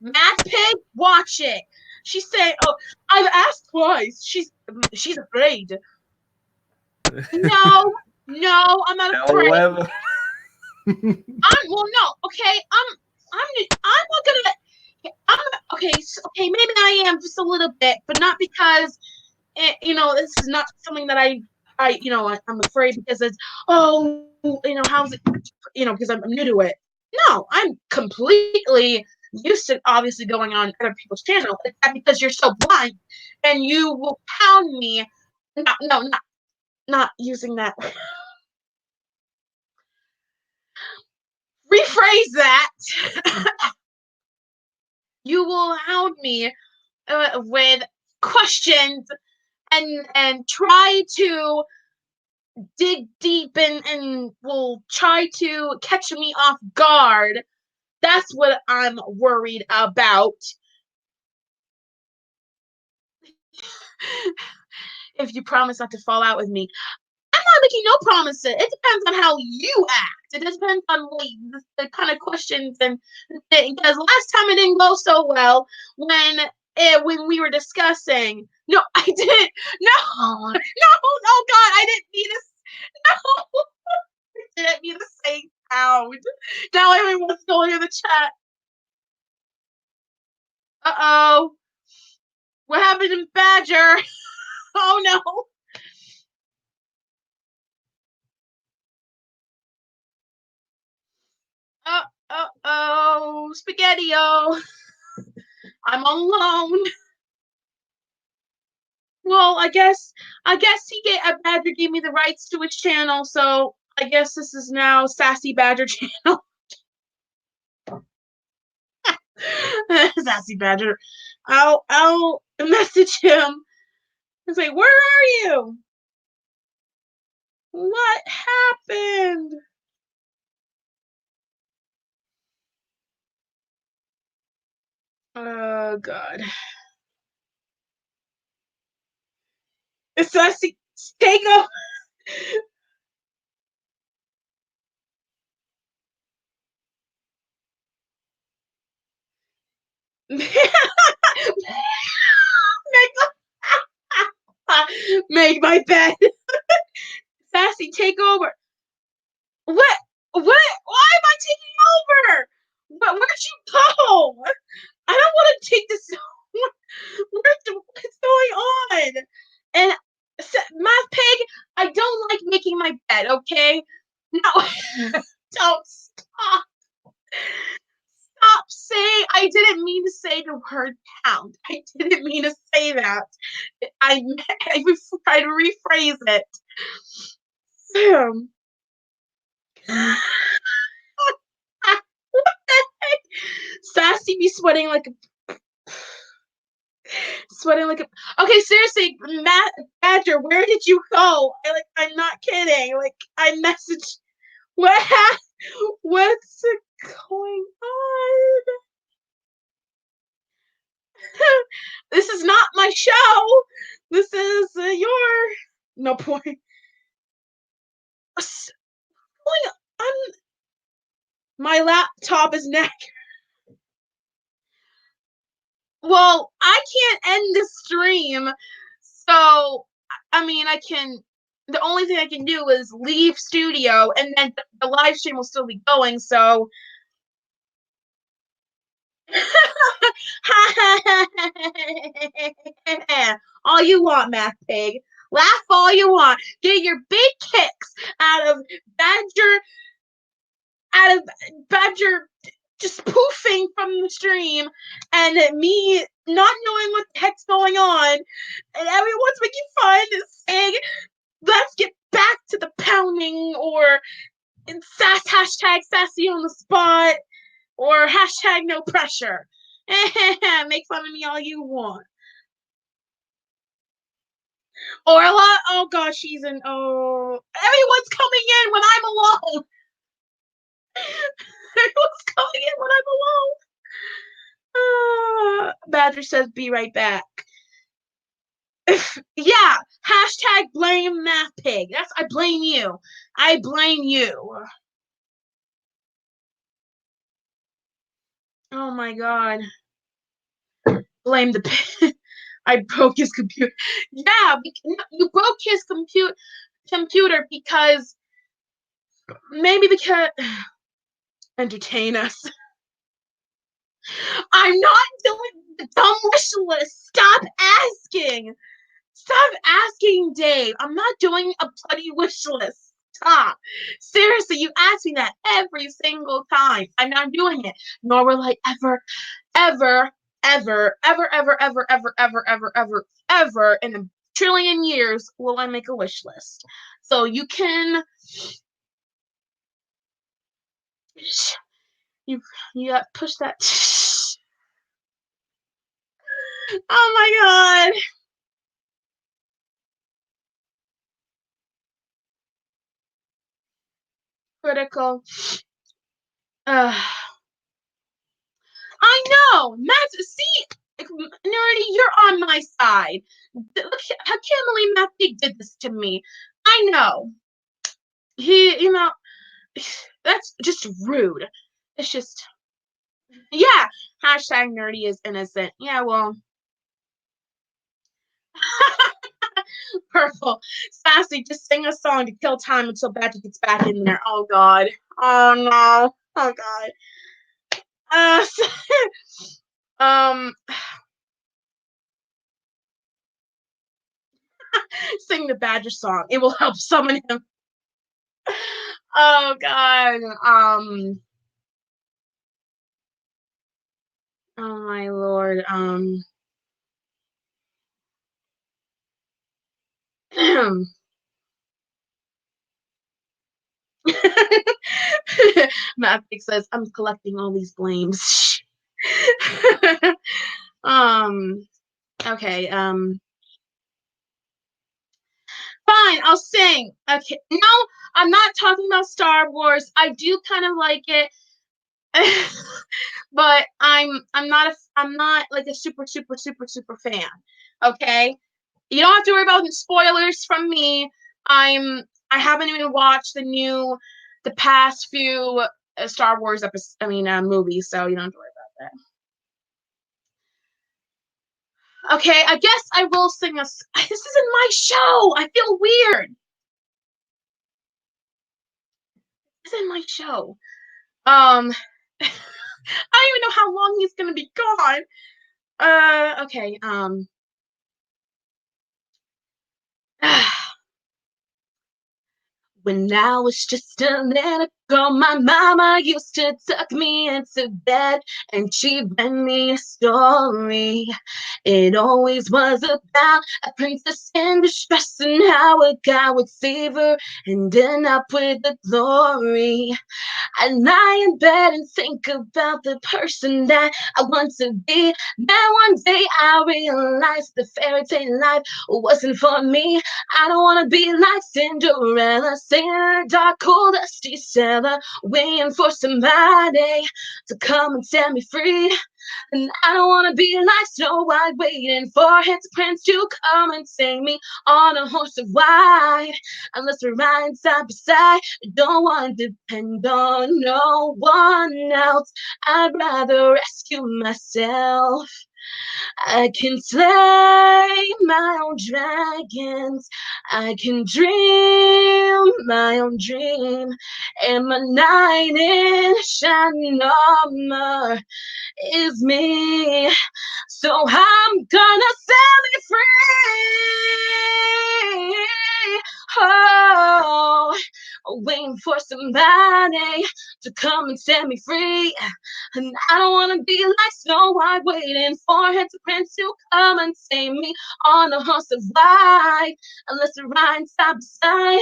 Math Pig, watch it. She said, "Oh, I've asked twice. She's afraid." No, I'm not afraid. 11. No. Okay, I'm not gonna. Okay, maybe I am just a little bit, but not because this is not something that I'm afraid because it's how's it because I'm new to it. No, I'm completely used to obviously going on other people's channel. It's because you're so blind and you will pound me. Not using that. Rephrase that. You will hound me with questions and try to dig deep and will try to catch me off guard. That's what I'm worried about. If you promise not to fall out with me. I'm not making no promises. It depends on how you act. It depends on the kind of questions and because last time it didn't go so well when we were discussing. No, I didn't. No, oh God, I didn't mean to. No, I didn't mean to say pound. Now everyone's going in the chat. Uh-oh. What happened to Badger? Oh no. Uh-oh. Spaghetti-o. I'm alone. Well, I guess Badger gave me the rights to his channel, so I guess this is now Sassy Badger channel. Sassy Badger. I'll message him and say, "Where are you? What happened?" Oh God. Sassy, take off. Make my bed. Sassy, take over. What? Why am I taking over? Where'd you go? I don't want to take this. What's going on? And Math Pig, I don't like making my bed. Okay, no, don't stop. Stop saying. I didn't mean to say the word pound. I didn't mean to say that. I tried to rephrase it. Sassy be sweating like a okay, seriously, Badger, where did you go? I'm not kidding. I messaged what's going on? This is not my show. This is your no point. What's going on? My laptop is neck. Well, I can't end the stream, so I mean, I can. The only thing I can do is leave studio, and then the live stream will still be going. So, all you want, Math Pig. Laugh all you want. Get your big kicks out of Badger, out of Badger just poofing from the stream, and me not knowing what the heck's going on, and everyone's making fun and saying, "Let's get back to the pounding," or hashtag sassy on the spot, or hashtag no pressure. Make fun of me all you want. Or a lot. Oh gosh, everyone's coming in when I'm alone. Everyone's coming in when I'm alone. Badger says, "Be right back." Yeah, hashtag blame math pig. I blame you. I blame you. Oh my god. Blame the pig. I broke his computer. Yeah, you broke his computer because maybe because entertain us. I'm not doing the dumb wish list. Stop asking. Stop asking, Dave. I'm not doing a bloody wish list. Stop. Seriously, you ask me that every single time. I'm not doing it. Nor will I ever, ever, ever, ever, ever, ever, ever, ever, ever, ever, ever in a trillion years will I make a wish list. So you can you got push that. Oh my god. Critical. I know, Matt. See, Nerdy, you're on my side. Look how Kimberly Matthew did this to me. I know. He, that's just rude. It's just, yeah. Hashtag Nerdy is innocent. Yeah, well. Purple. Sassy, just sing a song to kill time until Badger gets back in there. Oh, God. Oh, no. Oh, God. Um, sing the Badger song. It will help summon him. Oh god. Oh my lord. Mavic says, I'm collecting all these blames. um okay, fine, I'll sing. Okay. No, I'm not talking about Star Wars. I do kind of like it. But I'm not like a super fan. Okay? You don't have to worry about spoilers from me. I haven't even watched the past few Star Wars episodes. Movies, so you don't have to worry about that. Okay, I guess I will sing us. This isn't my show. I feel weird. This isn't my show. I don't even know how long he's gonna be gone. Okay. When I was just a little girl, my mama used to tuck me into bed and she read me a story. It always was about a princess in distress and how a guy would save her and end up with the glory. I lie in bed and think about the person that I want to be. Then one day I realized the fairy tale life wasn't for me. I don't want to be like Cinderella, singing in a dark, cold, dusty cellar, waiting for somebody to come and set me free. And I don't want to be like Snow White, waiting for his prince to come and save me on a horse of white. Unless we're riding side by side, I don't want to depend on no one else. I'd rather rescue myself. I can slay my own dragons. I can dream my own dream. And my knight in shining armor is me. So I'm gonna set me free. Oh, waiting for somebody to come and set me free. And I don't want to be like Snow White, waiting for his prince to come and save me on a horse of white. Unless we're riding side by side.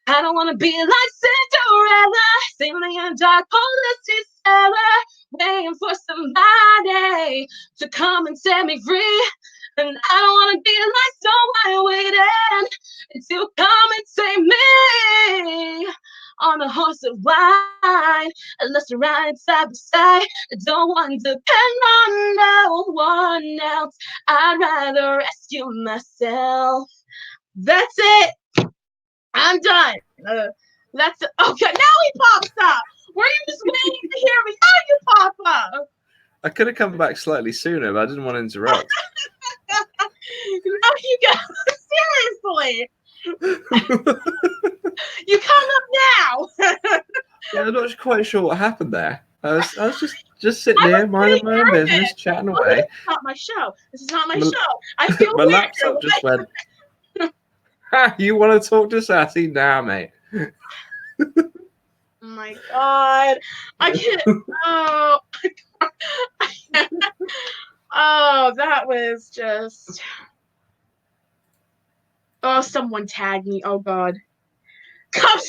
I don't want to be like Cinderella, sailing in a dark, holistic cellar, waiting for somebody to come and set me free. And I don't want to be like Snow White, waiting to come and save me on a horse of white. Unless we're riding side by side, I don't want to depend on no one else. I'd rather rescue myself. That's it. I'm done. That's it. Okay, now he pops up. Were you just waiting to hear me? Now you pop up. I could have come back slightly sooner, but I didn't want to interrupt. No, you got seriously. You come up now. Yeah, I'm not quite sure what happened there. I was just sitting here, minding my own business, chatting away. This is not my show. This is not my show. I feel My weird. laptop just went. Ha! You want to talk to Sassy now, mate? Oh my god! I can't. Oh, oh, that was just. Oh, someone tagged me. Oh god. Come.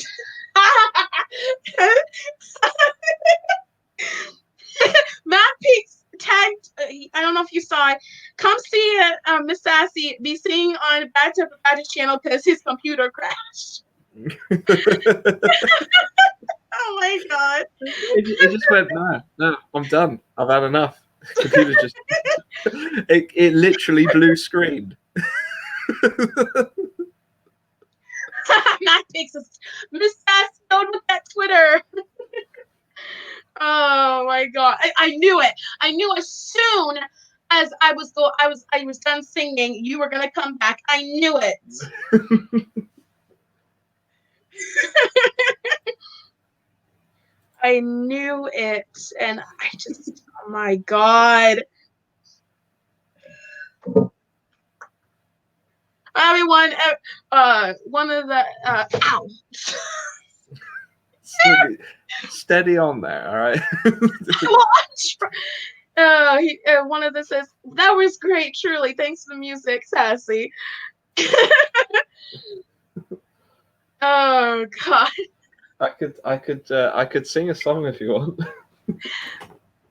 Matt Peaks tagged. I don't know if you saw it. Come see Miss Sassy be singing on Badger channel because his computer crashed. Oh my god! It just went no. I'm done. I've had enough. Computer just it literally blue screened. Matt Peaks is Miss Sassy. Don't look at Twitter. Oh my god! I knew it. I knew as soon as I was done singing, you were gonna come back. I knew it. I knew it, and I just, oh my god. Everyone, one of the, ow. Steady on there, all right? One of them says, that was great, truly. Thanks for the music, Sassy. Oh god. I could sing a song if you want.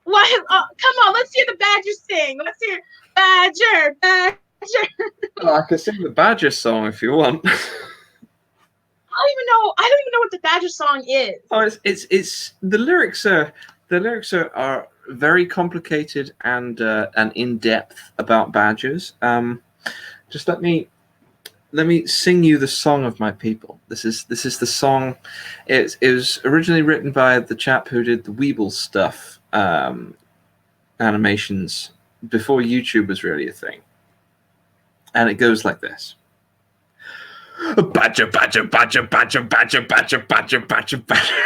What? Come on, let's hear the Badger sing. Let's hear Badger. I could sing the Badger song if you want. I don't even know what the Badger song is. Oh, it's the lyrics are very complicated and in depth about badgers. Just let me sing you the song of my people. This is the song. It was originally written by the chap who did the Weeble stuff animations before YouTube was really a thing, and it goes like this. Badger, badger, badger, badger, badger, badger, badger, badger, badger.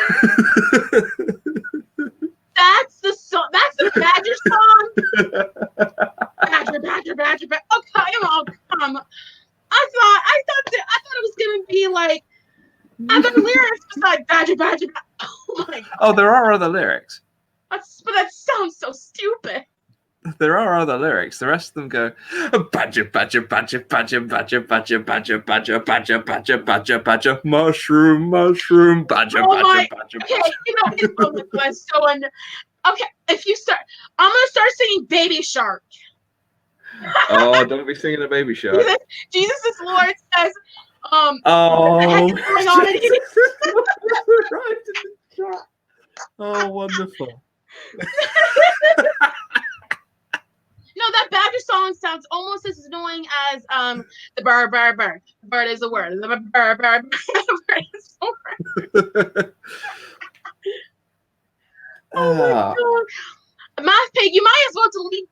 That's the song. That's the Badger song. Badger, badger, badger, badger. Oh, come. I thought it was gonna be like other lyrics besides Badger, badger, badger. Oh my god. Oh, there are other lyrics. But that sounds so stupid. There are other lyrics. The rest of them go badger, badger, badger, badger, badger, badger, badger, badger, badger, badger, badger, badger, mushroom, mushroom, badger, badger, badger. Okay, it's so okay. If you start, I'm gonna start singing Baby Shark. Oh, don't be singing a Baby Shark. Jesus is Lord says, oh, what the heck is going on in here? Right in the chat. Oh, wonderful. No, that Badger song sounds almost as annoying as the bird. Bird is a word. The bird is a word. Oh my god. Math Pig, you might as well delete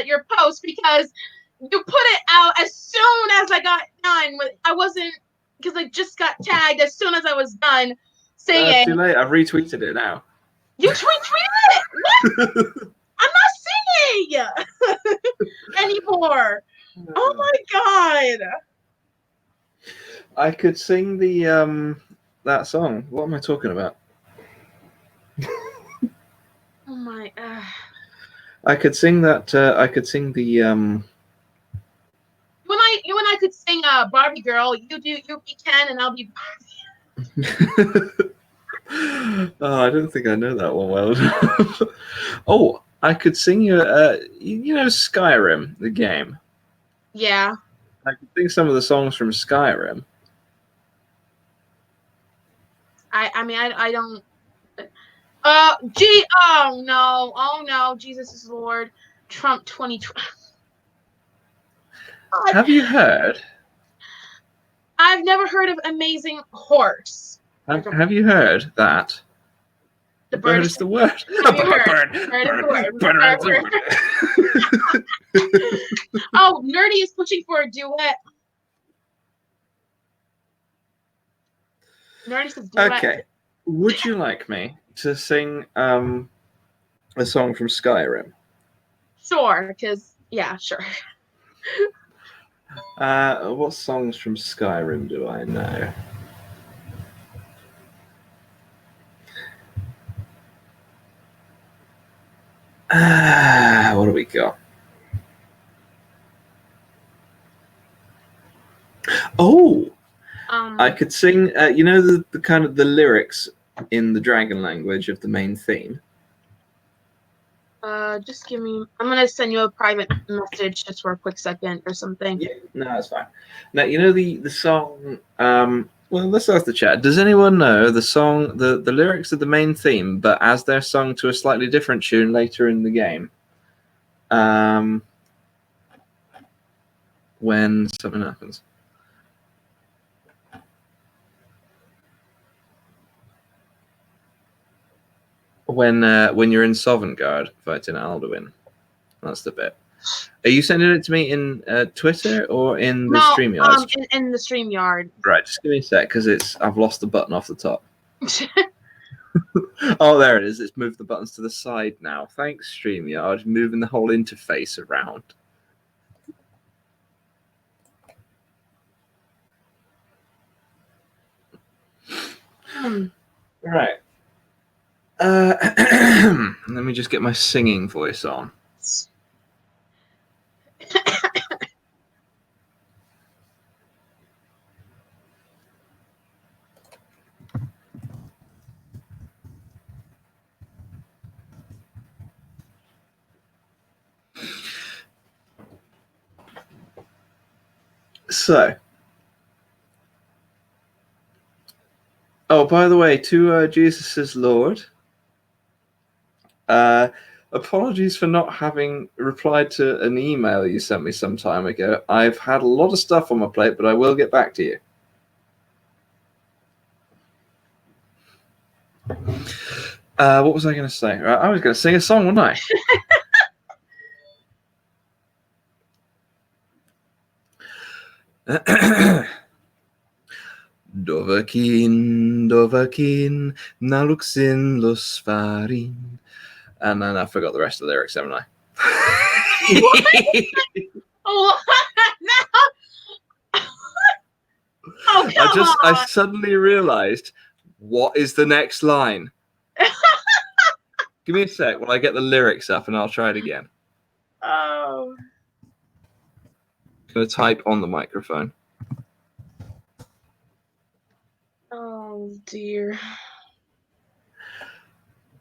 your post because you put it out as soon as I got done with. I wasn't, because I just got tagged as soon as I was done singing. Too late. I've retweeted it now. You retweeted it? What? I'm not singing anymore. Oh my god. I could sing the that song. What am I talking about? Oh my. I could sing that. I could sing the. When I could sing Barbie Girl, you be Ken and I'll be Barbie. Oh, I don't think I know that one well. Oh, I could sing you. You know Skyrim, the game. Yeah. I could sing some of the songs from Skyrim. I don't. Oh no, Jesus is Lord. Trump 2020. God. Have you heard? I've never heard of Amazing Horse. Have you heard that? The Bird bird is the word. Have you heard? Bird is the word. Bird is the word. Oh, Nerdy is pushing for a duet. Nerdy says duet. Okay. Would you like me to sing a song from Skyrim? Sure, because yeah, sure. What songs from Skyrim do I know? What do we got? Oh, I could sing. You know the kind of the lyrics in the dragon language of the main theme. Just give me. I'm gonna send you a private message just for a quick second or something. Yeah, no, that's fine. Now you know the song. Well, let's ask the chat. Does anyone know the song, the lyrics of the main theme, but as they're sung to a slightly different tune later in the game? When something happens. When you're in Sovngarde fighting Alduin. That's the bit. Are you sending it to me in Twitter or in the StreamYard? In the StreamYard. Right, just give me a sec because I've lost the button off the top. Oh, there it is. It's moved the buttons to the side now. Thanks, StreamYard. Moving the whole interface around. Right. Let me just get my singing voice on. So, oh, by the way, to Jesus is Lord. Apologies for not having replied to an email you sent me some time ago. I've had a lot of stuff on my plate, but I will get back to you. What was I going to say? I was going to sing a song, wasn't I? Dovahkiin, Dovahkiin, Naluksin Lusfarin. And then I forgot the rest of the lyrics, haven't I? Oh, oh, come on. I suddenly realized, what is the next line? Give me a sec while I get the lyrics up and I'll try it again. Oh. I'm going to type on the microphone. Oh, dear.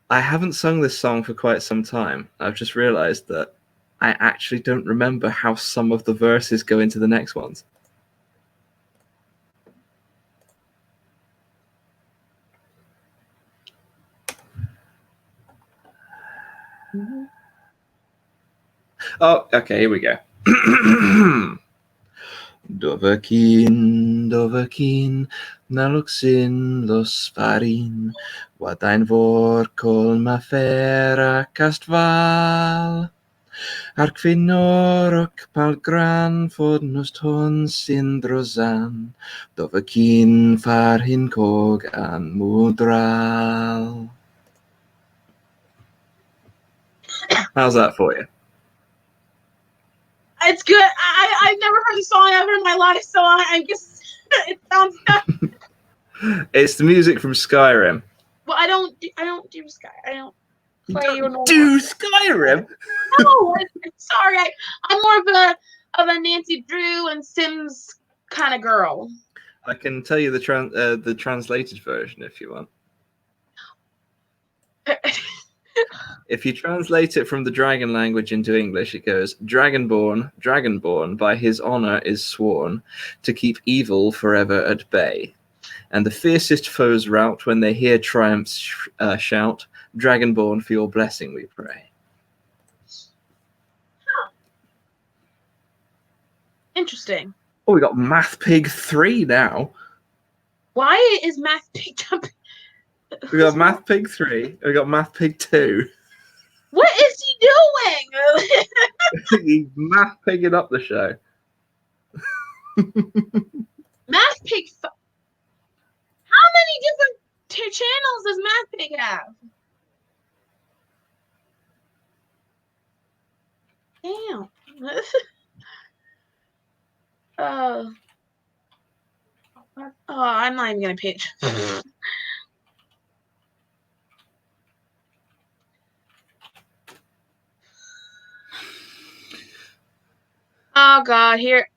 I haven't sung this song for quite some time. I've just realized that I actually don't remember how some of the verses go into the next ones. Mm-hmm. Oh, okay, here we go. Dovahkiin, Dovahkiin, Naluksin Lusfarin, wat ein vor kol mafera kastval. Arkvinorok palgran fodnost hon sindrozan, Dovahkiin farhin kog an mudral. How's that for you? It's good. I've never heard the song ever in my life, so I guess it sounds good. It's the music from Skyrim. Well, I don't do Sky. I don't play you don't do Skyrim. No, I'm sorry. I'm more of a Nancy Drew and Sims kind of girl. I can tell you the translated version if you want. If you translate it from the dragon language into English, it goes, Dragonborn, Dragonborn, by his honor is sworn to keep evil forever at bay. And the fiercest foes rout when they hear triumphs shout, Dragonborn, for your blessing we pray. Interesting. Oh, we got Math Pig 3 now. Why is Math Pig jumping? We got Math Pig 3. And we got Math Pig 2. What is he doing? He's math pigging up the show. Math Pig. How many different channels does Math Pig have? Damn. I'm not even gonna pitch. Oh God, here.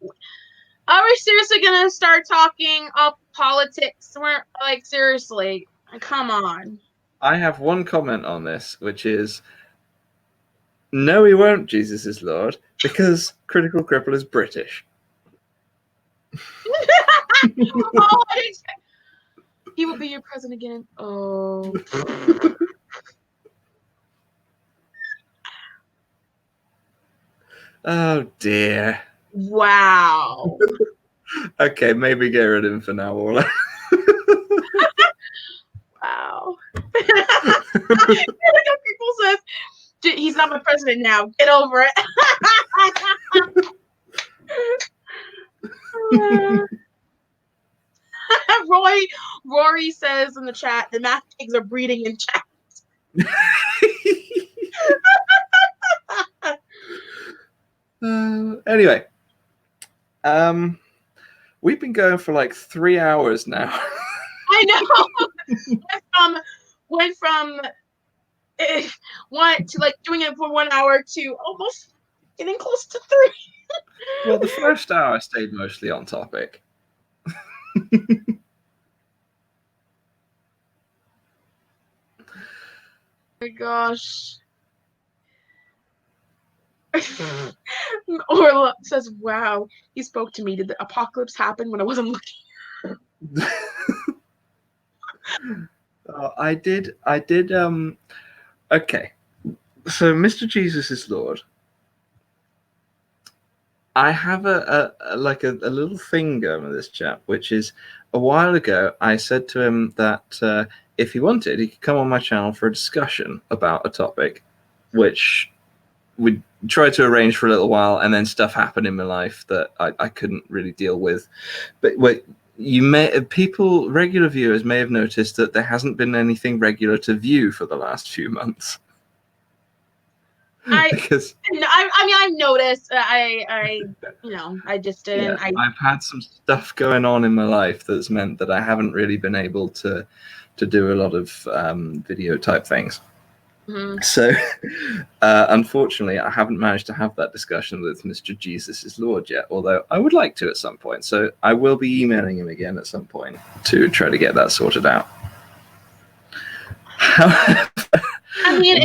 Are we seriously gonna start talking politics? We're like, seriously, come on. I have one comment on this, which is, no, he won't, Jesus is Lord, because Critical Cripple is British. Oh, he will be your president again. Oh. Oh dear. Wow. Okay, maybe get rid of him for now. All Wow. People says he's not my president now. Get over it. Rory says in the chat the math pigs are breeding in chat. Anyway, we've been going for like 3 hours now. I know. went from one to like doing it for 1 hour to almost getting close to 3. Well, the first hour stayed mostly on topic. Oh my gosh. Orla says, wow, he spoke to me. Did the apocalypse happen when I wasn't looking? I did. Okay. So, Mr. Jesus is Lord. I have a little thing going with this chap, which is a while ago I said to him that if he wanted, he could come on my channel for a discussion about a topic, which we tried to arrange for a little while, and then stuff happened in my life that I couldn't really deal with. But wait, regular viewers may have noticed that there hasn't been anything regular to view for the last few months. I mean, I've noticed. I just didn't. Yeah, I've had some stuff going on in my life that's meant that I haven't really been able to do a lot of video type things. Mm-hmm. So, unfortunately, I haven't managed to have that discussion with Mr. Jesus is Lord yet, although I would like to at some point. So I will be emailing him again at some point to try to get that sorted out. I mean,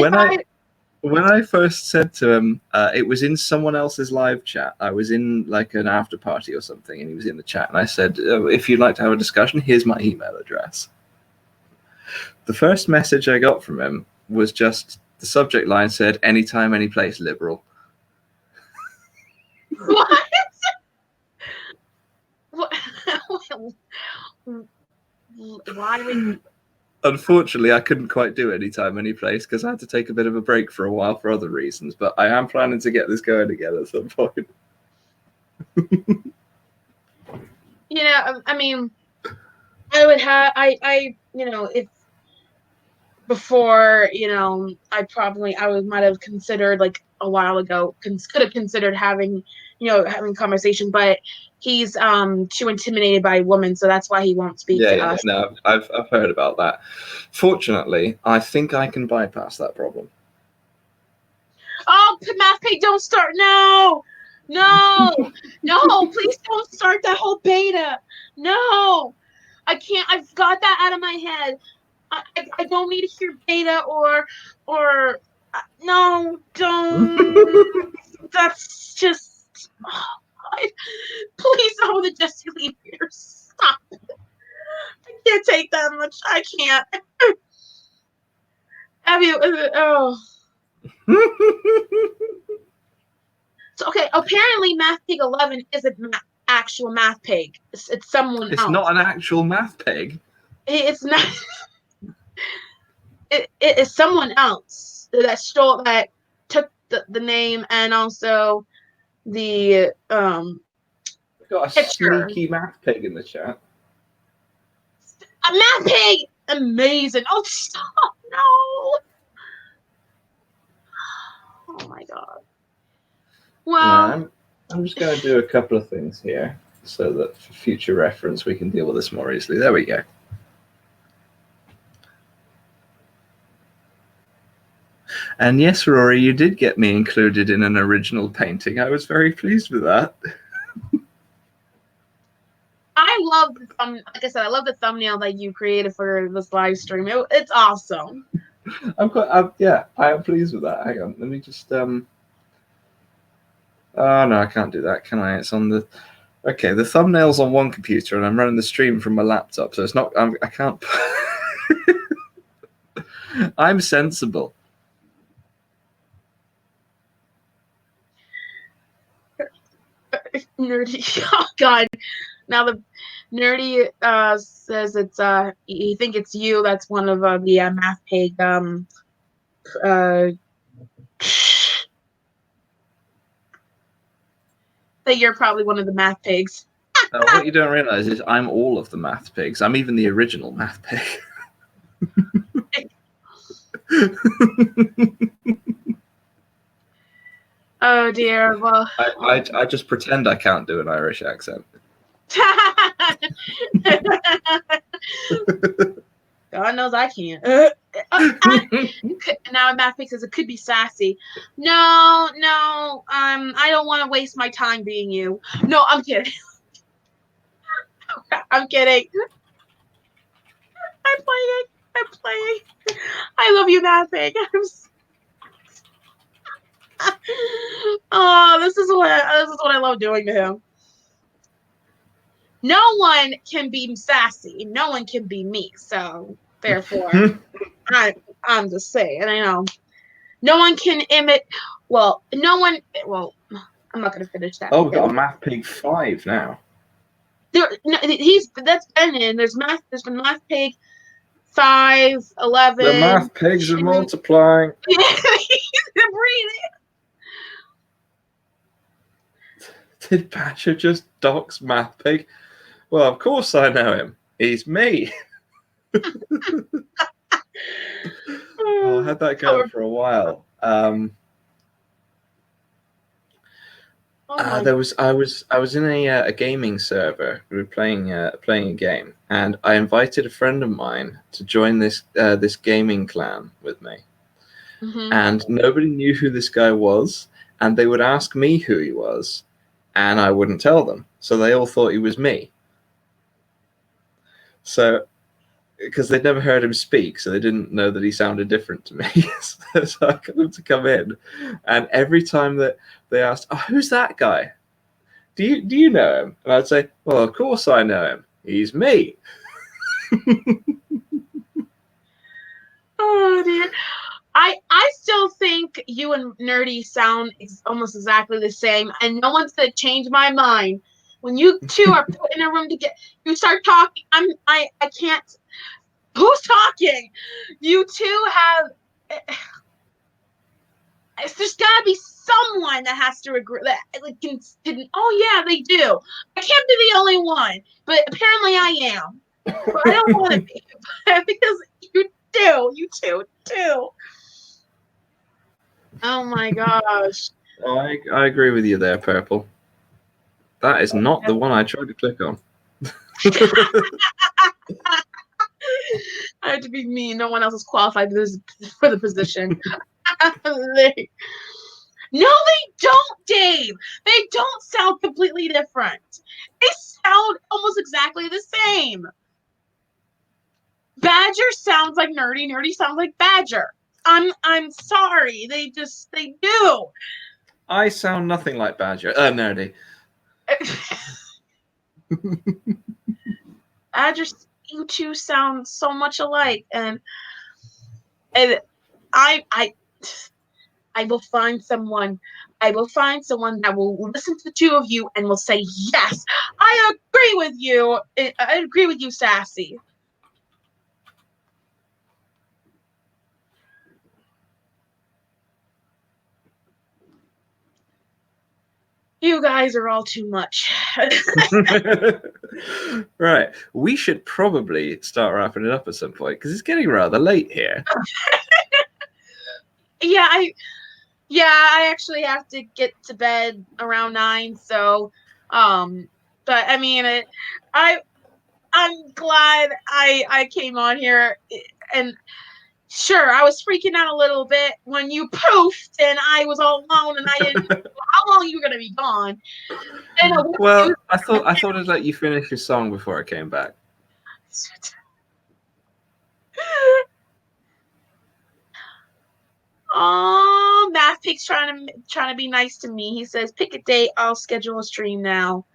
when I first said to him, it was in someone else's live chat. I was in like an after party or something, and he was in the chat. And I said, if you'd like to have a discussion, here's my email address. The first message I got from him was just the subject line said, anytime, any place, liberal. What? Why would... Unfortunately, I couldn't quite do anytime, any place because I had to take a bit of a break for a while for other reasons. But I am planning to get this going again at some point. I mean, I would have, if before, I might have considered like a while ago, could have considered having conversation, but he's too intimidated by women, so that's why he won't speak to us. No, I've heard about that. Fortunately, I think I can bypass that problem. Oh, Math Pig, don't start! No, please don't start that whole beta. No, I can't. I've got that out of my head. I don't need to hear beta or no, don't. That's just. Oh, please, the Jesse Lee here. Stop. I can't take that much. I can't. Have you? Oh. So okay, apparently Math Pig 11 isn't actual Math Pig. It's someone It's else. not an actual math pig. It's not. It is someone else that took the name and also the We've got a picture. sneaky math pig in the chat. A Math Pig, amazing. Oh, stop! No. Oh my god. Well, I'm just going to do a couple of things here so that for future reference we can deal with this more easily. There we go. And yes, Rory, you did get me included in an original painting. I was very pleased with that. I love like I said, I love the thumbnail that you created for this live stream. It's awesome. Yeah, I am pleased with that. Hang on, let me just oh no, I can't do that, can I? It's on the okay. The thumbnail's on one computer, and I'm running the stream from my laptop, so it's not. I can't. I'm sensible. Nerdy. Oh god. Now the nerdy says it's you think it's you that's one of the Math Pig that you're probably one of the Math Pigs. What you don't realize is I'm all of the math pigs. I'm even the original math pig. Oh dear. Well, I just pretend I can't do an Irish accent. God knows I can't. Now Math Pig says it could be Sassy. No, I don't want to waste my time being you. No, I'm kidding. I'm kidding. I'm playing. I love you, Math Pig. Oh, this is what I love doing to him. No one can be Sassy. No one can be me. So therefore, I'm just saying. I know no one can imitate. Well, no one. Well, I'm not gonna finish that. Oh, we've got a Math Pig 5 now. That's been in. There's the Math Pig 5, 11. The Math Pigs are multiplying. Did Badger just dox Math Pig? Well, of course I know him. He's me. Oh, I had that going for a while. I was in a gaming server. We were playing a game, and I invited a friend of mine to join this gaming clan with me. Mm-hmm. And nobody knew who this guy was, and they would ask me who he was, and I wouldn't tell them. So they all thought he was me. So, because they'd never heard him speak, so they didn't know that he sounded different to me. So I got him to come in, and every time that they asked, "Oh, who's that guy? Do you know him?" And I'd say, "Well, of course I know him. He's me." Oh dear. I still think you and Nerdy sound almost exactly the same, and no one's gonna change my mind. When you two are put in a room together, you start talking. I can't. Who's talking? You two have. There's gotta be someone that has to agree that like can. Oh yeah, they do. I can't be the only one, but apparently I am. But I don't want to be because you do. You two do. Oh my gosh. I agree with you there, Purple. That is not the one I tried to click on. I have to be mean. No one else is qualified for the position. No, they don't, Dave. They don't sound completely different. They sound almost exactly the same. Badger sounds like Nerdy. Nerdy sounds like Badger. I'm sorry. They do. I sound nothing like Badger. Nerdy. Badger, you two sound so much alike, and I will find someone. I will find someone that will listen to the two of you and will say, yes, I agree with you. I agree with you, Sassy. You guys are all too much. Right. We should probably start wrapping it up at some point because it's getting rather late here. Yeah, I actually have to get to bed around 9, so but I mean I'm glad I came on here, and sure, I was freaking out a little bit when you poofed and I was all alone and I didn't know how long you were gonna be gone. Well, I thought I'd let you finish your song before I came back. Oh, Math Pig's trying to be nice to me. He says, "Pick a date. I'll schedule a stream now."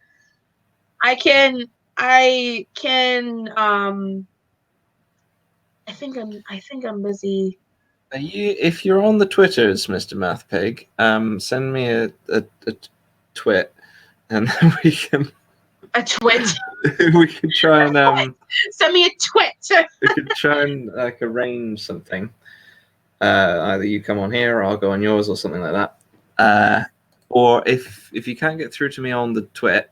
I can. I think I'm busy. If you're on the Twitters, Mr. Mathpig, send me a twit, and then we can A twit. we can try and Send me a twit. we can try and like arrange something. Either you come on here, or I'll go on yours, or something like that. Or if you can't get through to me on the twit,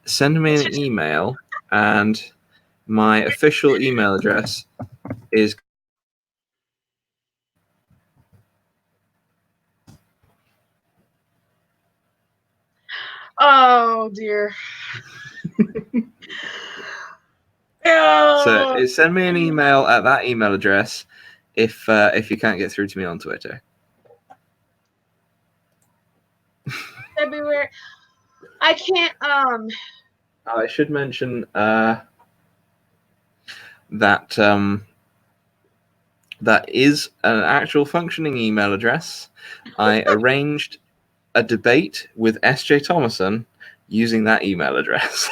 send me an email, and my official email address is. Oh dear. So send me an email at that email address if you can't get through to me on Twitter. February. I can't. I should mention that that is an actual functioning email address. I arranged a debate with S.J. Thomason using that email address.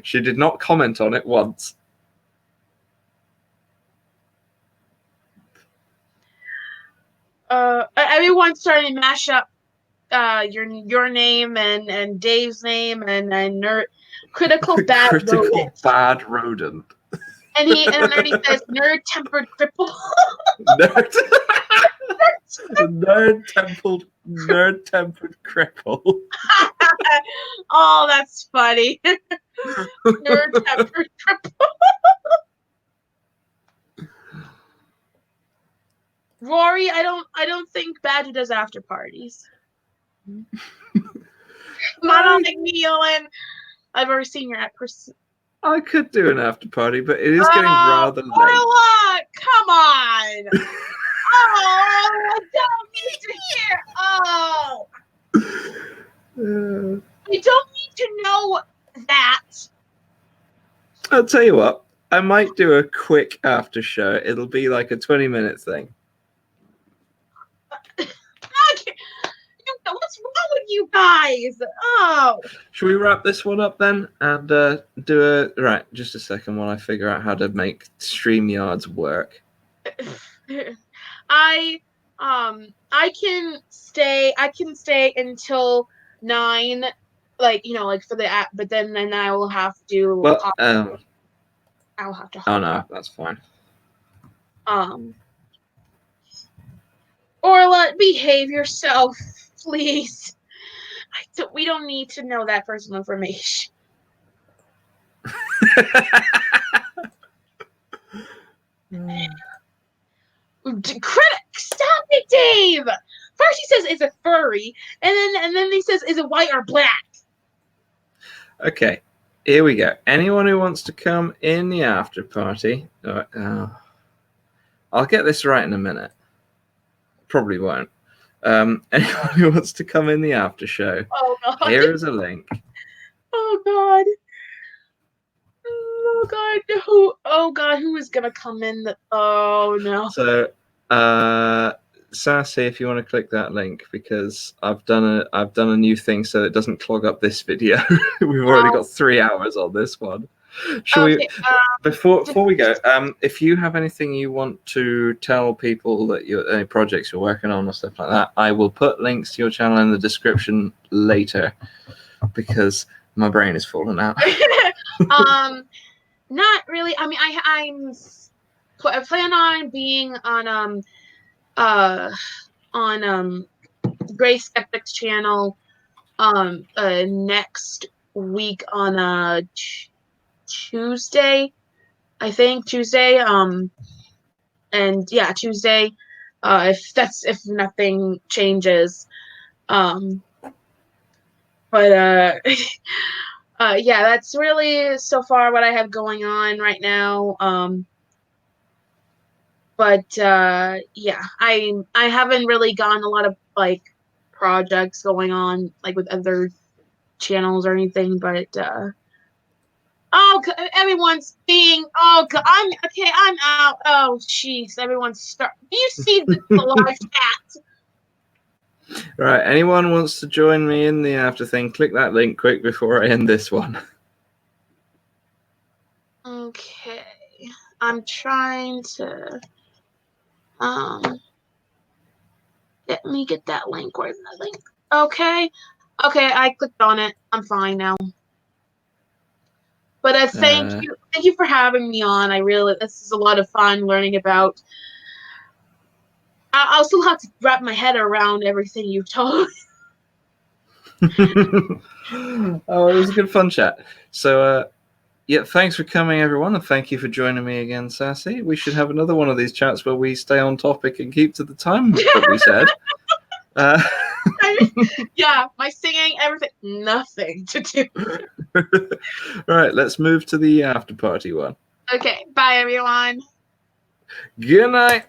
She did not comment on it once. Everyone's starting to mash up your name and Dave's name and nerd critical bad rodent. Bad rodent. And then he says nerd tempered cripple. Nerd tempered cripple. Oh, that's funny. Nerd tempered cripple. Rory, I don't think Badger does after parties. Not like Neil, and I've already seen your at person. I could do an after party, but it is getting rather late. Orla, come on! Oh, I don't need to hear. Oh, we don't need to know that. I'll tell you what. I might do a quick after show. It'll be like a 20-minute thing. What's wrong with you guys? Oh. Should we wrap this one up then and do a right? Just a second while I figure out how to make StreamYards work. I can stay until 9, like like for the app, but then I will have to. Well, I'll have to. Oh no, that's fine. Orla, behave yourself, please. We don't need to know that personal information. Critic, stop it, Dave. First he says it's a furry, and then he says is it white or black. Okay, here we go. Anyone who wants to come in the after party, I'll get this right in a minute. Probably won't. Anyone who wants to come in the after show, here is a link. Oh God. Oh God, who is gonna come in? Oh no. So, Sassy, if you want to click that link, because I've done a new thing so it doesn't clog up this video. We've already got 3 hours on this one. Shall we? Okay. Before we go, if you have anything you want to tell people that any projects you're working on or stuff like that, I will put links to your channel in the description later because my brain is falling out. Not really. I mean, I plan on being on Gray Skeptic's channel next week on Tuesday, I think Tuesday. And yeah, Tuesday. If nothing changes. But yeah, that's really so far what I have going on right now. But yeah, I haven't really gotten a lot of like projects going on like with other channels or anything. But everyone's being I'm okay. I'm out. Oh jeez, everyone's start. Do you see the live chat? Right, anyone wants to join me in the after thing, click that link quick before I end this one. Okay. I'm trying to let me get that link. Where's that link? Okay. Okay, I clicked on it. I'm fine now. But thank you for having me on. This is a lot of fun learning about. I'll still have to wrap my head around everything you've told me. Oh, it was a good fun chat. So, yeah, thanks for coming, everyone, and thank you for joining me again, Sassy. We should have another one of these chats where we stay on topic and keep to the time that we said. Yeah, my singing, everything, nothing to do. Right, let's move to the after party one. Okay, bye, everyone. Good night.